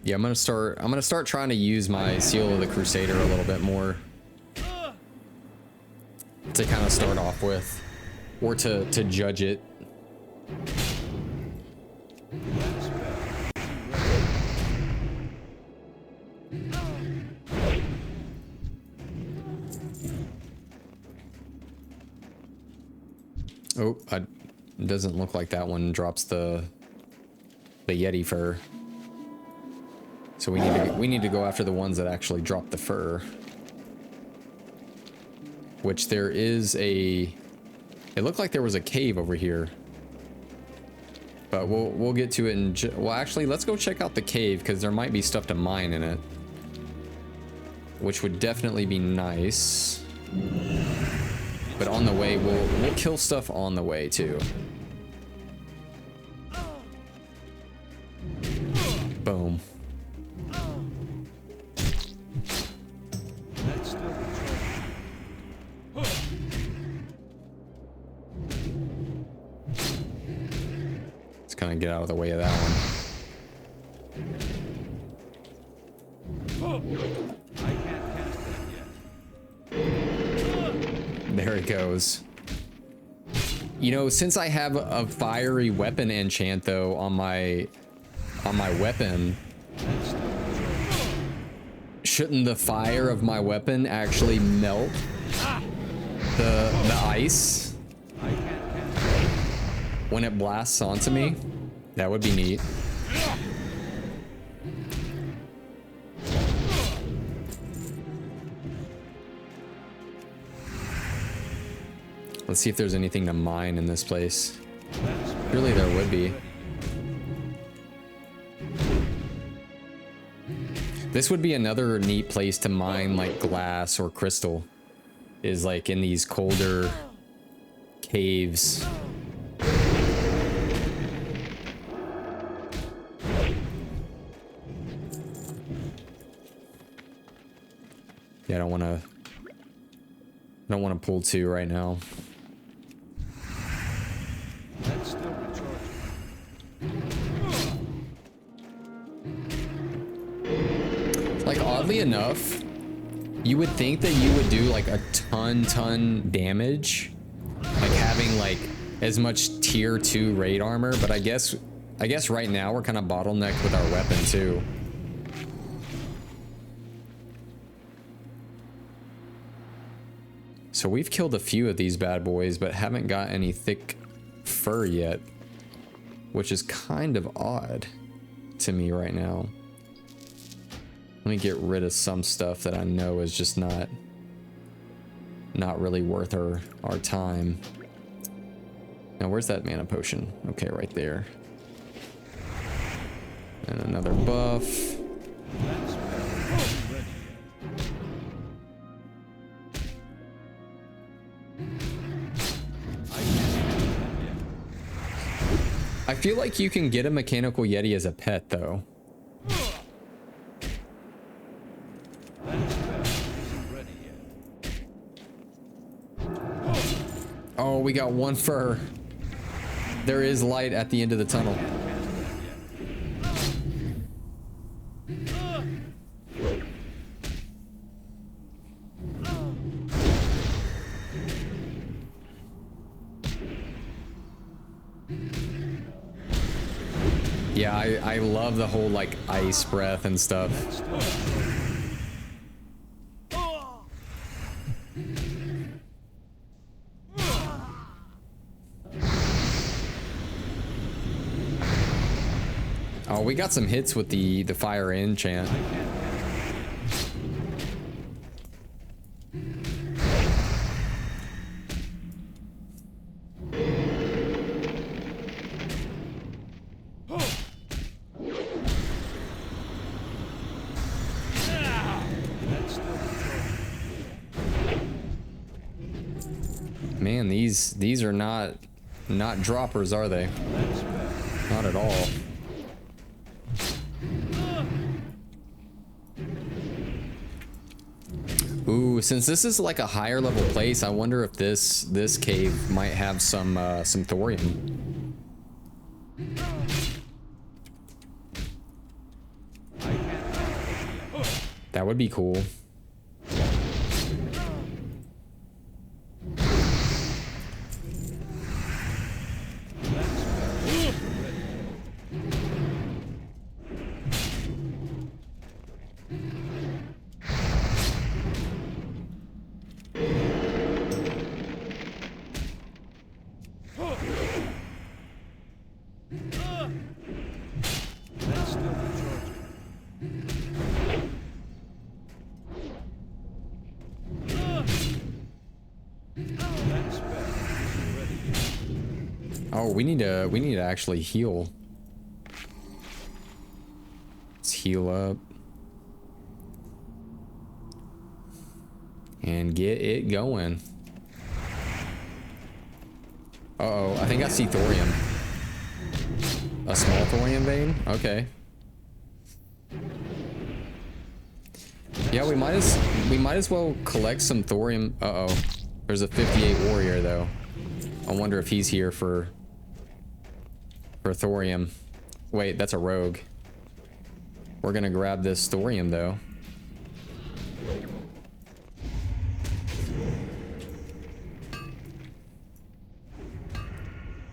Yeah, I'm gonna start trying to use my Seal of the Crusader a little bit more to kind of start off with, or to judge it. Oh, it doesn't look like that one drops the Yeti fur. So we need to go after the ones that actually drop the fur. Which there is a. It looked like there was a cave over here. But we'll get to it in. Well, actually, let's go check out the cave because there might be stuff to mine in it, which would definitely be nice. But on the way, we'll kill stuff on the way too. Boom. Let's kind of get out of the way of that one. I can't cast that yet. There it goes. You know, since I have a fiery weapon enchant though on my weapon, shouldn't the fire of my weapon actually melt the ice when it blasts onto me? That would be neat. Let's see if there's anything to mine in this place. Surely there would be. This would be another neat place to mine like glass or crystal, is like in these colder caves. Yeah, I don't want to pull two right now. That's still recharging. Like, oddly enough, you would think that you would do like a ton damage, like having like as much tier 2 raid armor, but I guess right now we're kind of bottlenecked with our weapon too. So we've killed a few of these bad boys, but haven't got any thick fur yet, which is kind of odd to me right now. Let me get rid of some stuff that I know is just not really worth our time. Now, where's that mana potion? Okay, right there. And another buff. I feel like you can get a mechanical Yeti as a pet, though. Oh, we got one fur. There is light at the end of the tunnel. Yeah, I love the whole like ice breath and stuff. Oh, we got some hits with the fire enchant. Man, these are not droppers, are they? Not at all. Ooh, since this is like a higher level place, I wonder if this cave might have some thorium. That would be cool. Oh, we need to actually heal. Let's heal up. And get it going. Uh-oh, I think I see thorium. A small thorium vein? Okay. Yeah, we might as well collect some thorium. Uh-oh. There's a 58 warrior though. I wonder if he's here for thorium. Wait, that's a rogue. We're gonna grab this thorium though.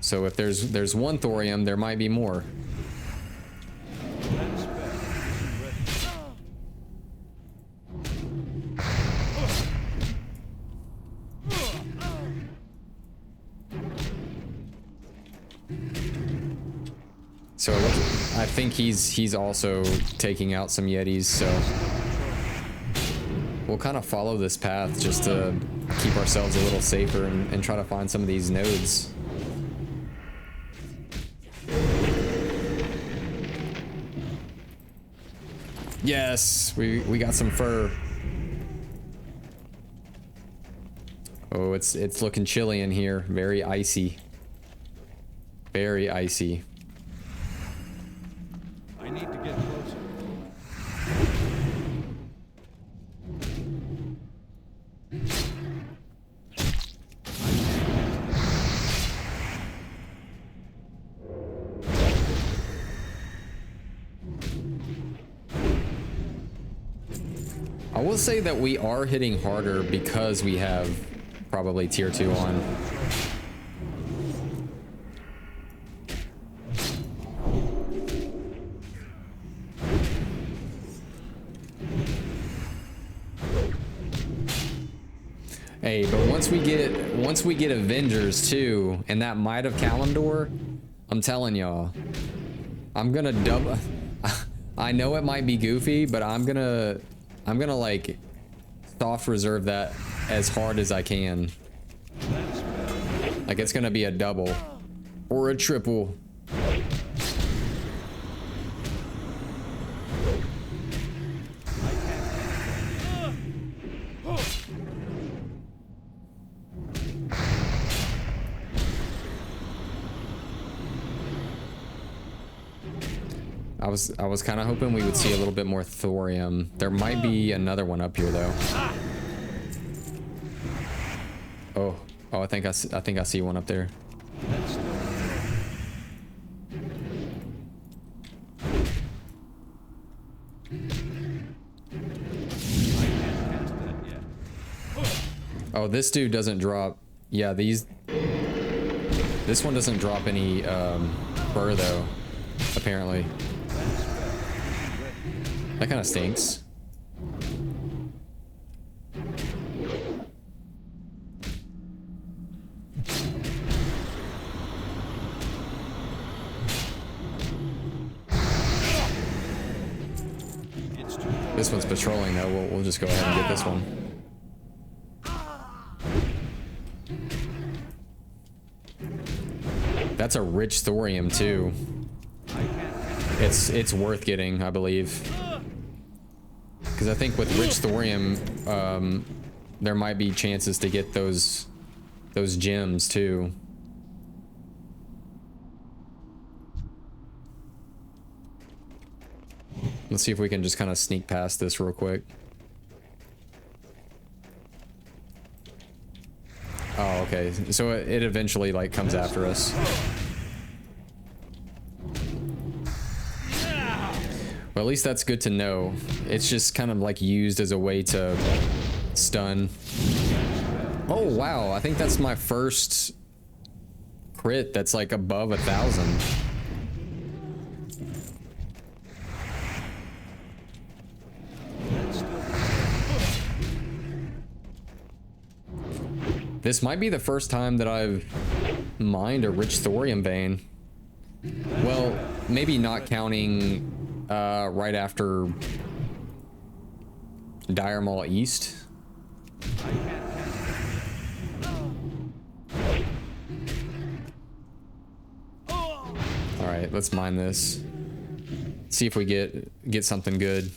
So if there's one thorium, there might be more. So I think he's also taking out some Yetis, so we'll kind of follow this path just to keep ourselves a little safer and try to find some of these nodes. Yes, we got some fur. Oh, it's looking chilly in here. Very icy. Very icy. I need to get closer. I will say that we are hitting harder because we have probably tier 2 on. Hey, but once we get Avengers too, and that Might of Kalimdor, I'm telling y'all, I'm gonna double. I know it might be goofy, but I'm gonna like soft reserve that as hard as I can. Like it's gonna be a double or a triple. I was kind of hoping we would see a little bit more thorium. There might be another one up here though. Oh, I think I see one up there. Oh, this dude doesn't drop. Yeah, this one doesn't drop any fur though, apparently. That kind of stinks. This one's patrolling though. We'll just go ahead and get this one. That's a rich thorium too. It's worth getting, I believe. Because I think with rich thorium, there might be chances to get those gems too. Let's see if we can just kind of sneak past this real quick. Oh, okay. So it eventually like comes after us. Well, at least that's good to know. It's just kind of like used as a way to stun. Oh, wow. I think that's my first crit that's like above 1,000. This might be the first time that I've mined a rich thorium vein. Well, maybe not counting right after Dire Maul East. Alright, let's mine this. See if we get something good.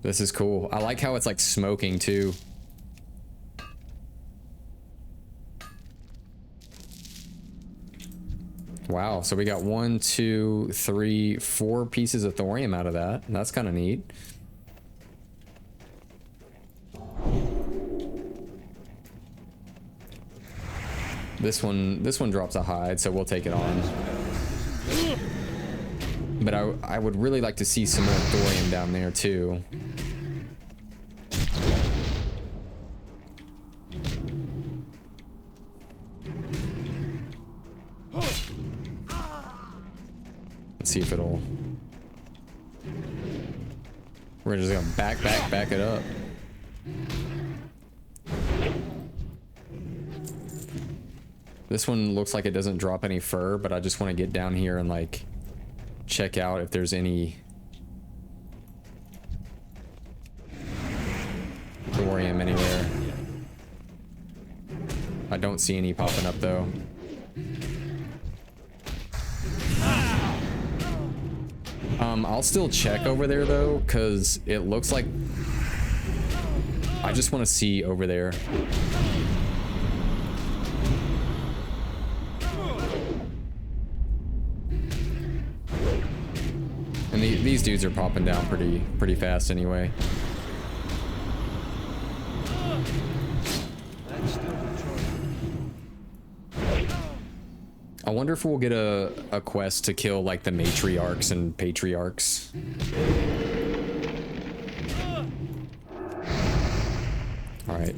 This is cool. I like how it's like smoking too. Wow, so we got 1, 2, 3, 4 pieces of thorium out of that. That's kind of neat. This one drops a hide, so we'll take it on. But I would really like to see some more thorium down there too. Let's see if it'll... We're just gonna back it up. This one looks like it doesn't drop any fur, but I just want to get down here and like check out if there's any thorium anywhere. I don't see any popping up though. I'll still check over there though, because it looks like I just want to see over there. And these dudes are popping down pretty fast anyway. That's still recharging. I wonder if we'll get a quest to kill like the matriarchs and patriarchs. All right,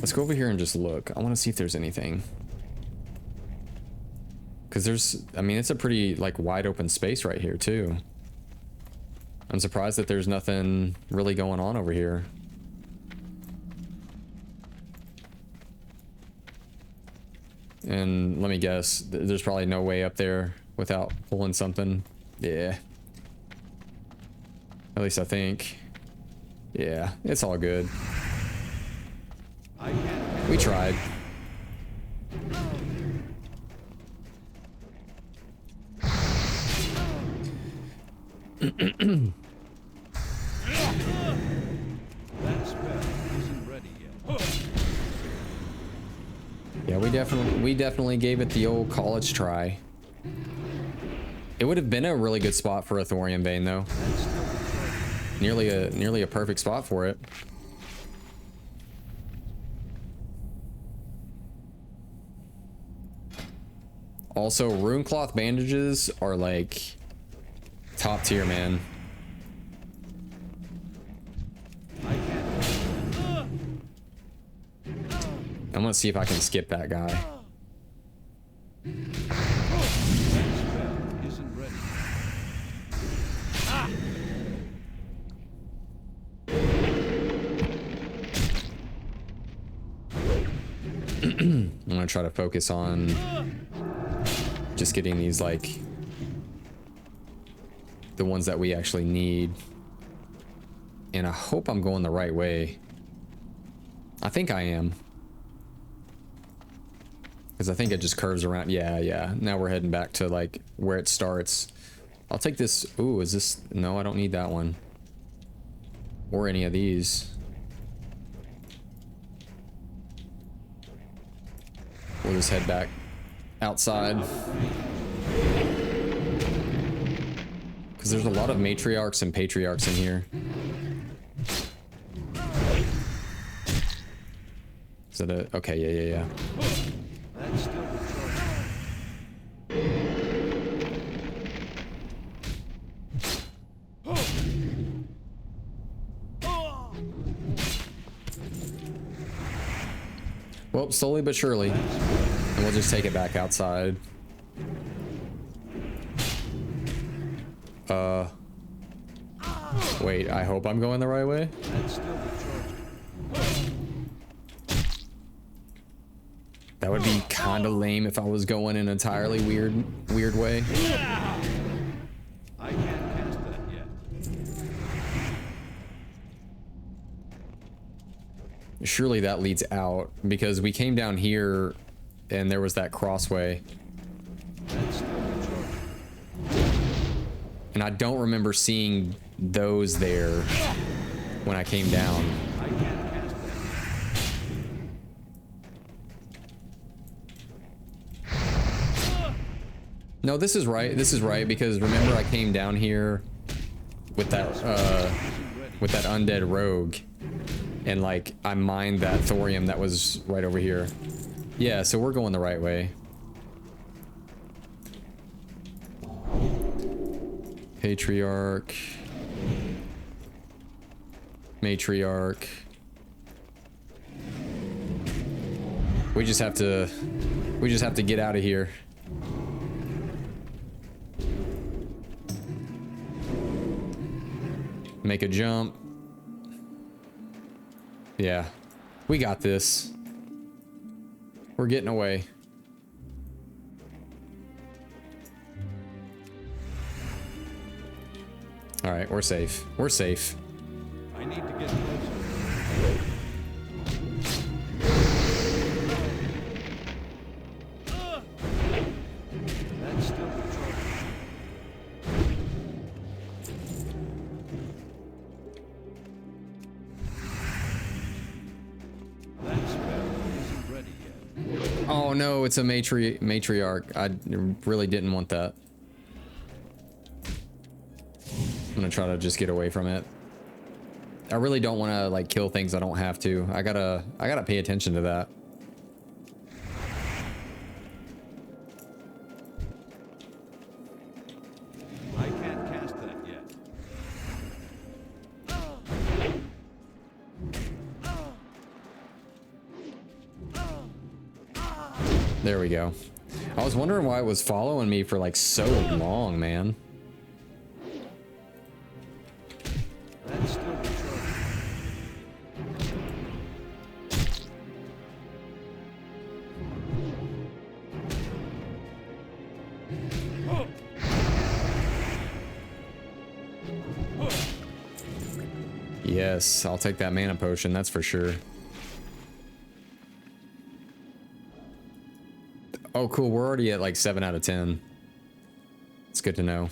let's go over here and just look. I want to see if there's anything. Because there's, I mean, it's a pretty like wide open space right here too. I'm surprised that there's nothing really going on over here. And let me guess, there's probably no way up there without pulling something. Yeah. At least I think. Yeah, it's all good. We tried. That spell isn't ready yet. Yeah, we definitely gave it the old college try. It would have been a really good spot for a thorium vein though. That's still recharging. Nearly a perfect spot for it. Also, rune cloth bandages are like top tier, man. I'm gonna see if I can skip that guy. That spell isn't ready. I'm gonna try to focus on just getting these like the ones that we actually need. And I hope I'm going the right way. I think I am. Because I think it just curves around. Yeah. Now we're heading back to like where it starts. I'll take this. Ooh, is this? No, I don't need that one. Or any of these. We'll just head back outside. Because there's a lot of matriarchs and patriarchs in here. Is that a... Okay, yeah. That's still recharging. Well, slowly but surely. And we'll just take it back outside. Wait, I hope I'm going the right way. That's still recharging. That would be kind of lame if I was going in an entirely weird way. I can't cast that yet. Surely that leads out because we came down here and there was that crossway. That's still recharging. And I don't remember seeing those there when I came down. I can't cast that. No, this is right. This is right because remember I came down here with that undead rogue and like I mined that thorium that was right over here. Yeah, so we're going the right way. Patriarch. Matriarch. We just have to get out of here. Make a jump. Yeah. We got this. We're getting away. All right, we're safe. We're safe. I need to get closer. Oh no, it's a matriarch. I really didn't want that. I'm gonna try to just get away from it. I really don't want to like kill things I don't have to. I gotta pay attention to that. I can't cast that yet. There we go. I was wondering why it was following me for like so long, man. That's still recharging. Yes, I'll take that mana potion, that's for sure. Oh, cool. We're already at like 7 out of 10. It's good to know.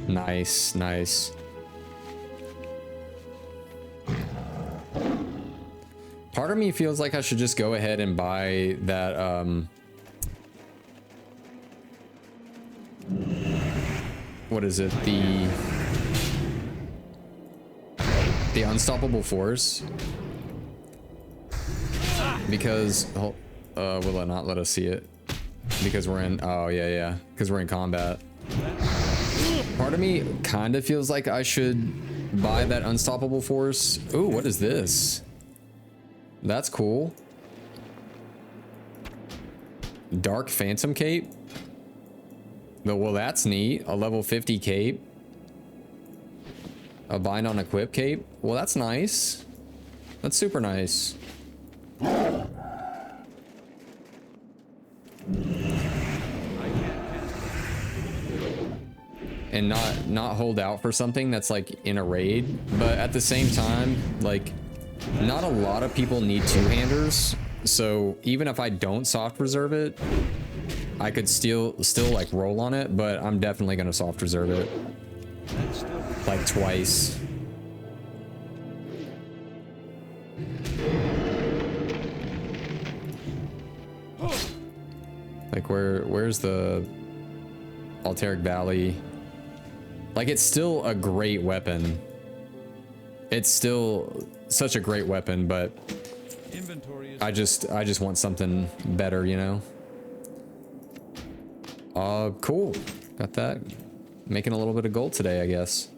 Nice, nice. Part of me feels like I should just go ahead and buy that, what is it? The Unstoppable Force. Because, will it not let us see it? Because we're in, oh yeah, because we're in combat. Part of me kind of feels like I should buy that Unstoppable Force. Ooh, what is this? That's cool. Dark Phantom Cape. Well, that's neat. A level 50 cape. A bind on equip cape. Well, that's nice. That's super nice. And not hold out for something that's like in a raid, but at the same time, like not a lot of people need two-handers, so even if I don't soft reserve it, I could still like roll on it, but I'm definitely gonna soft reserve it like twice. Like where's the Alteric Valley? Like, it's still a great weapon. It's still such a great weapon, but I just want something better, you know? Cool. Got that. Making a little bit of gold today, I guess.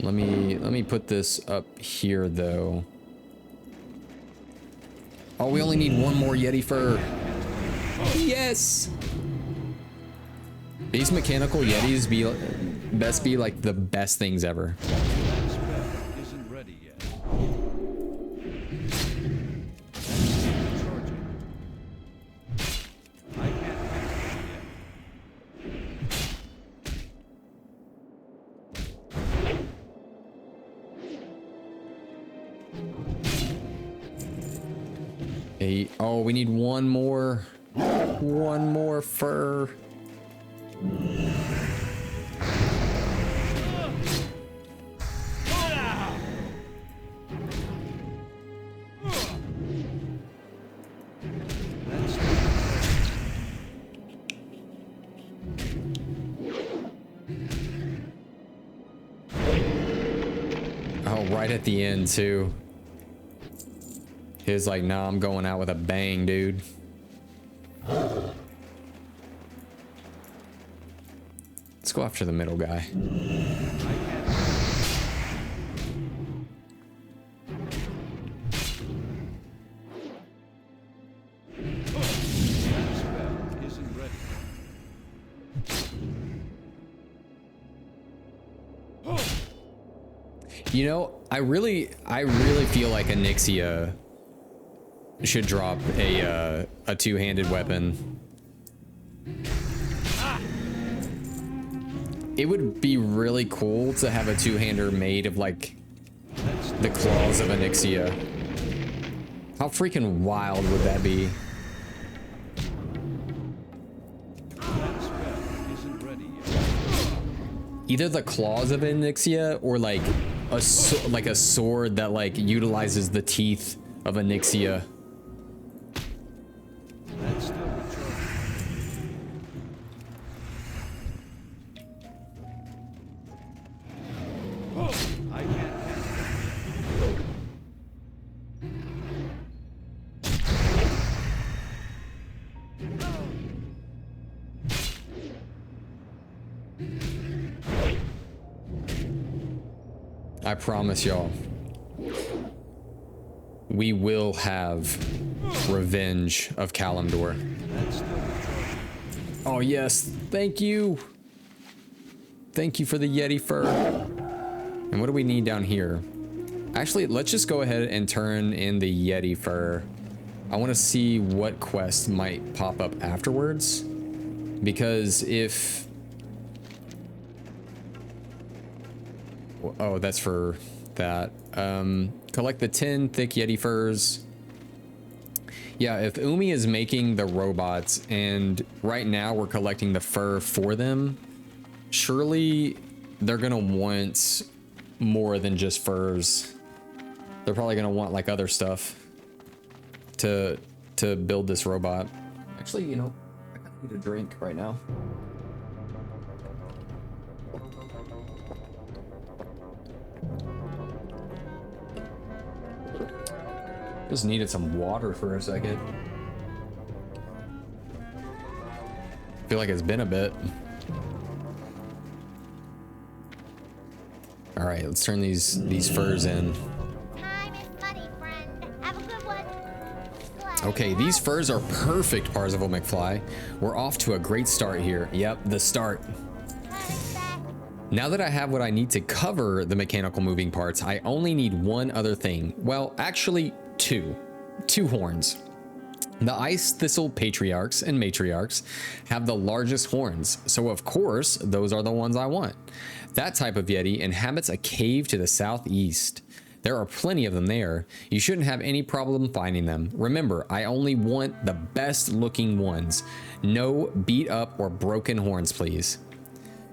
Let me put this up here though. Oh, we only need one more Yeti fur. Yes! These mechanical Yetis best be like the best things ever. That spell isn't ready yet. That's still recharging. I can't cast it yet. 8. Oh, we need one more fur. Oh, right at the end too. He was like, nah, I'm going out with a bang, dude. Let's go after the middle guy. You know, I really feel like Onyxia should drop a two-handed weapon. It would be really cool to have a two-hander made of like the claws of Onyxia. How freaking wild would that be? That spell isn't ready yet. Either the claws of Onyxia or like a sword that like utilizes the teeth of Onyxia. That's still recharging. Oh, I can't cast that. I promise y'all, we will have revenge of Kalimdor. That's still recharging. Oh yes, thank you. Thank you for the Yeti fur. And what do we need down here? Actually, let's just go ahead and turn in the Yeti fur. I want to see what quest might pop up afterwards. Because if... Oh, that's for that. Collect the 10 thick Yeti furs. Yeah, if Umi is making the robots and right now we're collecting the fur for them, surely they're gonna want more than just furs. They're probably gonna want like other stuff to build this robot. Actually, you know, I kind of need a drink right now. Just needed some water for a second. Feel like it's been a bit. All right, let's turn these furs in. Time is money, friend. Have a good one. Glad Okay, to these help. furs are perfect, Parzival McFly. We're off to a great start here. Yep, the start. Time is back. Now that I have what I need to cover the mechanical moving parts, I only need one other thing. Well, actually, two horns. The Ice Thistle Patriarchs and Matriarchs have the largest horns, so of course, those are the ones I want. That type of Yeti inhabits a cave to the southeast. There are plenty of them there. You shouldn't have any problem finding them. Remember, I only want the best looking ones. No beat up or broken horns, please.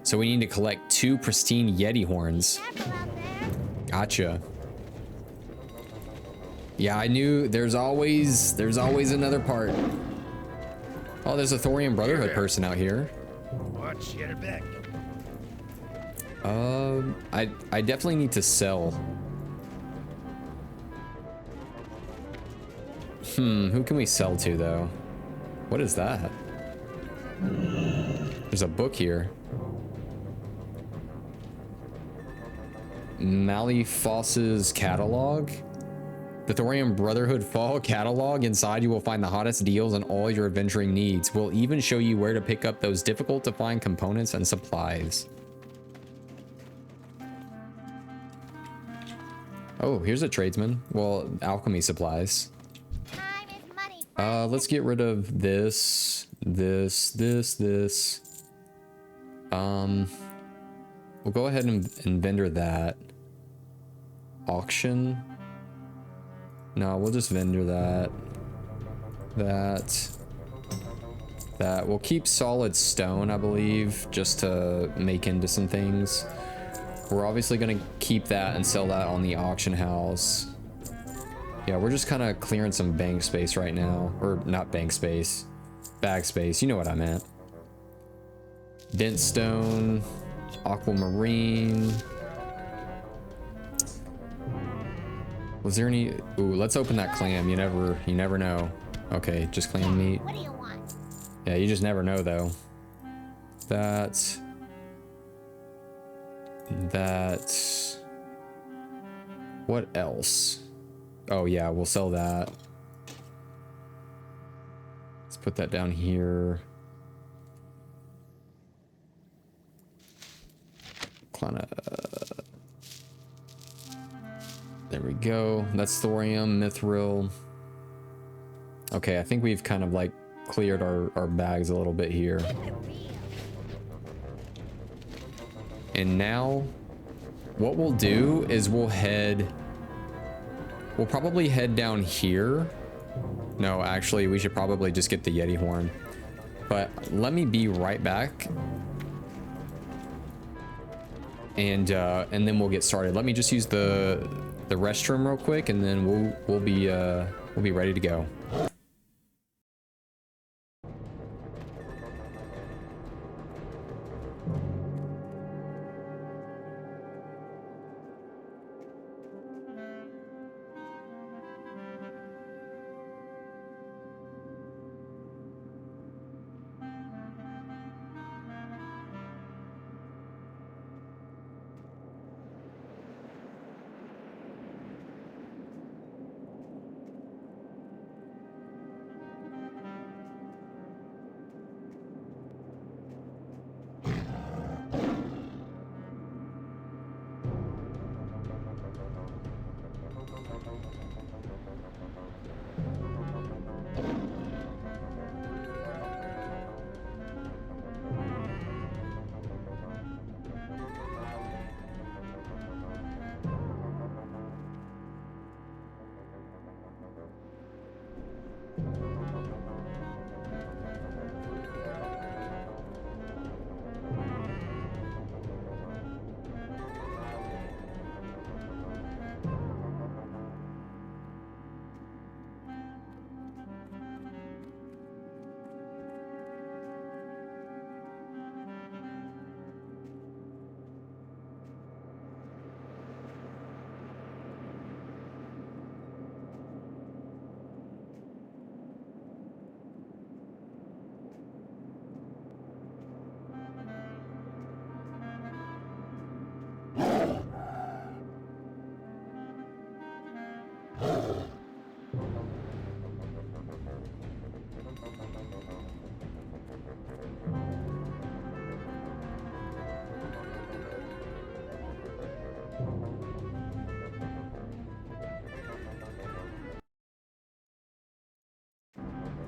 So we need to collect 2 pristine Yeti horns. Careful out there. Gotcha. Yeah, I knew there's always another part. Oh, there's a Thorium Brotherhood person out here. Watch your back. I definitely need to sell. Who can we sell to though? What is that? There's a book here. Malifoss's catalog. The Thorium Brotherhood Fall catalog. Inside you will find the hottest deals on all your adventuring needs. We'll even show you where to pick up those difficult to find components and supplies. Oh, here's a tradesman. Well, alchemy supplies. Time is money, friend. Let's get rid of this. We'll go ahead and vendor that. Auction. No, we'll just vendor that. That. We'll keep solid stone, I believe, just to make into some things. We're obviously gonna keep that and sell that on the auction house. Yeah, we're just kind of clearing some bank space right now. Or not bank space. Bag space, you know what I meant. Dent stone. Aquamarine. Was there any... Ooh, let's open that clam. You never know. Okay, just clam meat. What do you want? Yeah, you just never know though. That. What else? Oh yeah, we'll sell that. Let's put that down here. Kinda. There we go. That's thorium, mithril. Okay, I think we've kind of like cleared our bags a little bit here. Keep it real. And now what we'll do is we'll probably head down here. No, actually, we should probably just get the Yeti horn. But let me be right back. And then we'll get started. Let me just use the restroom real quick, and then we'll be ready to go.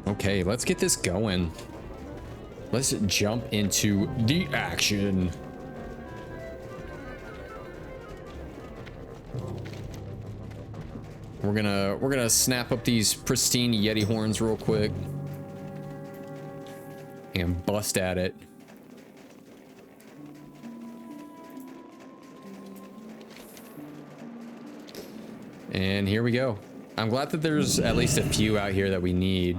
Okay, let's get this going. Let's jump into the action. We're gonna snap up these pristine Yeti horns real quick and bust at it. And here we go. I'm glad that there's at least a few out here that we need.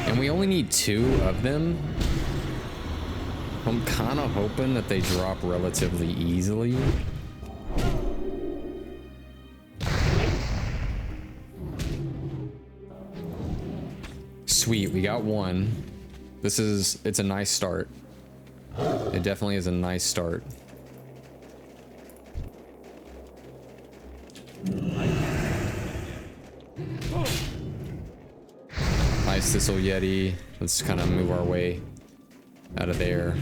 And we only need 2 of them. I'm kind of hoping that they drop relatively easily. Sweet, we got 1. It's a nice start. It definitely is a nice start. Nice thistle Yeti. Let's kind of move our way out of there.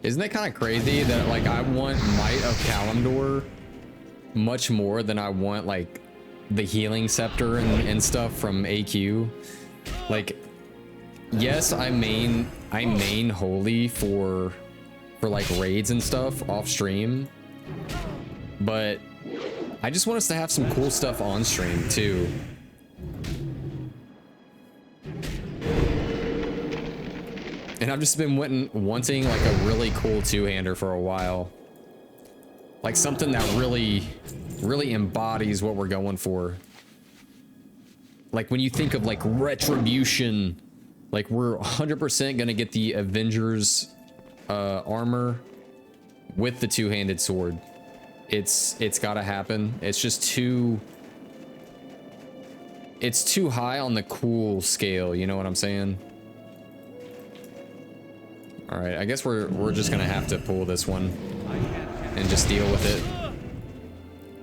Isn't that kind of crazy that like I want Might of Kalimdor much more than I want like the healing scepter and stuff from AQ? Like, yes, I main holy for like raids and stuff off stream, but I just want us to have some cool stuff on stream too. And I've just been wanting like a really cool two-hander for a while. Like something that really embodies what we're going for. Like when you think of like Retribution, like we're 100% gonna get the Avengers armor with the two-handed sword. It's gotta happen. It's just too high on the cool scale, you know what I'm saying? All right, I guess we're just gonna have to pull this one I can't. and just deal with it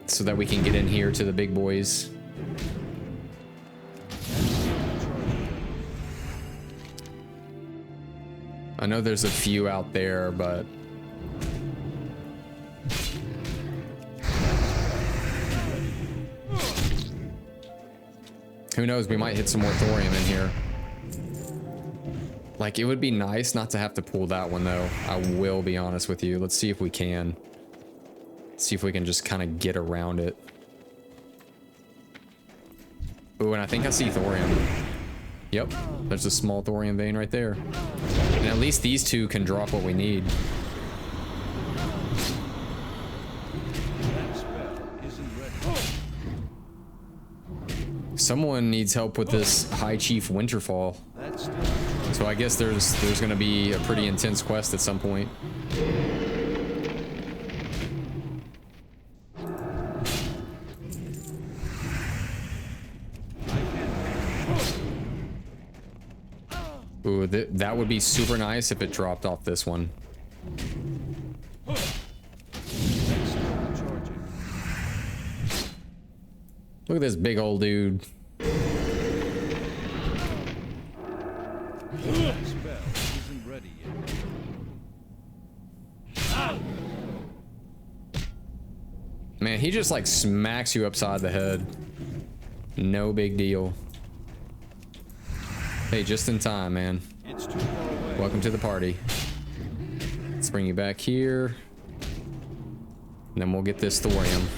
so that we can get in here to the big boys. I know there's a few out there, but who knows, we might hit some more thorium in here. Like, it would be nice not to have to pull that one, though. I will be honest with you. Let's see if we can. See if we can just kind of get around it. Ooh, and I think I see thorium. Yep, there's a small thorium vein right there. And at least these two can drop what we need. That spell isn't ready. Someone needs help with this High Chief Winterfall. That's still So I guess there's gonna be a pretty intense quest at some point. Ooh, that would be super nice if it dropped off this one. Look at this big old dude. that spell isn't ready yet. Man, he just like smacks you upside the head. No big deal. Hey, just in time, man. It's too far away. Welcome to the party. Let's bring you back here. And then we'll get this thorium.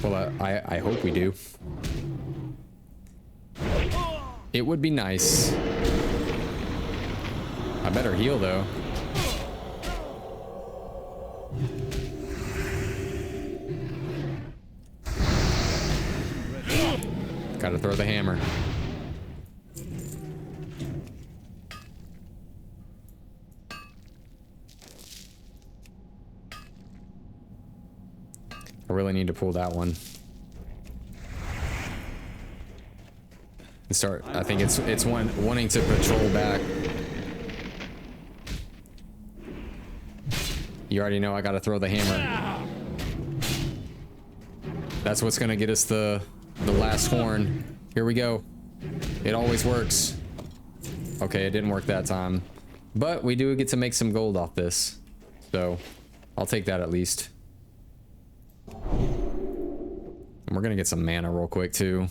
Well, I hope we do. It would be nice. I better heal, though. Gotta throw the hammer. I really need to pull that one. And start. I think it's wanting to patrol back. You already know I gotta throw the hammer. That's what's gonna get us the last horn. Here we go. It always works. Okay, it didn't work that time. But we do get to make some gold off this. So, I'll take that at least. And we're gonna get some mana real quick too.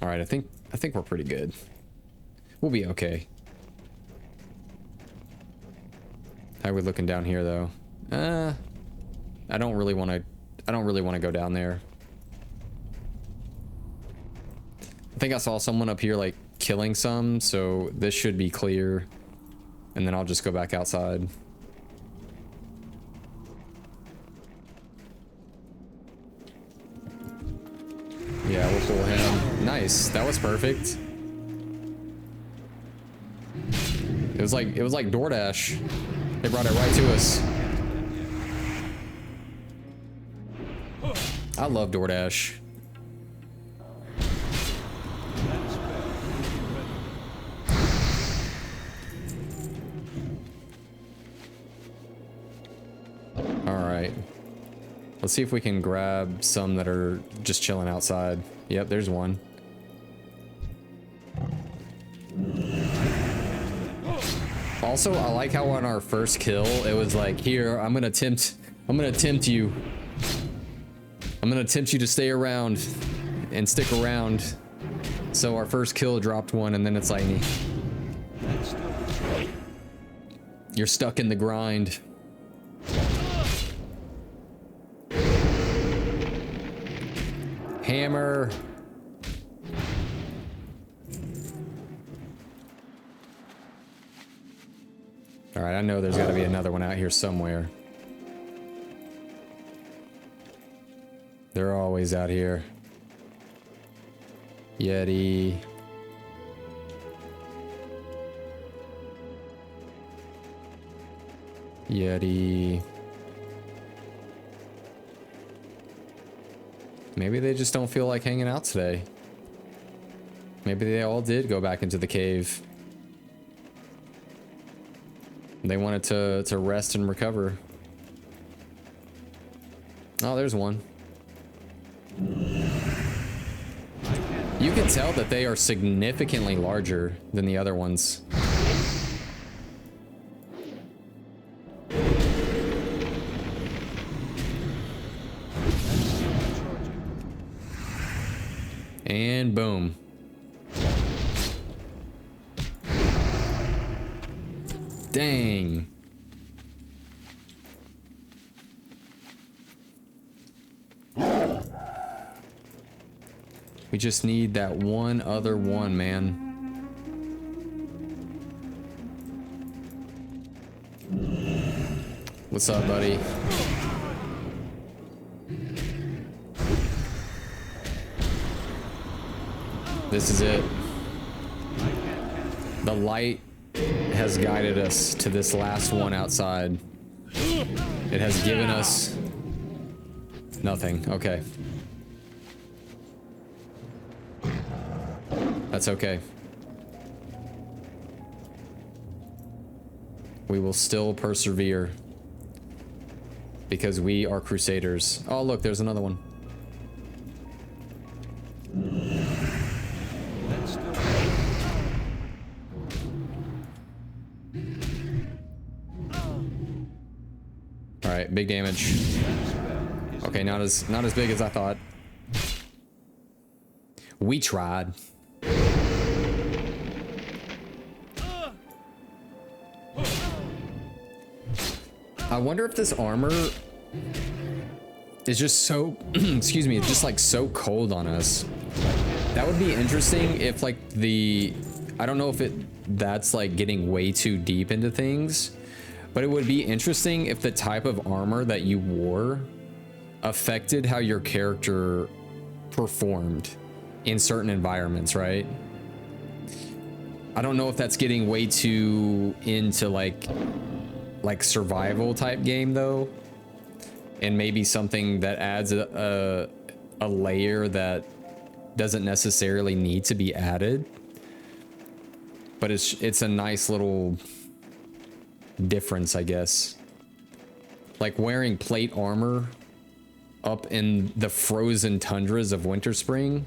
All right, I think we're pretty good. We'll be okay. How are we looking down here though? I don't really want to go down there. I think I saw someone up here like killing some, so this should be clear. And then I'll just go back outside. Yeah, we'll pull him. Nice. That was perfect. It was like DoorDash. They brought it right to us. I love DoorDash. All right. Let's see if we can grab some that are just chilling outside. Yep, there's one. Also, I like how on our first kill, it was like, here, I'm gonna tempt you. I'm gonna tempt you to stay around and stick around. So our first kill dropped one, and then it's like, you're stuck in the grind. Hammer. All right, I know there's got to be another one out here somewhere. They're always out here. Yeti. Yeti. Maybe they just don't feel like hanging out today. Maybe they all did go back into the cave. They wanted to rest and recover. Oh, there's one. You can tell that they are significantly larger than the other ones. And boom. Dang. We just need that one other one, man. What's up, buddy? This is it. The light has guided us to this last one outside. It has given us nothing. Okay. That's okay. We will still persevere because we are crusaders. Oh, look, there's another one. All right, big damage. Okay, not as big as I thought. We tried. I wonder if this armor is just so excuse me, it's just like so cold on us. That would be interesting if like I don't know if that's like getting way too deep into things, but it would be interesting if the type of armor that you wore affected how your character performed in certain environments, right? I don't know if that's getting way too into like survival type game though, and maybe something that adds a layer that doesn't necessarily need to be added, but it's a nice little difference, I guess. Like wearing plate armor up in the frozen tundras of Winter Spring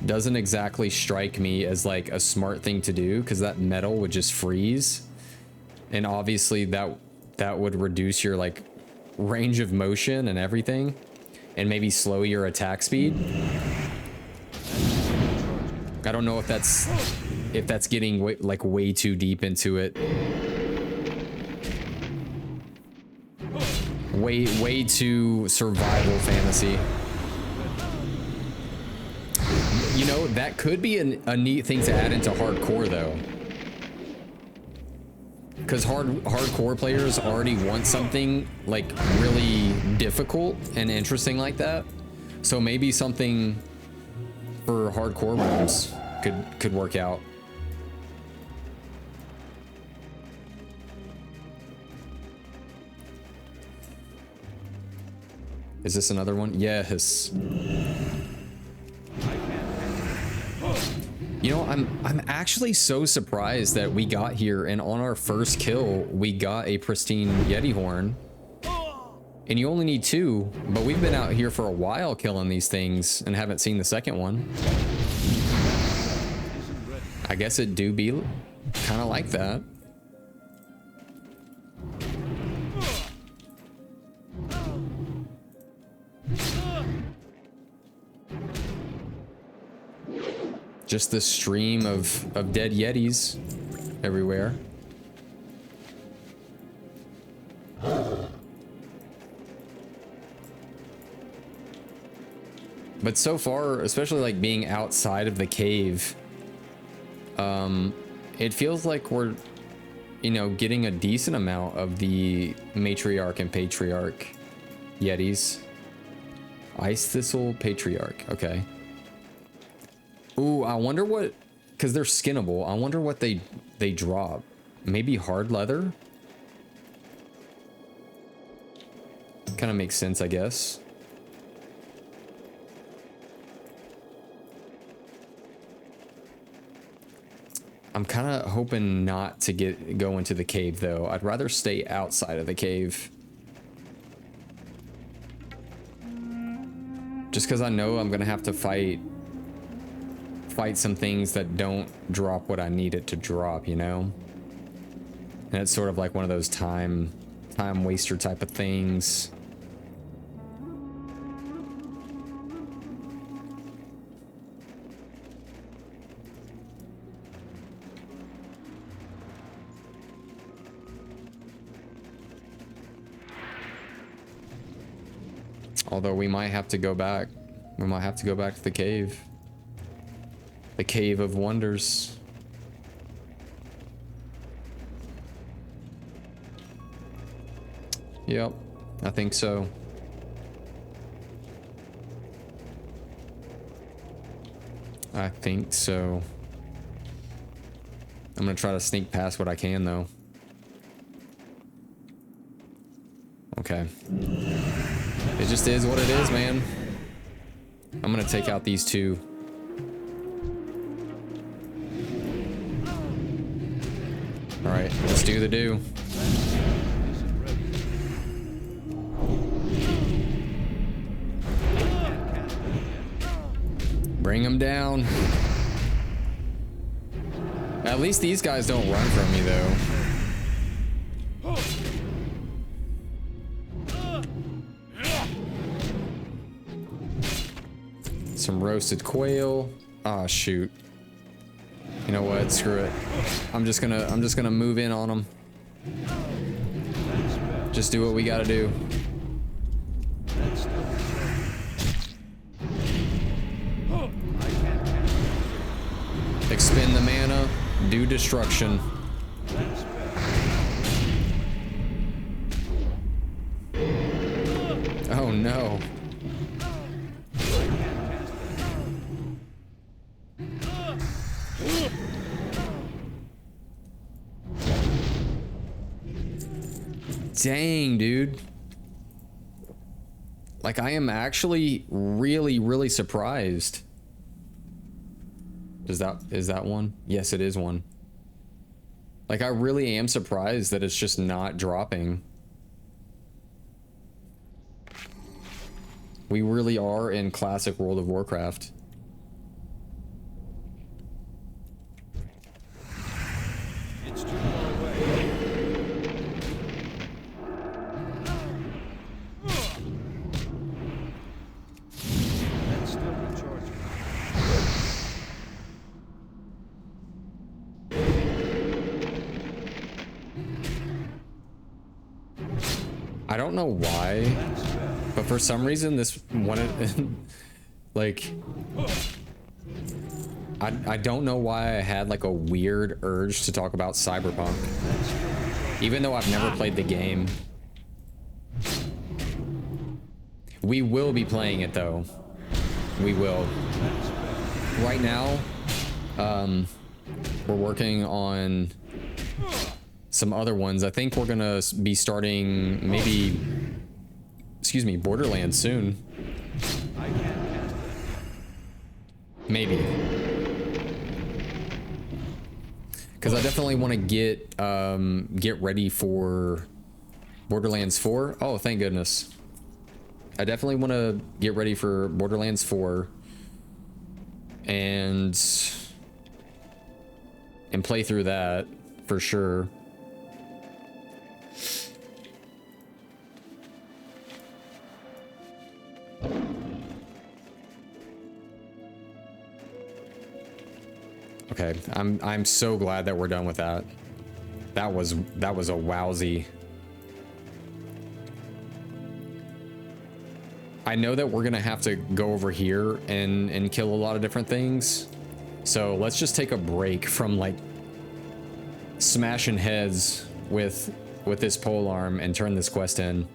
doesn't exactly strike me as like a smart thing to do, because that metal would just freeze, and obviously that would reduce your like range of motion and everything, and maybe slow your attack speed. I don't know if that's getting way too deep into it. Way too survival fantasy. You know, that could be a neat thing to add into hardcore though, because hardcore players already want something like really difficult and interesting like that. So maybe something for hardcore rooms could work out. Is this another one? Yes. You know, I'm actually so surprised that we got here and on our first kill we got a pristine Yeti horn. And you only need 2, but we've been out here for a while killing these things and haven't seen the second one. I guess it do be kind of like that. Just the stream of dead Yetis everywhere. But so far, especially like being outside of the cave, it feels like we're, you know, getting a decent amount of the matriarch and patriarch Yetis. Ice Thistle Patriarch. Okay. Ooh, I wonder what, because they're skinnable. I wonder what they drop. Maybe hard leather? Kind of makes sense, I guess. I'm kind of hoping not to go into the cave though. I'd rather stay outside of the cave. Just because I know I'm gonna have to fight some things that don't drop what I need it to drop, you know? And it's sort of like one of those time waster type of things. Although we might have to go back. We might have to go back to the cave. The Cave of Wonders. Yep, I think so. I think so. I'm gonna try to sneak past what I can though. Okay. It just is what it is, man. I'm gonna take out these two. Alright, let's do the do. Bring them down. At least these guys don't run from me though. Some roasted quail. Ah, shoot. You know what? Screw it. I'm just gonna move in on them. Just do what we gotta do. Expend the mana. Do destruction. Oh no. Dang, dude. Like, I am actually really surprised. Is that one? Yes, it is one. Like, I really am surprised that it's just not dropping. We really are in classic World of Warcraft. It's too far away. That's still recharging. I don't know why, but for some reason this one, like, I don't know why I had like a weird urge to talk about Cyberpunk, even though I've never played the game. We will be playing it though. We will. Right now, we're working on some other ones. I think we're gonna be starting maybe, excuse me, Borderlands soon. Maybe. Because I definitely want to get ready for Borderlands 4. Oh, thank goodness. I definitely want to get ready for Borderlands 4 and play through that for sure. Okay, I'm so glad that we're done with that. That was a wowzy. I know that we're gonna have to go over here and kill a lot of different things. So let's just take a break from like smashing heads with this polearm and turn this quest in.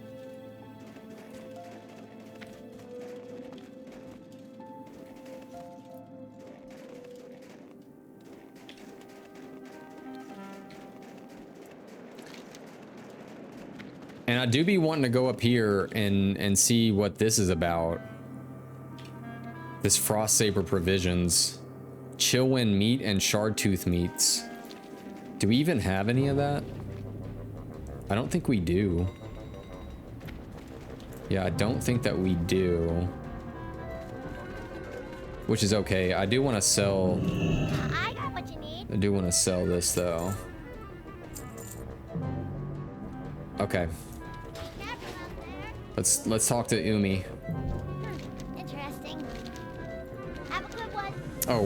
I do be wanting to go up here and see what this is about. This Frost Saber Provisions. Chillwind meat and Shardtooth meats. Do we even have any of that? I don't think we do. Yeah, I don't think that we do. Which is okay. I do want to sell... I got what you need. I do want to sell this though. Okay. Careful out there. Let's talk to Umi. Interesting. Have a good one. Oh,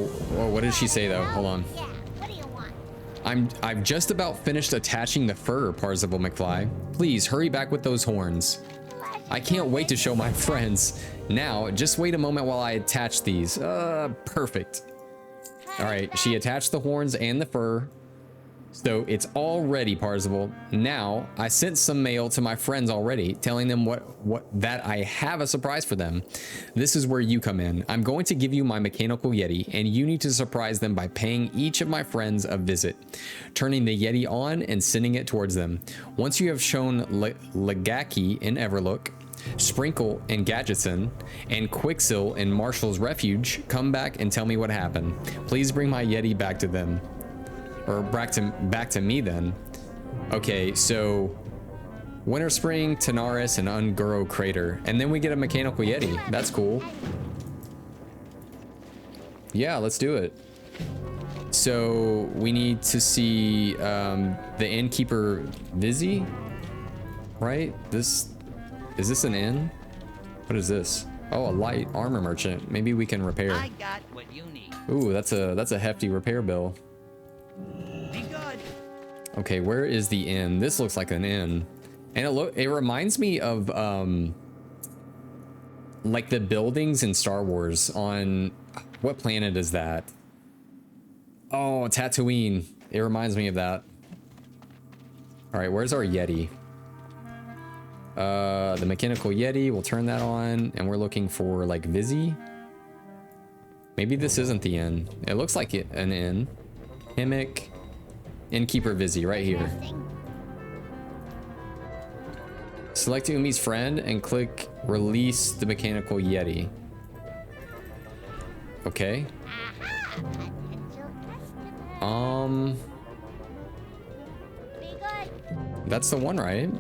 what did she say though? Hold on. Yeah. What do you want? I've just about finished attaching the fur, Parzival McFly. Please hurry back with those horns. I can't wait to show my friends. Now, just wait a moment while I attach these. Perfect. All right, she attached the horns and the fur. So it's all ready, Parzival. Now, I sent some mail to my friends already, telling them that I have a surprise for them. This is where you come in. I'm going to give you my mechanical Yeti, and you need to surprise them by paying each of my friends a visit, turning the Yeti on and sending it towards them. Once you have shown Legaki in Everlook, Sprinkle in Gadgetson, and Quicksil in Marshall's Refuge, come back and tell me what happened. Please bring my Yeti back to them. Or back to me then. Okay, so Winter Spring, Tanaris, and Unguro Crater. And then we get a mechanical Yeti. That's cool. Yeah, let's do it. So we need to see the innkeeper Vizzy, right? Is this an inn? What is this? Oh, a light armor merchant. Maybe we can repair. I got what you need. Ooh, that's a hefty repair bill. Be good. Okay, where is the inn? This looks like an inn. And it reminds me of like the buildings in Star Wars on what planet is that? Oh, Tatooine. It reminds me of that. All right, where's our Yeti? The mechanical Yeti, we'll turn that on, and we're looking for like Vizzy. Maybe this isn't the inn. It looks like an inn. Himmick, innkeeper Vizzy, right here. Interesting. Select Umi's friend and click release the mechanical Yeti. Okay. Aha! Potential customer. Be good. That's the one, right?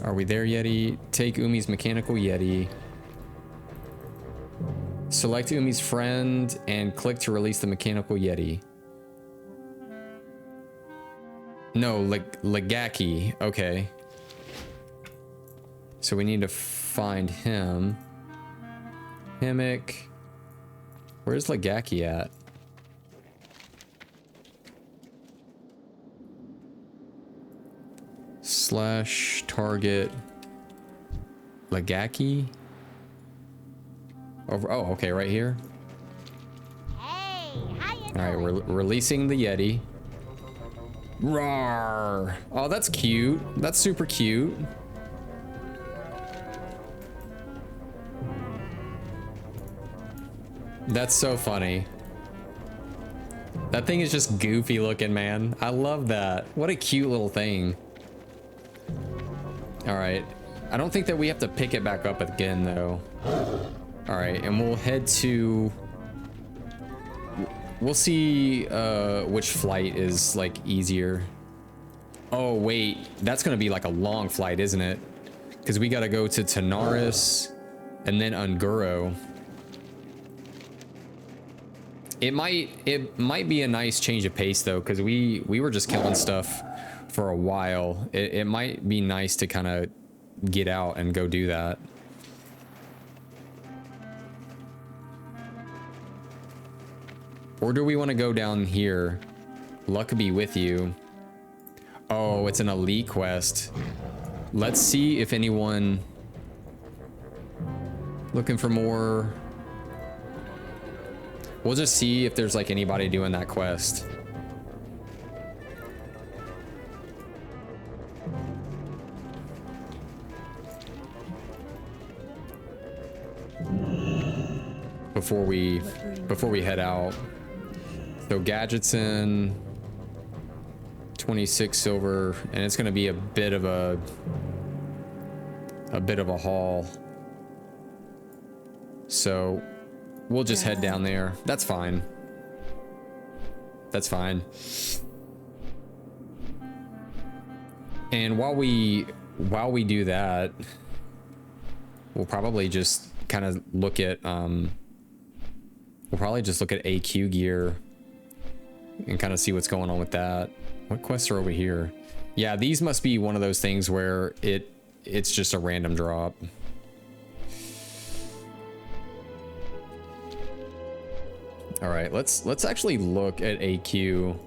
Are we there, Yeti? Take Umi's mechanical Yeti. Select Umi's friend and click to release the mechanical Yeti. No, Legaki. Okay. So we need to find him. Himmick. Where's Legaki at? Slash target Legaki. Over. Oh, okay, right here. Hey, how you All right, doing? we're releasing the Yeti. Rawr. Oh, that's cute. That's super cute. That's so funny. That thing is just goofy looking, man. I love that. What a cute little thing. All right. I don't think that we have to pick it back up again, though. All right, and we'll head to... We'll see which flight is, like, easier. Oh, wait. That's going to be, like, a long flight, isn't it? Because we got to go to Tanaris and then Unguro. It might be a nice change of pace, though, because we were just killing stuff for a while. It might be nice to kind of get out and go do that. Or do we want to go down here? Luck be with you. Oh, it's an elite quest. Let's see if anyone... Looking for more... We'll just see if there's like anybody doing that quest. Before we head out. So Gadgetson, 26 silver, and it's gonna be a bit of a haul. So we'll just head down there. That's fine. That's fine. And while we do that, we'll probably just kind of look at AQ gear and kind of see what's going on with that. What quests are over here? Yeah, these must be one of those things where it's just a random drop. All right, let's actually look at AQ.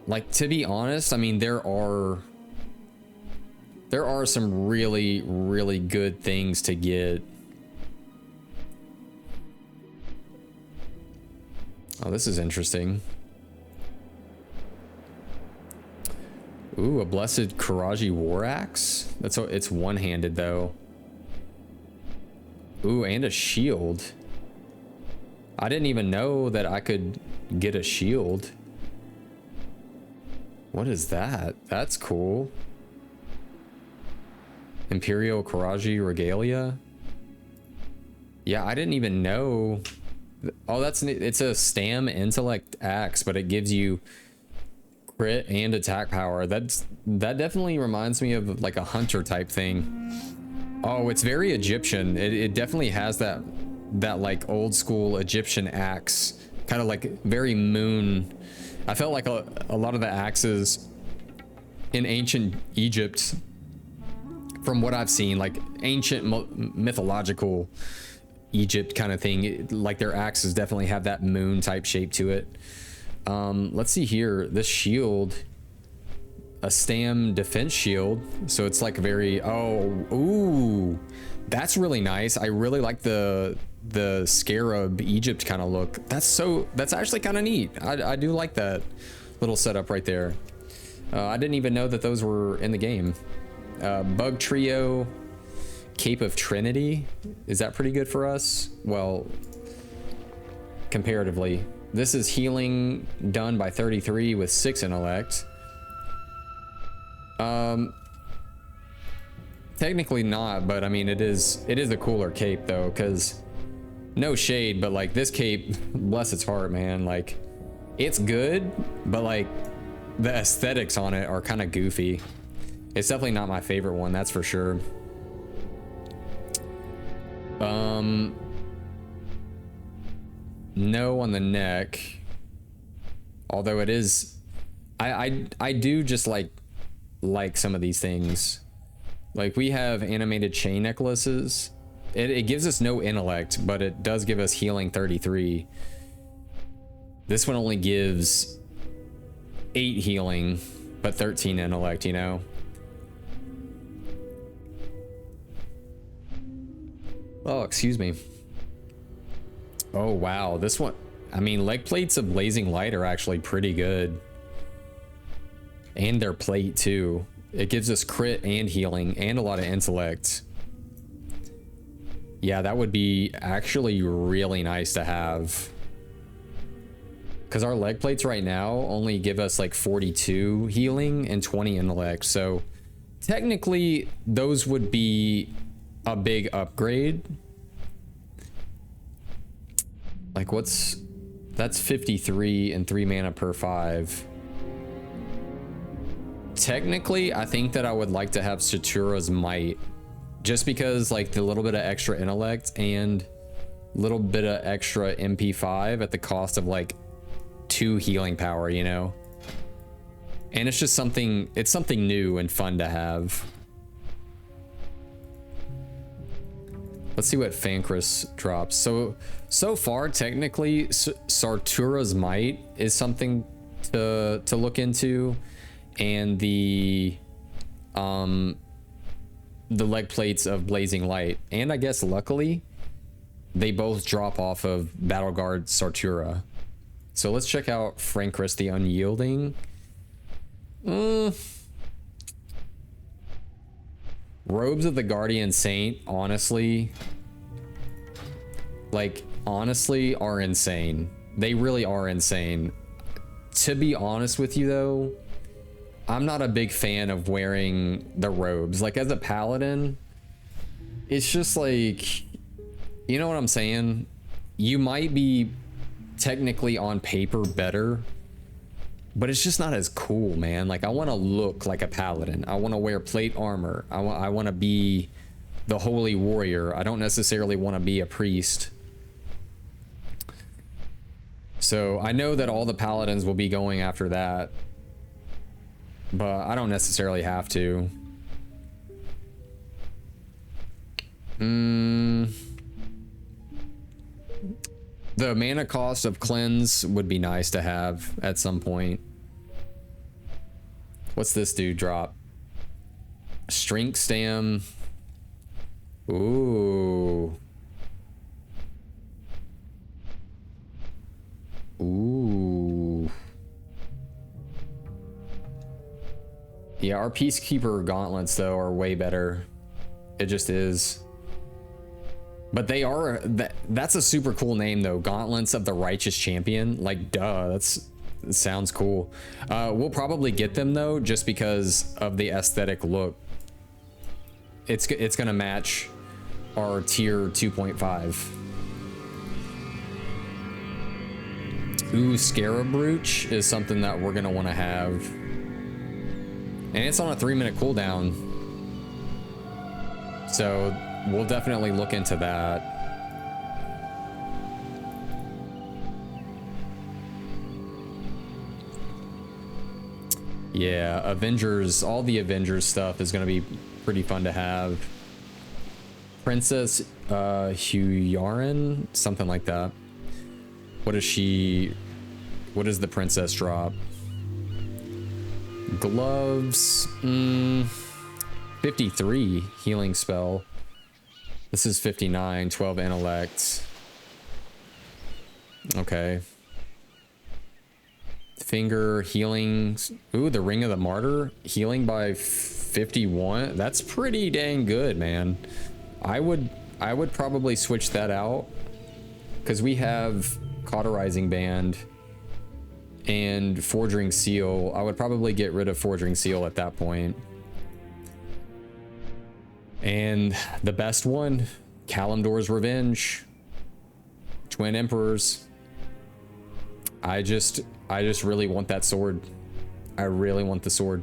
Like, to be honest, I mean, there are some really, really good things to get. Oh, this is interesting. Ooh, a blessed Karaji war axe. It's one-handed though. Ooh, and a shield. I didn't even know that I could get a shield. What is that? That's cool. Imperial Karaji regalia. Yeah, I didn't even know. Oh, it's a stam intellect axe, but it gives you crit and attack power. That definitely reminds me of like a hunter type thing. Oh, it's very Egyptian. It definitely has that like old school Egyptian axe, kind of like very moon. I felt like a lot of the axes in ancient Egypt, from what I've seen, like ancient mythological Egypt kind of thing, like their axes definitely have that moon type shape to it. Let's see here. This shield, a stam defense shield, so it's like very, ooh, that's really nice. I really like the scarab Egypt kind of look. That's actually kind of neat. I do like that little setup right there. I didn't even know that those were in the game. Bug trio, Cape of Trinity. Is that pretty good for us? Well, comparatively. This is healing done by 33 with 6 intellect. Technically not, but I mean it is a cooler cape though, because no shade, but like this cape, bless its heart, man, like it's good, but like the aesthetics on it are kind of goofy. It's definitely not my favorite one, that's for sure. No on the neck, although it is, I do just like some of these things. Like we have animated chain necklaces. It gives us no intellect, but it does give us healing 33. This one only gives 8 healing, but 13 intellect, you know? Oh, excuse me. Oh, wow. This one, I mean, leg plates of blazing light are actually pretty good. And their plate too. It gives us crit and healing and a lot of intellect. Yeah, that would be actually really nice to have. Because our leg plates right now only give us like 42 healing and 20 intellect. So technically those would be a big upgrade. Like that's 53 and 3 mana per 5. Technically, I think that I would like to have Satura's Might, just because like the little bit of extra intellect and little bit of extra MP5 at the cost of like 2 healing power, you know? And it's just something, it's something new and fun to have. Let's see what Fankris drops. So far, technically, Sartura's Might is something to look into, and the leg plates of Blazing Light, and I guess luckily, they both drop off of Battleguard Sartura. So let's check out Fankris the Unyielding. Robes of the Guardian Saint, honestly, like, honestly, are insane. They really are insane. To be honest with you though, I'm not a big fan of wearing the robes. Like as a paladin, it's just like, you know what I'm saying? You might be technically on paper better, but it's just not as cool, man. Like I want to look like a paladin. I want to wear plate armor. I want to be the holy warrior. I don't necessarily want to be a priest. So I know that all the paladins will be going after that, but I don't necessarily have to. The mana cost of cleanse would be nice to have at some point. What's this dude drop? Strength stam. Ooh. Ooh. Yeah, our Peacekeeper gauntlets though are way better. It just is. But they are, that's a super cool name though. Gauntlets of the Righteous Champion. Like, duh, that sounds cool. We'll probably get them though, just because of the aesthetic look. It's gonna match our tier 2.5. Ooh, Scarab Brooch is something that we're gonna want to have. And it's on a 3-minute cooldown. So we'll definitely look into that. Yeah, Avengers, all the Avengers stuff is going to be pretty fun to have. Princess Huyaren, something like that. What does the princess drop? Gloves, 53 healing spell. This is 59, 12 intellect. Okay. Finger healing. Ooh, the Ring of the Martyr, healing by 51. That's pretty dang good, man. I would probably switch that out because we have Cauterizing Band and Forging Seal. I would probably get rid of Forging Seal at that point. And the best one, Kalimdor's Revenge. Twin Emperors. I just really want that sword. I really want the sword.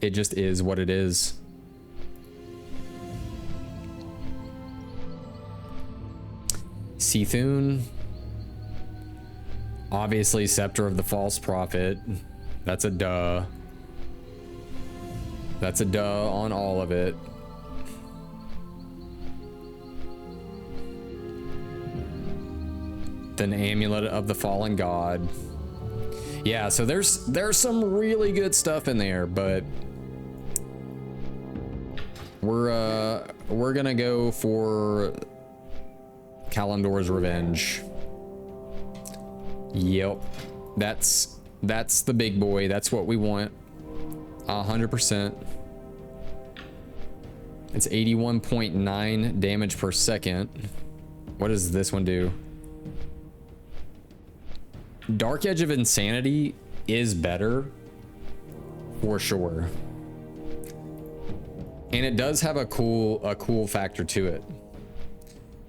It just is what it is. Seathune. Obviously, Scepter of the False Prophet. That's a duh. That's a duh on all of it. Then Amulet of the Fallen God. Yeah, so there's some really good stuff in there, but we're gonna go for Kalimdor's Revenge. Yep, that's the big boy. That's what we want. 100%. It's 81.9 damage per second. What does this one do? Dark Edge of Insanity is better for sure, and it does have a cool factor to it,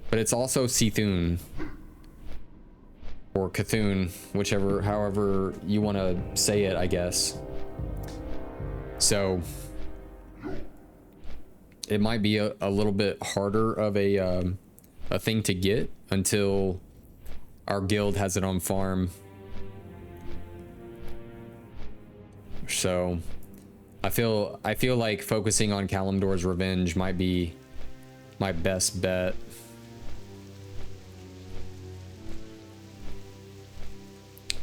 but it's also Seathune or Cthulhu, however you want to say it, I guess. So it might be a little bit harder of a thing to get until our guild has it on farm. So I feel like focusing on Kalimdor's Revenge might be my best bet.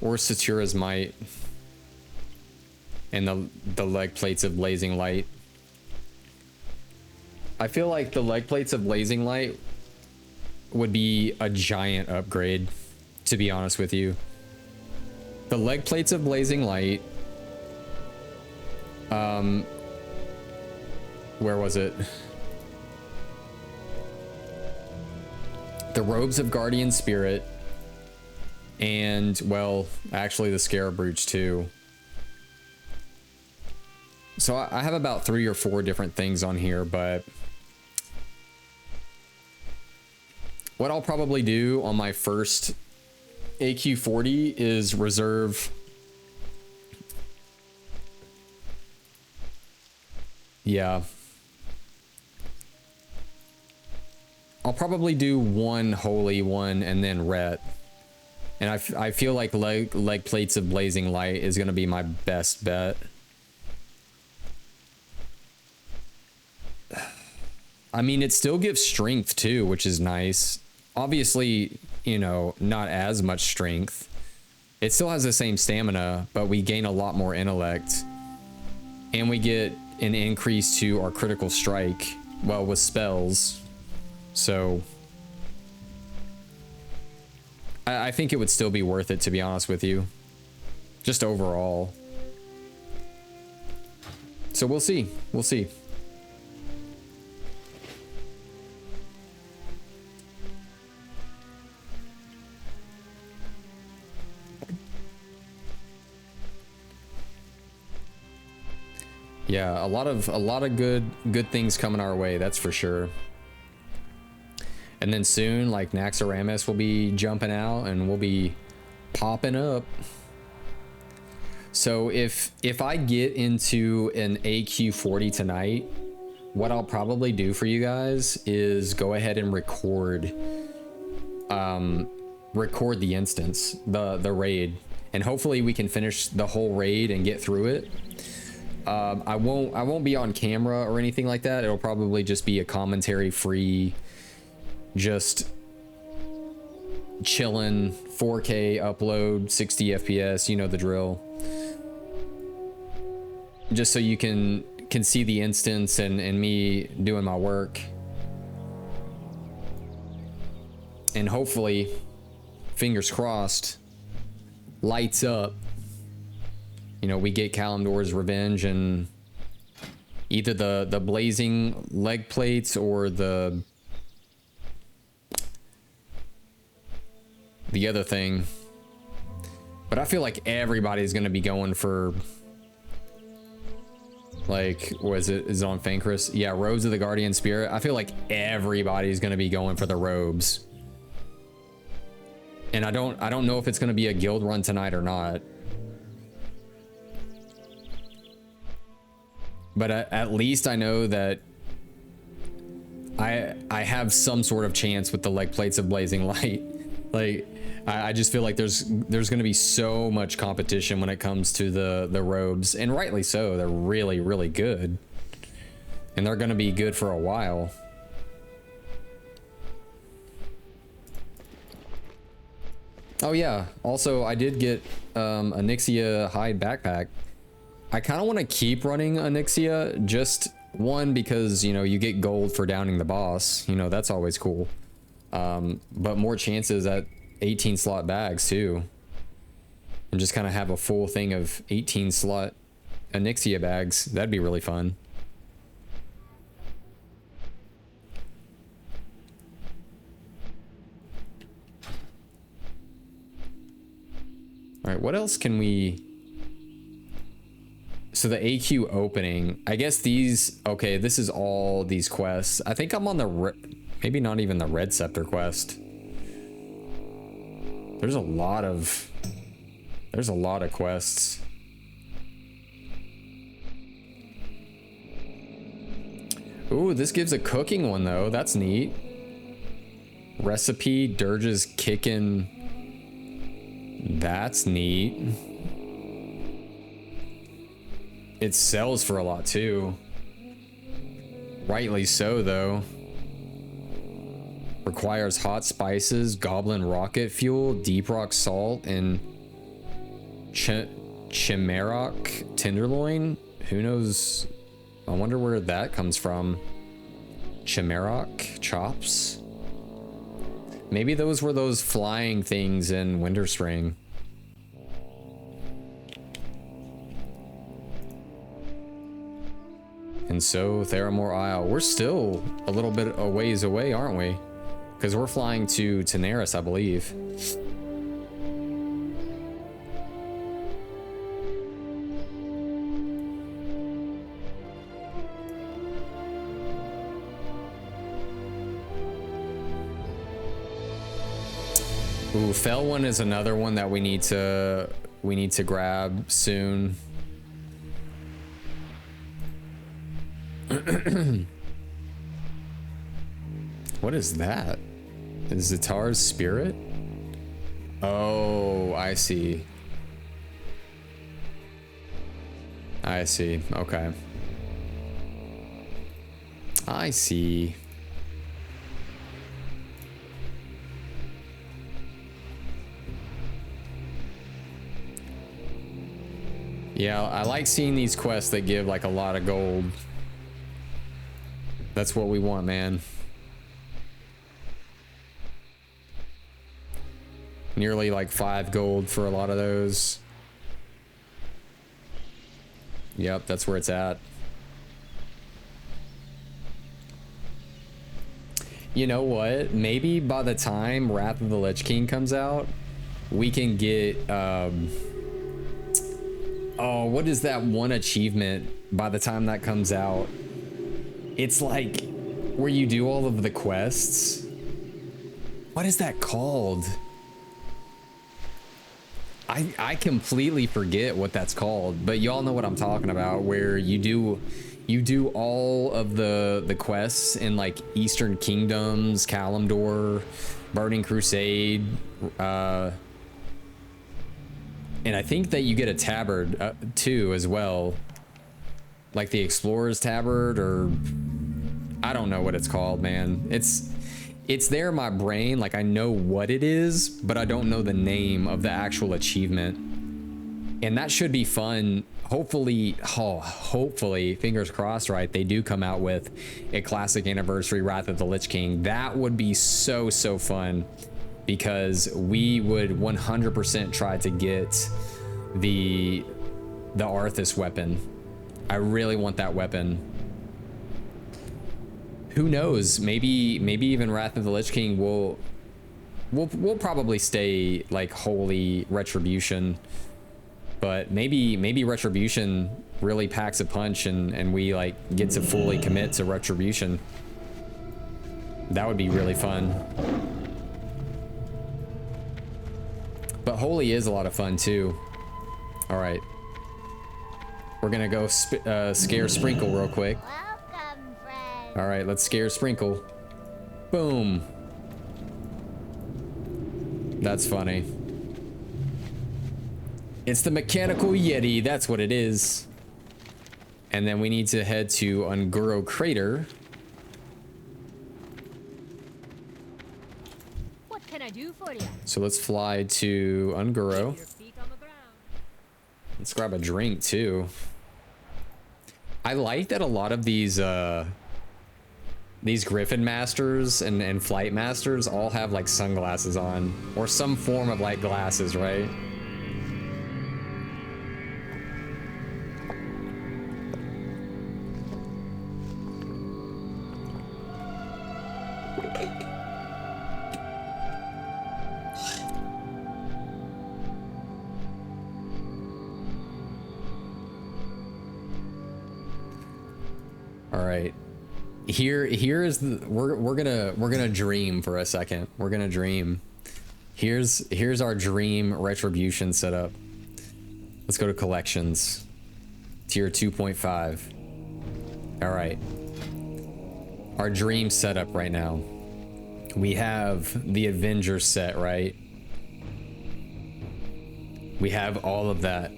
Or Satura's Might. And the leg plates of Blazing Light. I feel like the leg plates of Blazing Light would be a giant upgrade, to be honest with you. The leg plates of Blazing Light. Where was it? The robes of Guardian Spirit And, well, actually the Scarab Brooch too. So I have about 3 or 4 different things on here, but what I'll probably do on my first AQ40 is reserve. Yeah. I'll probably do 1 holy one and then ret. And I feel like leg plates of blazing light is going to be my best bet. I mean, it still gives strength too, which is nice. Obviously, you know, not as much strength. It still has the same stamina, but we gain a lot more intellect. And we get an increase to our critical strike, well, with spells. So I think it would still be worth it, to be honest with you. Just overall. So we'll see. We'll see. Yeah, a lot of good things coming our way, that's for sure. And then soon, like, Naxxramas will be jumping out and we'll be popping up. So if I get into an AQ40 tonight, what I'll probably do for you guys is go ahead and record the instance, the raid, and hopefully we can finish the whole raid and get through it. I won't be on camera or anything like that. It'll probably just be a commentary free, just chilling, 4K upload, 60 FPS, you know the drill. Just so you can see the instance and me doing my work. And hopefully, fingers crossed, lights up. You know, we get Kalimdor's revenge and either the blazing leg plates or the other thing. But I feel like everybody's gonna be going for, like, was it is it on Fankris? Yeah, robes of the Guardian Spirit. I feel like everybody's gonna be going for the robes. And I don't know if it's gonna be a guild run tonight or not. But at least I know that I have some sort of chance with the leg plates of blazing light. Like, I just feel like there's going to be so much competition when it comes to the robes, and rightly so. They're really, really good, and they're going to be good for a while. Oh yeah, also I did get a Nyxia hide backpack. I kind of want to keep running Nyxia, just one, because, you know, you get gold for downing the boss, you know, that's always cool. But more chances at 18 slot bags too, and just kind of have a full thing of 18 slot Nyxia bags. That'd be really fun. All right, what else can we... So the AQ opening, I guess these, okay, this is all these quests. I think I'm on the, maybe not even the Red Scepter quest. There's a lot of quests. Ooh, this gives a cooking one though. That's neat. Recipe, Dirge's kicking. That's neat. It sells for a lot too. Rightly so though. Requires hot spices, goblin rocket fuel, deep rock salt, and Chimerok tenderloin. Who knows? I wonder where that comes from. Chimerok chops. Maybe those were those flying things in Winterspring. And so Theramore Isle. We're still a little bit a ways away, aren't we? Because we're flying to Tenaris, I believe. Ooh, Fell one is another one that we need to grab soon. What is that? Is Zatar's spirit? Oh, I see. I see. Okay. I see. Yeah, I like seeing these quests that give like a lot of gold. That's what we want, man. Nearly like 5 gold for a lot of those. Yep, that's where it's at. You know what? Maybe by the time Wrath of the Lich King comes out, we can get oh, what is that one achievement by the time that comes out? It's like where you do all of the quests. What is that called? I completely forget what that's called, but y'all know what I'm talking about, where you do all of the quests in like Eastern Kingdoms, Kalimdor, Burning Crusade, and I think that you get a tabard too as well, like the Explorer's Tabard, or I don't know what it's called, man. It's there in my brain, like I know what it is, but I don't know the name of the actual achievement. And that should be fun. Hopefully, hopefully, fingers crossed, right? They do come out with a classic anniversary Wrath of the Lich King. That would be so fun, because we would 100% try to get the Arthas weapon. I really want that weapon. Who knows? Maybe even Wrath of the Lich King will probably stay like holy Retribution, but maybe Retribution really packs a punch and we like get to fully commit to Retribution. That would be really fun. But holy is a lot of fun too. All right, we're gonna go scare Sprinkle real quick. Welcome, friend. All right, let's scare Sprinkle. Boom. That's funny. It's the mechanical Yeti, that's what it is. And then we need to head to Unguro Crater. What can I do for you? So let's fly to Unguro. Your feet on the ground. Let's grab a drink too. I like that a lot of these Griffin Masters and Flight Masters all have like sunglasses on, or some form of like glasses, right? All right. Here is the we're gonna dream for a second. We're gonna dream. Here's our dream Retribution setup. Let's go to collections. Tier 2.5. All right. Our dream setup right now. We have the Avengers set, right? We have all of that.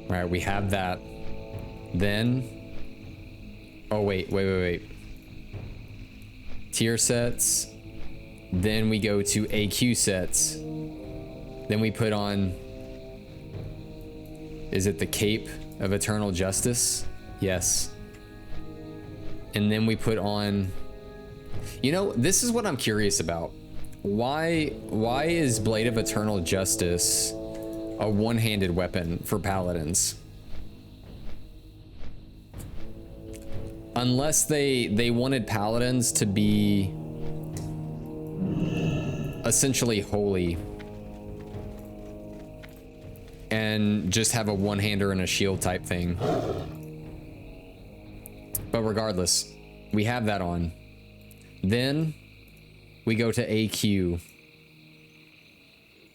All right, we have that. Then, oh wait. Tier sets. Then we go to AQ sets. Then we put on, is it the Cape of Eternal Justice? Yes. And then we put on, you know, this is what I'm curious about. Why is Blade of Eternal Justice a one-handed weapon for paladins? Unless they wanted paladins to be essentially holy and just have a one-hander and a shield type thing. But regardless, we have that on. Then we go to AQ.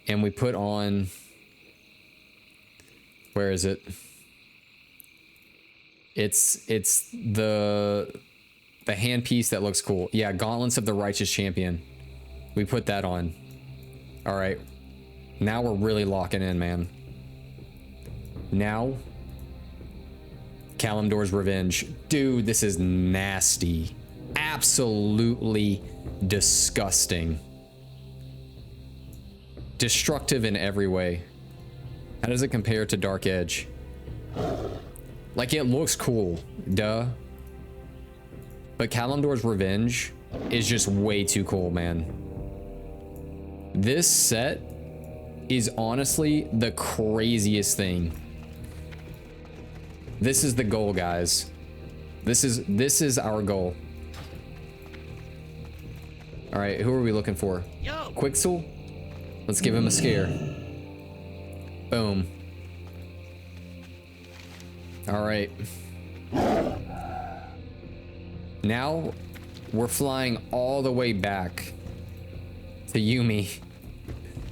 And we put on... Where is it? It's the handpiece that looks cool. Yeah, Gauntlets of the Righteous Champion. We put that on. All right. Now we're really locking in, man. Now, Kalimdor's Revenge. Dude, this is nasty. Absolutely disgusting. Destructive in every way. How does it compare to Dark Edge? Like, it looks cool, duh. But Kalimdor's Revenge is just way too cool, man. This set is honestly the craziest thing. This is the goal, guys. This is our goal. All right, who are we looking for? Yo. Quixel? Let's give him a scare. Boom. All right. Now we're flying all the way back to Yumi.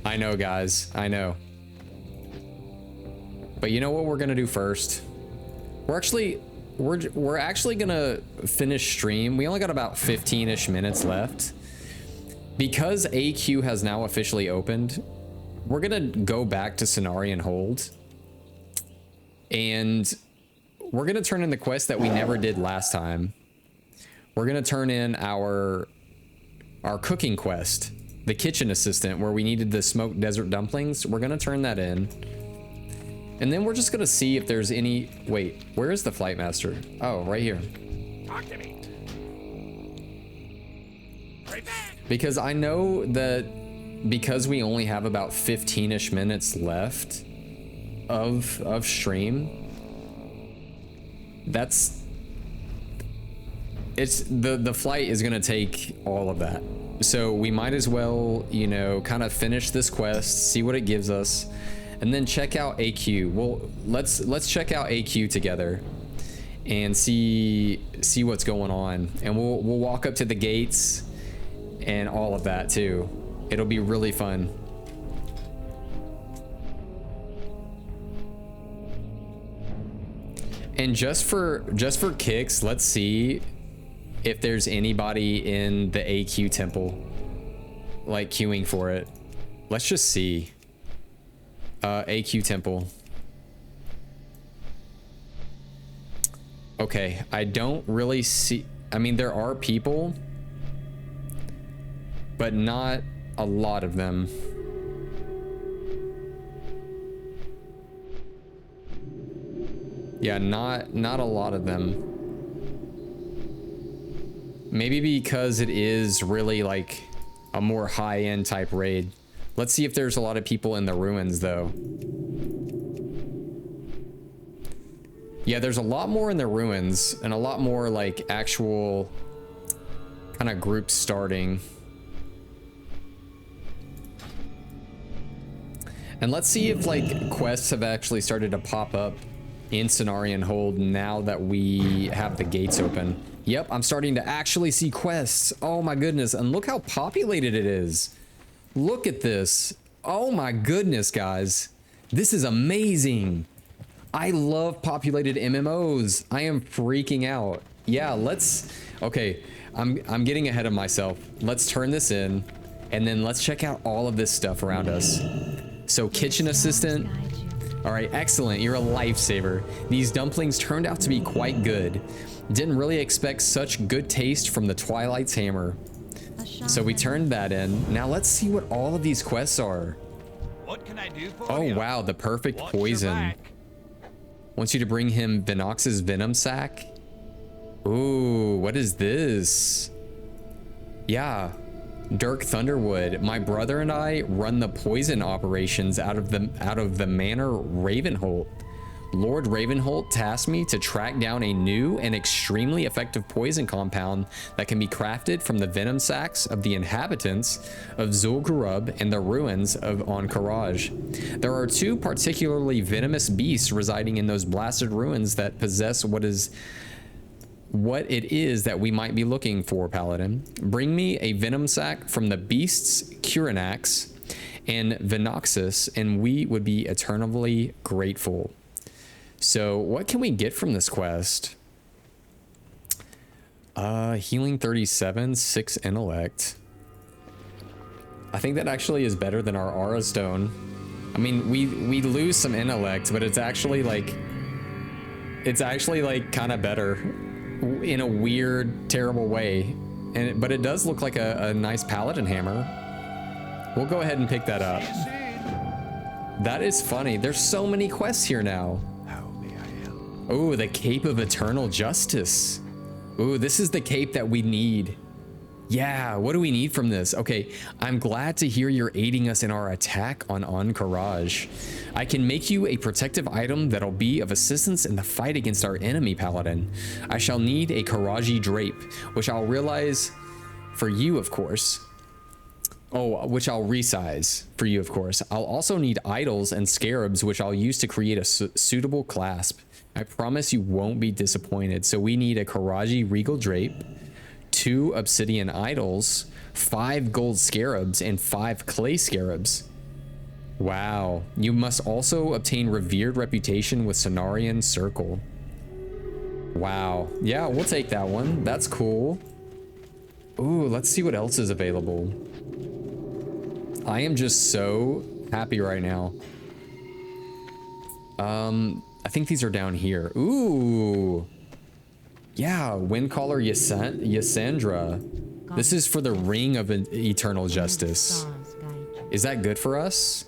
I know, guys. I know. But you know what we're gonna do first? We're actually gonna finish stream. We only got about 15-ish minutes left. Because AQ has now officially opened, we're gonna go back to Cenarian Hold. And we're gonna turn in the quest that we never did last time. We're gonna turn in our cooking quest, the kitchen assistant, where we needed the smoked desert dumplings. We're gonna turn that in. And then we're just gonna see if there's any... Wait, where is the flight master? Oh, right here. Talk to me. Right back. Because I know that because we only have about 15-ish minutes left of stream, the flight is gonna take all of that. So we might as well, you know, kind of finish this quest, see what it gives us, and then check out AQ. Well, let's check out AQ together and see what's going on, and we'll walk up to the gates and all of that too. It'll be really fun. And just for kicks, let's see if there's anybody in the AQ temple like queuing for it. Let's just see. AQ temple. Okay, I don't really see... I mean, there are people, but not a lot of them. Yeah, not a lot of them. Maybe because it is really like a more high-end type raid. Let's see if there's a lot of people in the ruins though. Yeah, there's a lot more in the ruins and a lot more like actual kind of groups starting. And let's see if like quests have actually started to pop up in Cenarian Hold now that we have the gates open. Yep, I'm starting to actually see quests. Oh my goodness, and look how populated it is. Look at this. Oh my goodness, guys. This is amazing. I love populated MMOs. I am freaking out. Yeah, okay, I'm getting ahead of myself. Let's turn this in and then let's check out all of this stuff around us. So kitchen assistant. All right, excellent. You're a lifesaver. These dumplings turned out to be quite good. Didn't really expect such good taste from the Twilight's hammer. So we turned that in. Now let's see what all of these quests are. What can I do for Oh you? wow, the perfect Watch your poison. back. Wants you to bring him Vinox's venom sac. Ooh, what is this? Yeah, Dirk Thunderwood. My brother and I run the poison operations out of the manor Ravenholt. Lord Ravenholt tasked me to track down a new and extremely effective poison compound that can be crafted from the venom sacs of the inhabitants of Zul'Gurub and the ruins of Ahn'Qiraj. There are two particularly venomous beasts residing in those blasted ruins that possess what is what it is that we might be looking for, Paladin. Bring me a venom sac from the beasts Curinax and Venoxus, and we would be eternally grateful. So what can we get from this quest? Healing 37, 6 intellect. I think that actually is better than our Aura Stone. I mean, we lose some intellect, but it's actually like kind of better in a weird, terrible way. But it does look like a nice Paladin hammer. We'll go ahead and pick that up. That is funny. There's so many quests here now. How may I help? Oh, the Cape of Eternal Justice. Ooh, this is the cape that we need. Yeah, what do we need from this? Okay, I'm glad to hear you're aiding us in our attack on Encourage. I can make you a protective item that'll be of assistance in the fight against our enemy, Paladin. I shall need a Karaji drape, which I'll realize for you, of course. Oh, which I'll resize for you, of course. I'll also need idols and scarabs, which I'll use to create a suitable clasp. I promise you won't be disappointed. So we need a Karaji Regal Drape, 2 obsidian idols, 5 gold scarabs, and 5 clay scarabs. Wow. You must also obtain revered reputation with Cenarian Circle. Wow. Yeah, we'll take that one. That's cool. Ooh, let's see what else is available. I am just so happy right now. I think these are down here. Ooh. Yeah, Windcaller Yasandra. This is for the Ring of Eternal Justice. Is that good for us?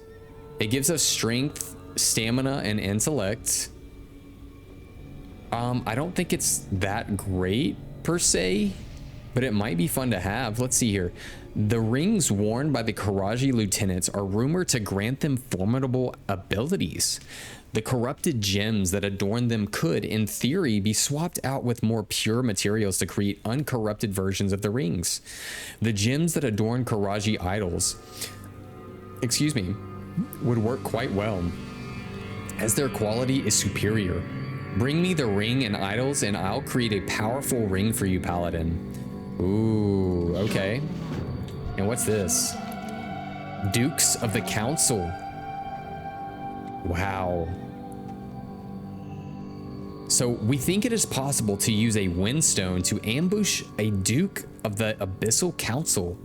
It gives us strength, stamina, and intellect. I don't think it's that great per se, but it might be fun to have. Let's see here. The rings worn by the Karaji lieutenants are rumored to grant them formidable abilities. The corrupted gems that adorn them could, in theory, be swapped out with more pure materials to create uncorrupted versions of the rings. The gems that adorn Karaji idols, would work quite well, as their quality is superior. Bring me the ring and idols, and I'll create a powerful ring for you, Paladin. Ooh, okay. And what's this? Dukes of the Council. Wow. So we think it is possible to use a windstone to ambush a Duke of the Abyssal Council.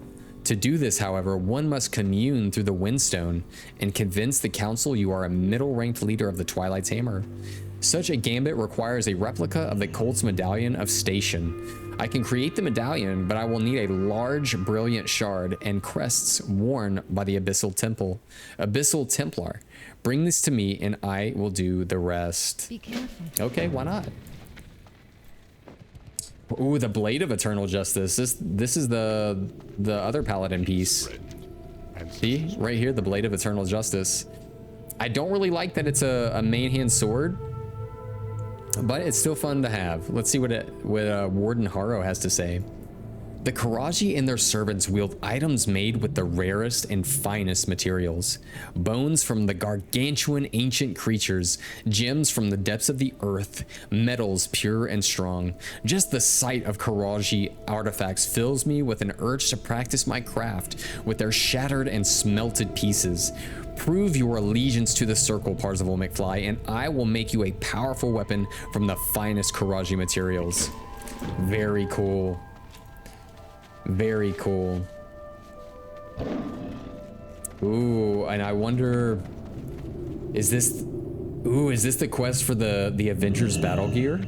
To do this, however, one must commune through the windstone and convince the council you are a middle-ranked leader of the Twilight's Hammer. Such a gambit requires a replica of the Colt's Medallion of Station. I can create the medallion, but I will need a large, brilliant shard and crests worn by the Abyssal Templar. Bring this to me, and I will do the rest. Be careful. Okay, why not? Ooh, the Blade of Eternal Justice. This is the other Paladin piece. See, right here, the Blade of Eternal Justice. I don't really like that it's a main hand sword, but it's still fun to have. Let's see what Warden Harrow has to say. The Karaji and their servants wield items made with the rarest and finest materials. Bones from the gargantuan ancient creatures, gems from the depths of the earth, metals pure and strong. Just the sight of Karaji artifacts fills me with an urge to practice my craft with their shattered and smelted pieces. Prove your allegiance to the Circle, Parzival McFly, and I will make you a powerful weapon from the finest Karaji materials. Very cool. Very cool. Ooh, and I wonder, is this the quest for the Avengers battle gear?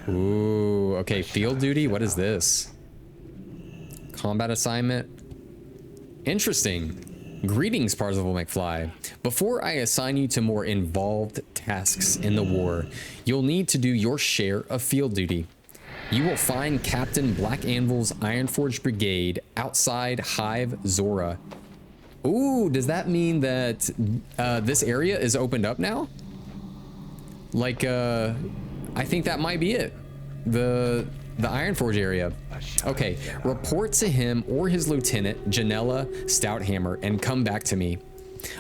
Ooh, okay, field duty, what is this? Combat assignment. Interesting. Greetings, Parzival McFly. Before I assign you to more involved tasks in the war, you'll need to do your share of field duty. You will find Captain Black Anvil's Ironforge Brigade outside Hive Zora. Ooh, does that mean that this area is opened up now? Like, I think that might be it. The Ironforge area. Okay, report to him or his lieutenant, Janella Stouthammer, and come back to me.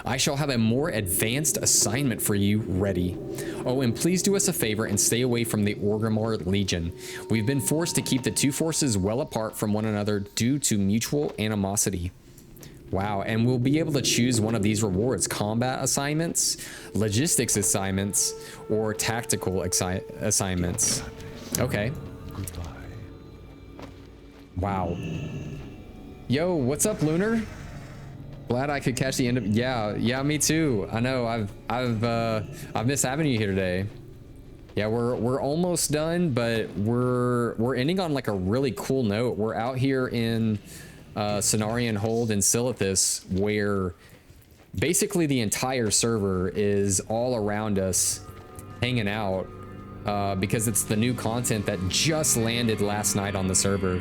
I shall have a more advanced assignment for you ready. Oh, and please do us a favor and stay away from the Orgrimmar Legion. We've been forced to keep the two forces well apart from one another due to mutual animosity. Wow, and we'll be able to choose one of these rewards: combat assignments, logistics assignments, or tactical assignments. Okay. Wow. Yo, what's up, Lunar? Glad I could catch the end of. Yeah, me too. I know. I've missed having you here today. Yeah, we're almost done, but we're ending on like a really cool note. We're out here in Cenarian Hold in Silithus, where basically the entire server is all around us hanging out because it's the new content that just landed last night on the server.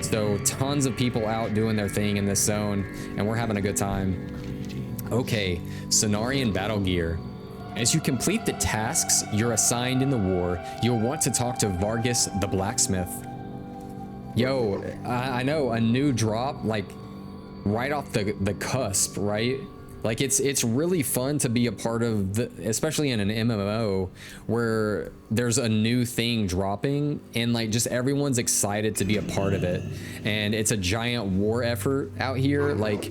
So tons of people out doing their thing in this zone, and we're having a good time. Okay, Cenarian battle gear. As you complete the tasks you're assigned in the war, you'll want to talk to Vargas the blacksmith. Yo, I know, a new drop, like right off the cusp, right? Like it's really fun to be a part of the, especially in an MMO where there's a new thing dropping and like just everyone's excited to be a part of it. And it's a giant war effort out here. Like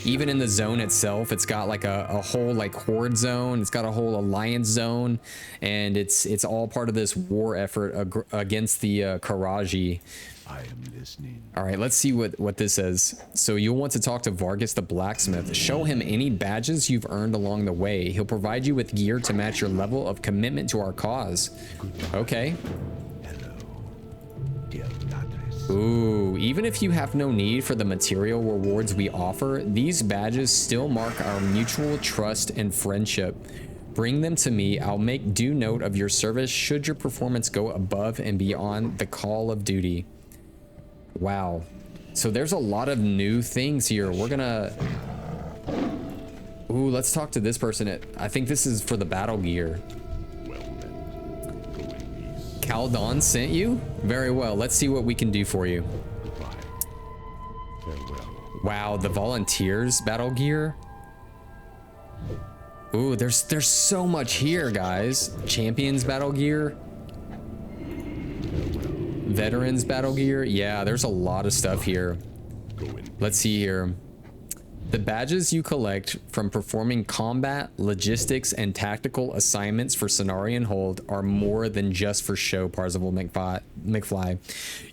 even in the zone itself, it's got like a whole like horde zone. It's got a whole alliance zone, and it's all part of this war effort against the Karaji. I am listening. All right, let's see what this says. So you'll want to talk to Vargas the blacksmith. Show him any badges you've earned along the way. He'll provide you with gear to match your level of commitment to our cause. Okay. Hello, dear Beatrice. Ooh, even if you have no need for the material rewards we offer, these badges still mark our mutual trust and friendship. Bring them to me. I'll make due note of your service should your performance go above and beyond the call of duty. Wow. So there's a lot of new things here. We're gonna... Ooh, let's talk to this person. I think this is for the battle gear. Well then, go in peace. Kaldon sent you? Very well. Let's see what we can do for you. Goodbye. Farewell. Wow, the volunteers battle gear. Ooh, there's so much here, guys. Champions battle gear. Veterans battle gear. Yeah, there's a lot of stuff here. Let's see here. The badges you collect from performing combat, logistics, and tactical assignments for Cenarian Hold are more than just for show, Parzival McFly.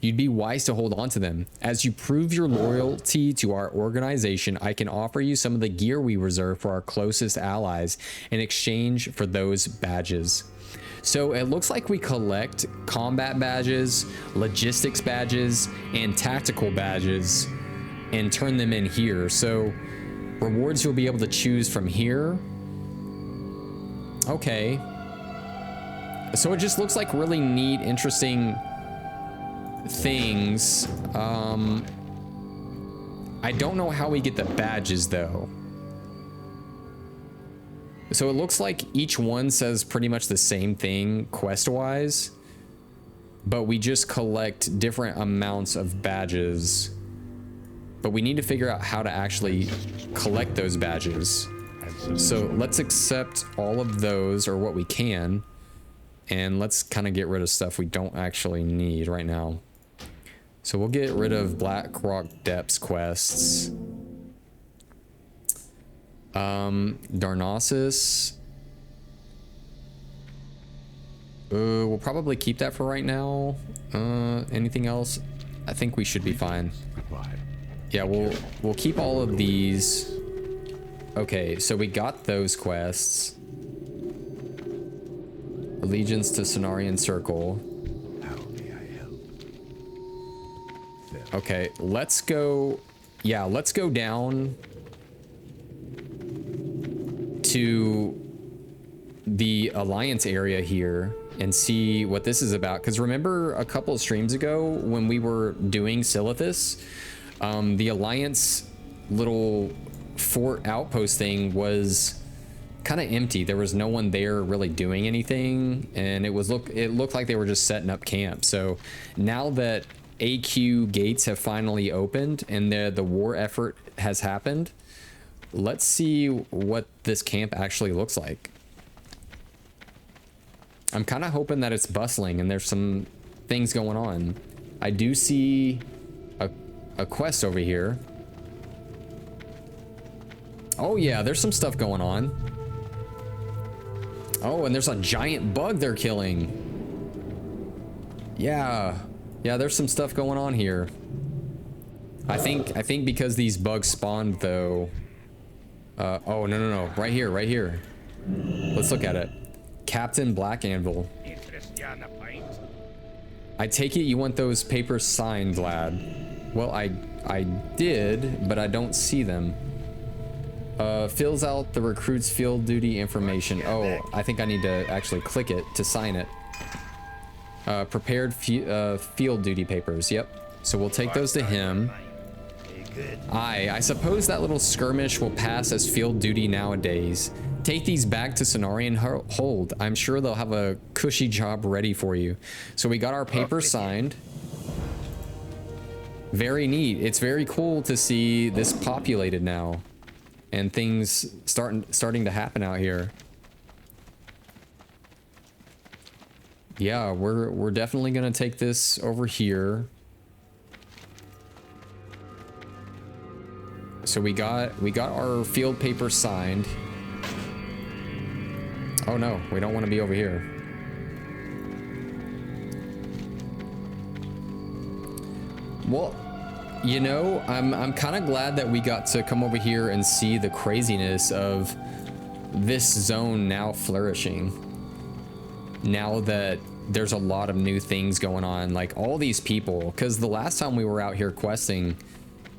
You'd be wise to hold on to them. As you prove your loyalty to our organization, I can offer you some of the gear we reserve for our closest allies in exchange for those badges. So it looks like we collect combat badges, logistics badges, and tactical badges and turn them in here. So rewards you'll be able to choose from here. Okay. So it just looks like really neat, interesting things. I don't know how we get the badges though. So it looks like each one says pretty much the same thing quest-wise, but we just collect different amounts of badges. But we need to figure out how to actually collect those badges. So let's accept all of those, or what we can, and let's kind of get rid of stuff we don't actually need right now. So we'll get rid of Blackrock Depths quests. Darnassus. We'll probably keep that for right now. Anything else? I think we should be fine. Goodbye. Yeah, we'll keep all of these. Okay, so we got those quests. Allegiance to Cenarian Circle. How may I help? There. Okay, let's go. Yeah, let's go down to the Alliance area here and see what this is about. Because remember a couple of streams ago when we were doing Silithus, the Alliance little fort outpost thing was kind of empty. There was no one there really doing anything, and it looked like they were just setting up camp. So now that AQ gates have finally opened and the war effort has happened, let's see what this camp actually looks like. I'm kind of hoping that it's bustling and there's some things going on. I do see a quest over here. Oh yeah, there's some stuff going on. Oh, and there's a giant bug they're killing. Yeah, there's some stuff going on here. I think because these bugs spawned though. Oh no, right here. Let's look at it. Captain Black Anvil. Interest ya in a pint? I take it you want those papers signed, lad. Well, I did, but I don't see them. Fills out the recruit's field duty information. Oh, I think I need to actually click it to sign it. Prepared field duty papers. Yep. So we'll take those to him. I suppose that little skirmish will pass as field duty nowadays. Take these back to Cenarian Hold. I'm sure they'll have a cushy job ready for you. So we got our papers signed. Very neat. It's very cool to see this populated now. And things starting to happen out here. Yeah, we're definitely gonna take this over here. So we got our field paper signed. Oh no, we don't want to be over here. Well, you know, I'm kind of glad that we got to come over here and see the craziness of this zone now flourishing. Now that there's a lot of new things going on, like all these people, because the last time we were out here questing,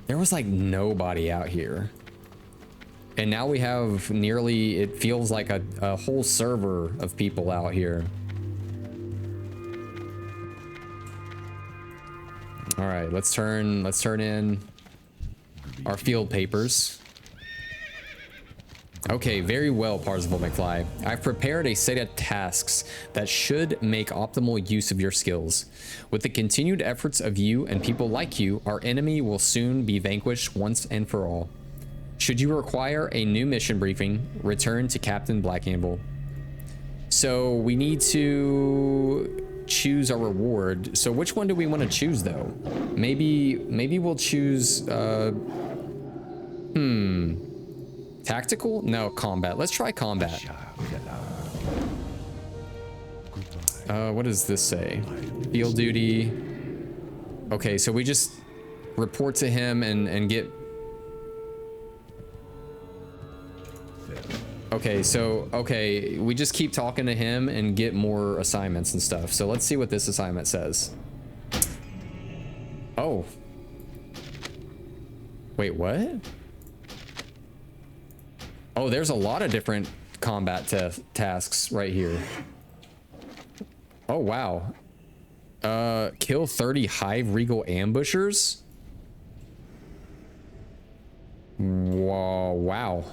there was like nobody out here. And now we have nearly, it feels like a whole server of people out here. All right, let's turn in our field papers. Okay, very well, Parzival McFly. I've prepared a set of tasks that should make optimal use of your skills. With the continued efforts of you and people like you, our enemy will soon be vanquished once and for all. Should you require a new mission briefing, return to Captain Black Anvil. So we need to choose our reward. So which one do we want to choose though? Maybe we'll choose tactical? No, combat. Let's try combat. What does this say? Field duty. Okay, so we just report to him and get. Okay, so we just keep talking to him and get more assignments and stuff. So let's see what this assignment says. Oh. Wait, what? Oh, there's a lot of different combat tasks right here. Oh, wow. Kill 30 Hive Regal ambushers? Whoa, wow.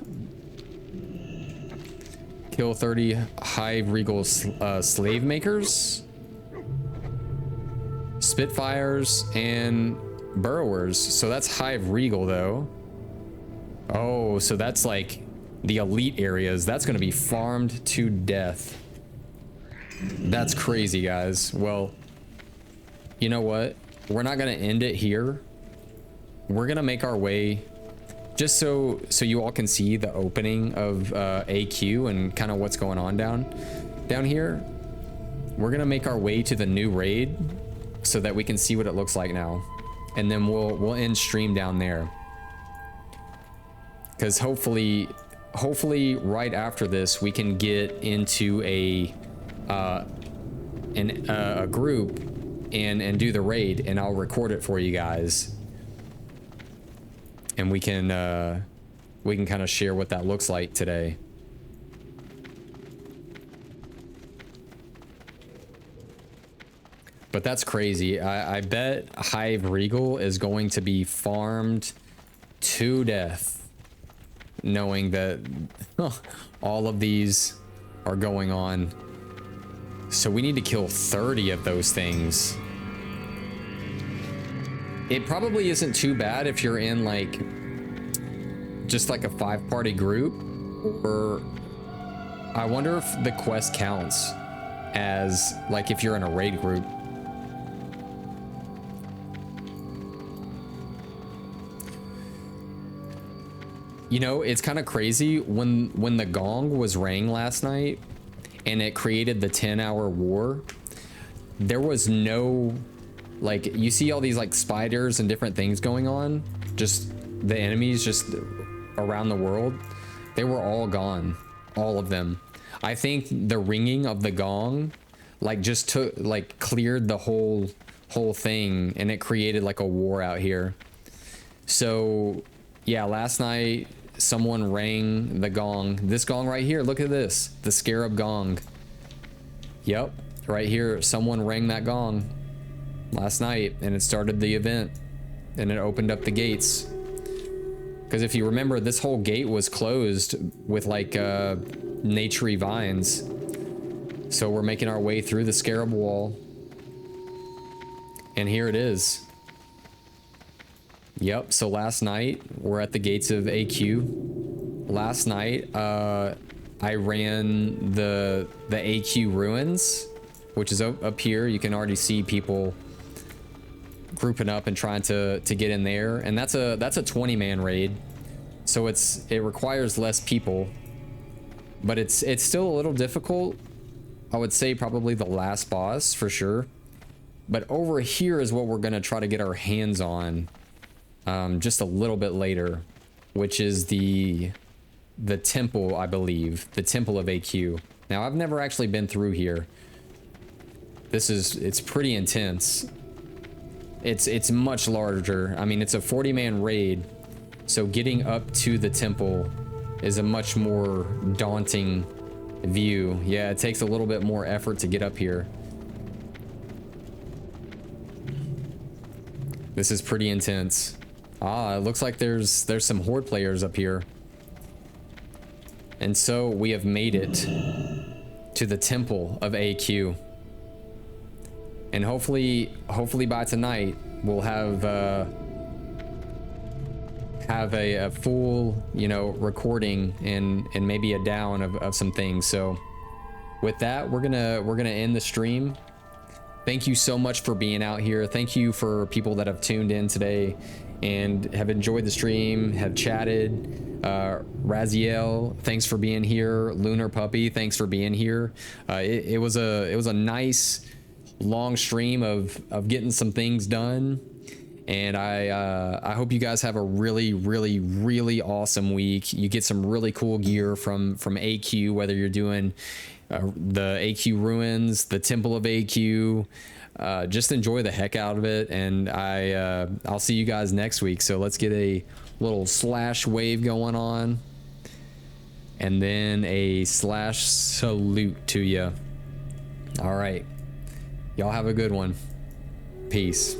Kill 30 Hive Regal slave makers? Spitfires and burrowers. So that's Hive Regal though. Oh, so that's like the elite areas. That's going to be farmed to death. That's crazy, guys. Well, you know what? We're not going to end it here. We're going to make our way just so you all can see the opening of AQ and kind of what's going on down here. We're going to make our way to the new raid so that we can see what it looks like now. And then we'll end stream down there. Cuz hopefully right after this we can get into a group and do the raid, and I'll record it for you guys, and we can kind of share what that looks like today. But that's crazy. I bet Hive Regal is going to be farmed to death, knowing that all of these are going on. So we need to kill 30 of those things. It probably isn't too bad if you're in like just like a 5-party group, or I wonder if the quest counts as like if you're in a raid group. You know, it's kind of crazy when the gong was rang last night and it created the 10-hour war. There was no, like, you see all these like spiders and different things going on, just the enemies just around the world. They were all gone, all of them. I think the ringing of the gong like just took, like, cleared the whole thing, and it created like a war out here. So yeah, last night someone rang the gong. This gong right here, look at this, the scarab gong. Yep, right here, someone rang that gong last night, and it started the event, and it opened up the gates. Because if you remember, this whole gate was closed with like naturey vines. So we're making our way through the scarab wall, and here it is. Yep, so last night we're at the gates of AQ. Last night I ran the AQ ruins, which is up here. You can already see people grouping up and trying to get in there, and that's a 20-man raid, so it requires less people, but it's still a little difficult. I would say probably the last boss for sure, but over here is what we're gonna try to get our hands on just a little bit later, which is the temple, I believe, the temple of AQ. Now, I've never actually been through here. It's pretty intense. It's much larger. I mean, it's a 40-man raid, so getting up to the temple is a much more daunting view. Yeah, it takes a little bit more effort to get up here. This is pretty intense. Ah, it looks like there's some horde players up here. And so we have made it to the temple of AQ. And hopefully by tonight we'll have a full, you know, recording and maybe a down of some things. So with that, we're gonna end the stream. Thank you so much for being out here. Thank you for people that have tuned in today and have enjoyed the stream, have chatted. Raziel, thanks for being here. Lunar Puppy, thanks for being here. It was a nice long stream of getting some things done, and I hope you guys have a really awesome week. You get some really cool gear from AQ, whether you're doing the AQ ruins, the temple of AQ. Just enjoy the heck out of it, and I'll see you guys next week. So let's get a little slash wave going on, and then a slash salute to you. All right, y'all have a good one. Peace.